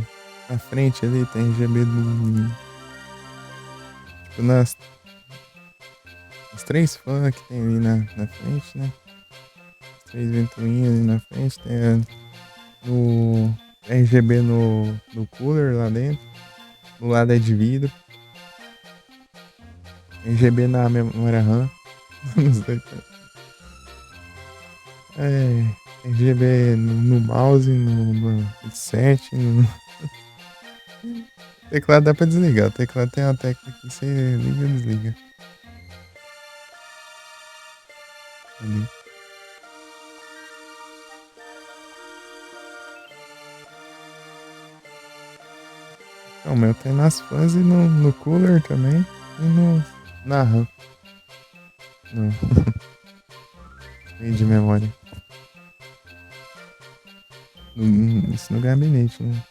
frente ali, tem RGB do. Tipo, as três fãs que tem ali na frente, né? As três ventoinhas ali na frente, tem no RGB no cooler lá dentro. Do lado é de vidro. RGB na memória RAM. Nos dois. RGB no mouse, no headset. O teclado dá pra desligar. O teclado tem uma tecla que você liga e desliga. Ali. Então, o meu tem nas fãs e no cooler também. E na RAM. No, meio de memória. Isso no gabinete, né?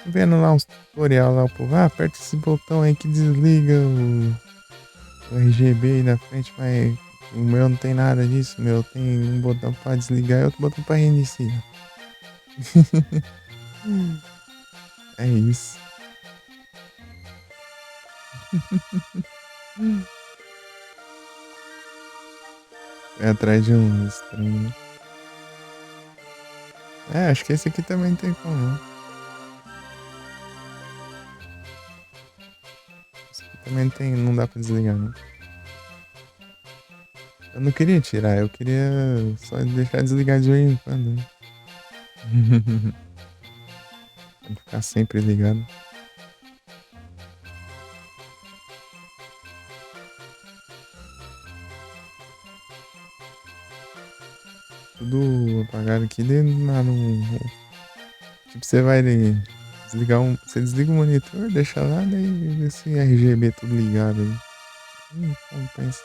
Tô vendo lá uns tutorial lá, o povo, aperta esse botão aí que desliga o RGB aí na frente, mas o meu não tem nada disso, o meu tem um botão pra desligar e outro botão pra reiniciar. É isso. É atrás de um estranho. Acho que esse aqui também tem como não. Esse aqui também tem, não dá pra desligar não. Eu não queria tirar, eu queria só deixar desligar de vez em quando. Né? Pra ficar sempre ligado. Tudo apagado aqui dentro, tipo, você vai desligar você desliga o monitor, deixa lá, daí esse RGB tudo ligado aí. Compensa.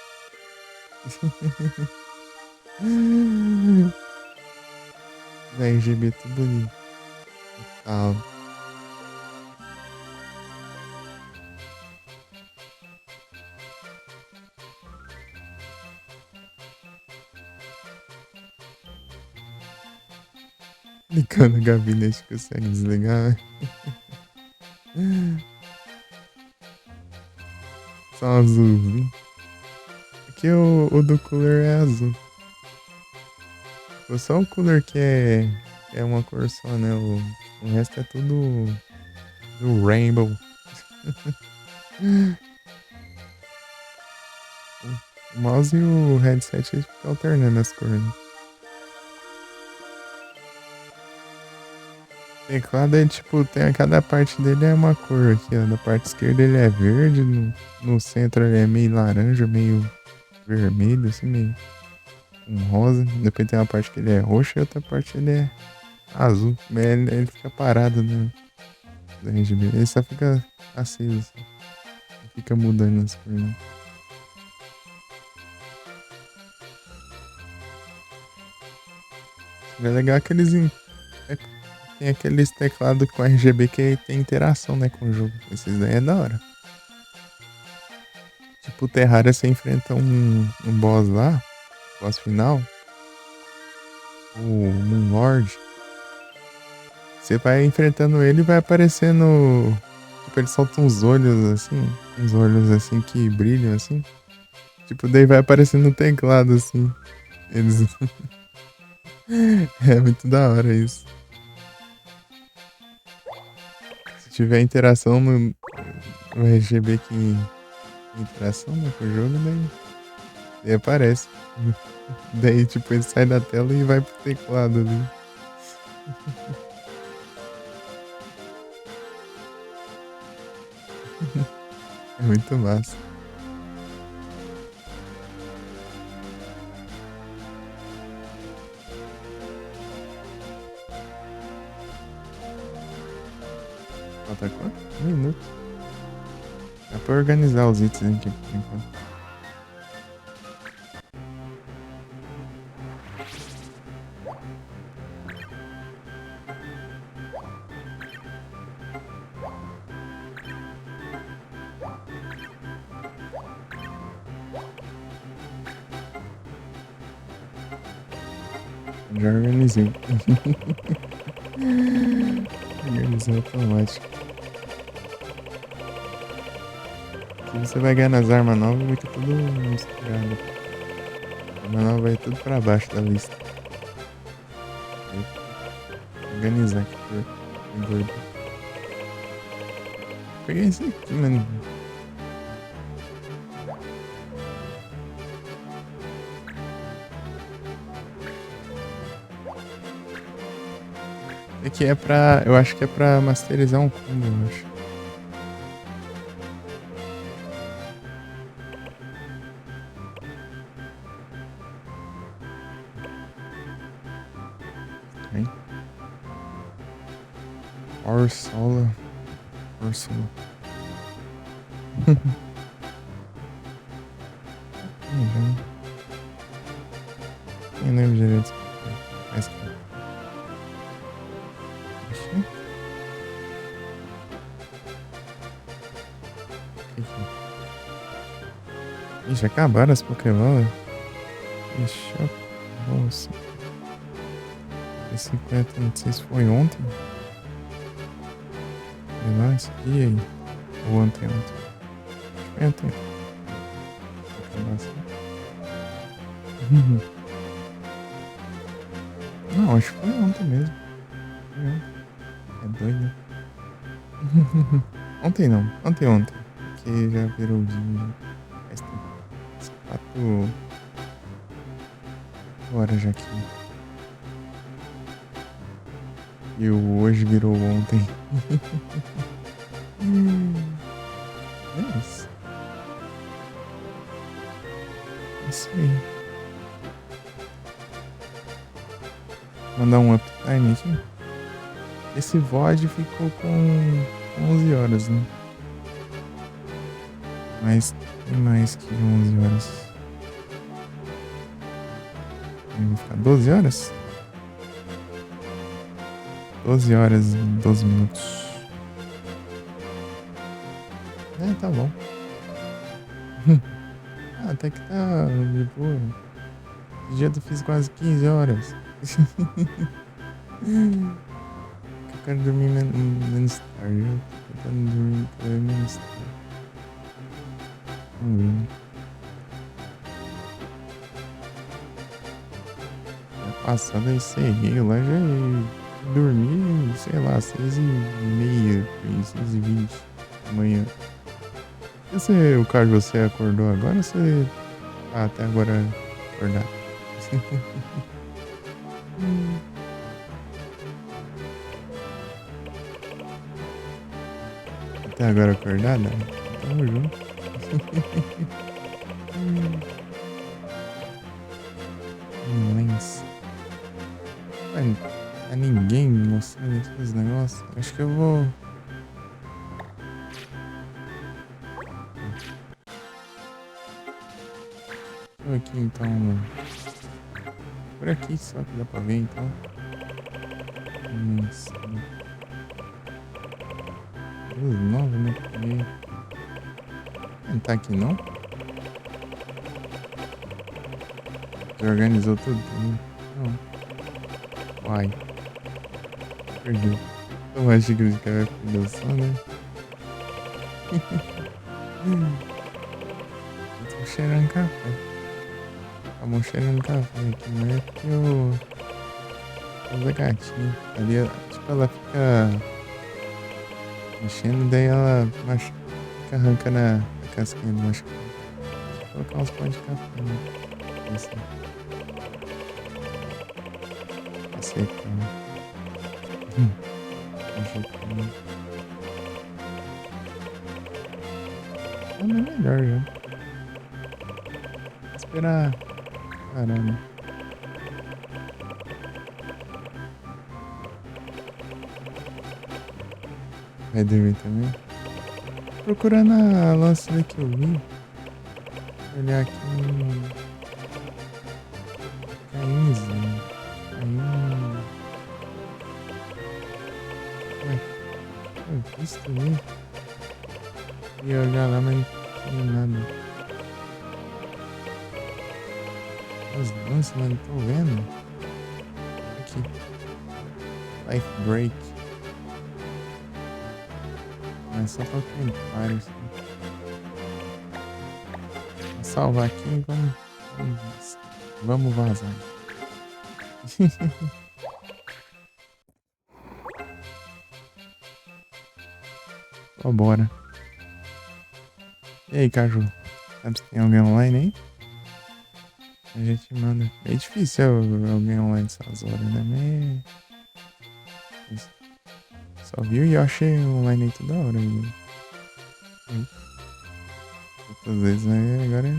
RGB tudo ali. Tal. Ligando o gabinete consegue desligar, né? Só azul, viu? Aqui o do cooler é azul. Só o cooler que é uma cor só, né? O resto é tudo do rainbow. O mouse e o headset eles ficam alternando as cores. O teclado é tipo, tem, cada parte dele é uma cor aqui, ó. Na parte esquerda ele é verde, no centro ele é meio laranja, meio vermelho, assim, meio um rosa. Depois tem uma parte que ele é roxo e outra parte ele é azul. Mas ele fica parado no RGB. Ele só fica aceso, assim. Não fica mudando as cores, não. É legal que eles tem aqueles teclados com RGB que tem interação, né, com o jogo. Esses daí é da hora. Tipo, o Terraria você enfrenta um boss lá, boss final, o Moonlord. Você vai enfrentando ele e vai aparecendo. Tipo, ele solta uns olhos assim. Uns olhos assim que brilham assim. Tipo, daí vai aparecendo no teclado assim. Eles. É muito da hora isso. Se tiver interação no RGB que interação, né, com o jogo, daí aparece. Daí, tipo, ele sai da tela e vai pro teclado ali. É muito massa. Falta quanto? 1 minuto. Dá pra organizar os itens aqui por enquanto. Já organizei. Organizei automático. Se você vai ganhar nas armas novas, vai ter tudo misturado. A arma nova vai tudo pra baixo da lista. Vou organizar aqui por doido. Peguei esse aqui, mano. Aqui é pra. Eu acho que é pra masterizar um combo, eu acho. Hein? Ursula. Ursula. Nem lembro direito. Mas. Ixi. Ixi, acabaram as Pokémon, né? Ixi, nossa. 50, não sei se foi ontem. Sei lá, esse dia aí. Ou ontem. Foi ontem. Não, acho que foi ontem mesmo. Foi ontem. É doido, né? Ontem não. Ontem. Porque já virou o dia. Já faz tempo. 4 horas já aqui. E o hoje virou ontem. É isso. É isso aí. Mandar um uptime aqui. Esse VOD ficou com 11 horas, né? Mas tem mais que 11 horas. Vai ficar 12 horas? 12 horas e 12 minutos. É, tá bom. Até que tá de boa. Esse dia eu fiz quase 15 horas. Eu quero dormir menos tarde. Eu tô tentando dormir menos tarde. Vamos ver, né? Passado aí ceguei lá, já dormi, sei lá, 6h30, 6h20. Amanhã. E você, o Carlos, você acordou agora ou você tá até agora acordado? Até agora acordada? Tamo junto. Mas. Ué, tá ninguém mostrando aqui os negócios? Acho que eu vou. Tô aqui então. Por aqui só que dá pra ver então. Mas. Luz nova, né? Porque... Não tá aqui não? Já organizou tudo também? Não. Uai. Perdi. Toma xícara de café perdeu só, né? Eu tô cheirando café. Acabou cheirando café aqui, mas é porque eu... Ela gatinha. Ali, tipo, ela fica mexendo, daí ela fica arrancando a casquinha do machucado. Vou colocar uns pães de café, né? Assim. Tá secando. Machucando. Ah, mas é melhor já. Vou esperar. Caramba. Vai dormir também? Procurando a lance que eu vi. Olhar aqui no. Caínza. Caim. Ué, eu visto ali. Ia olhar lá, mas não tinha nada. As lances, mas não tô vendo. Aqui. Life Break. Mas só pra comentários. Vou salvar aqui e vamos vazar. Vambora. E aí, Caju? Sabe se tem alguém online aí? A gente manda. É difícil alguém online essas horas, né? Mas... Só viu o Yoshi online aí toda hora aí. Outras vezes, né? Agora é...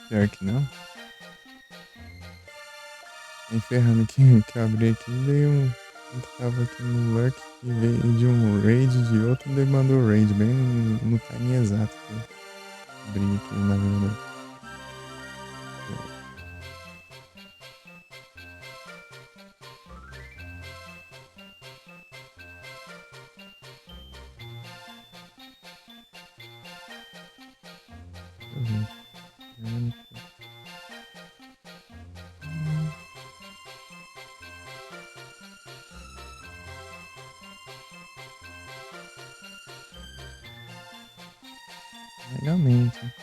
Pior que não. Aí ferrando aqui, que eu abri aqui, veio um que tava aqui no lurk e veio de um raid de outro, daí mandou o raid bem no timing exato que eu abri aqui na verdade. Deixa eu ver. Legalmente.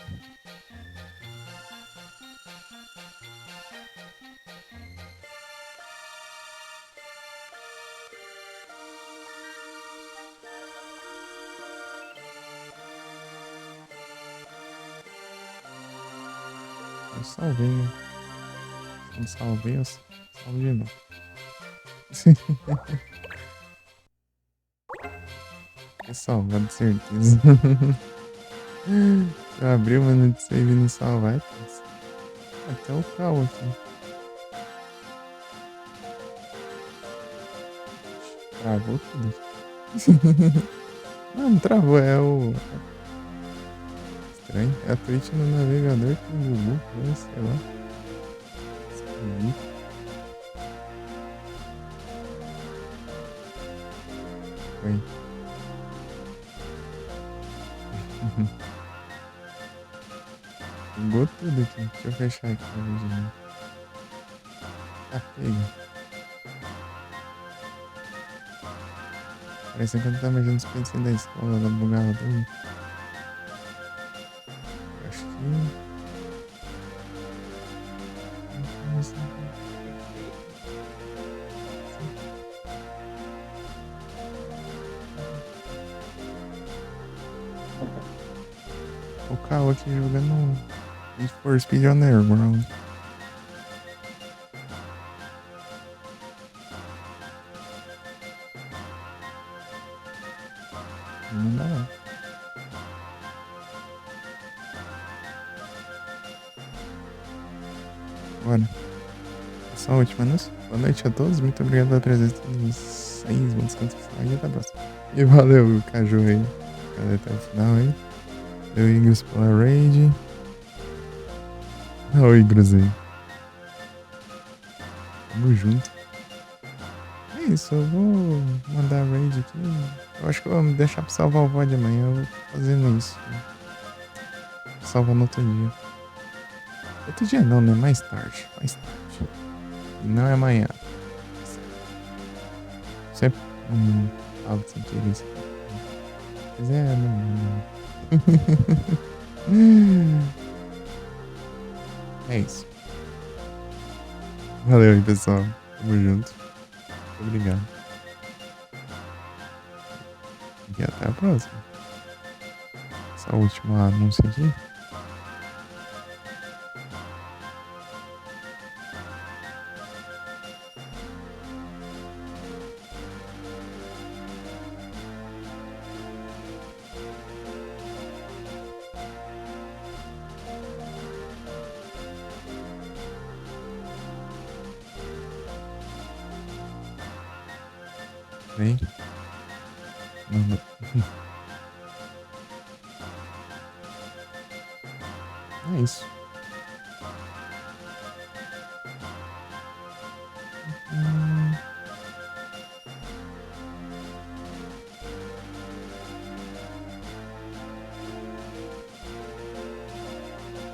Eu salvei, né? Se não salvei, eu salvo de novo. É salvado, de certeza. Eu abri o menu de save e não salvar, até o carro aqui. Travou tudo. Não, não travou, é o... Estranho. É a Twitch no navegador com o Google, sei lá. Esquisito. Foi. Bugou tudo aqui. Deixa eu fechar aqui a legenda. Tá pega. Parece que quando tá mexendo os pensos da escola, ela bugava tudo. Acho que... O Cal aqui jogando Need for Speed Underground. Não dá não. Bora. Essa última, né? Boa noite a todos. Muito obrigado pela presença de vocês. Bom descanso pessoal e até a próxima. E valeu, Caju aí. Cadê até o final aí? Eu e Ingrid pela raid. Oi, Ingrid aí. Tamo junto. É isso, eu vou mandar a raid aqui. Eu acho que eu vou me deixar pra salvar o VOD amanhã. Eu vou fazendo isso. Salvar no outro dia. Outro dia não, né? Mais tarde. Mais tarde. E não é amanhã. Sempre. Falo sem querer isso. Mas é, não. É isso. Valeu aí, pessoal. Tamo junto. Muito obrigado. E até a próxima. Essa última anúncio aqui. Vem. Não. É isso.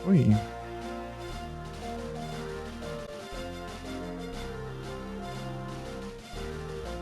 Oi.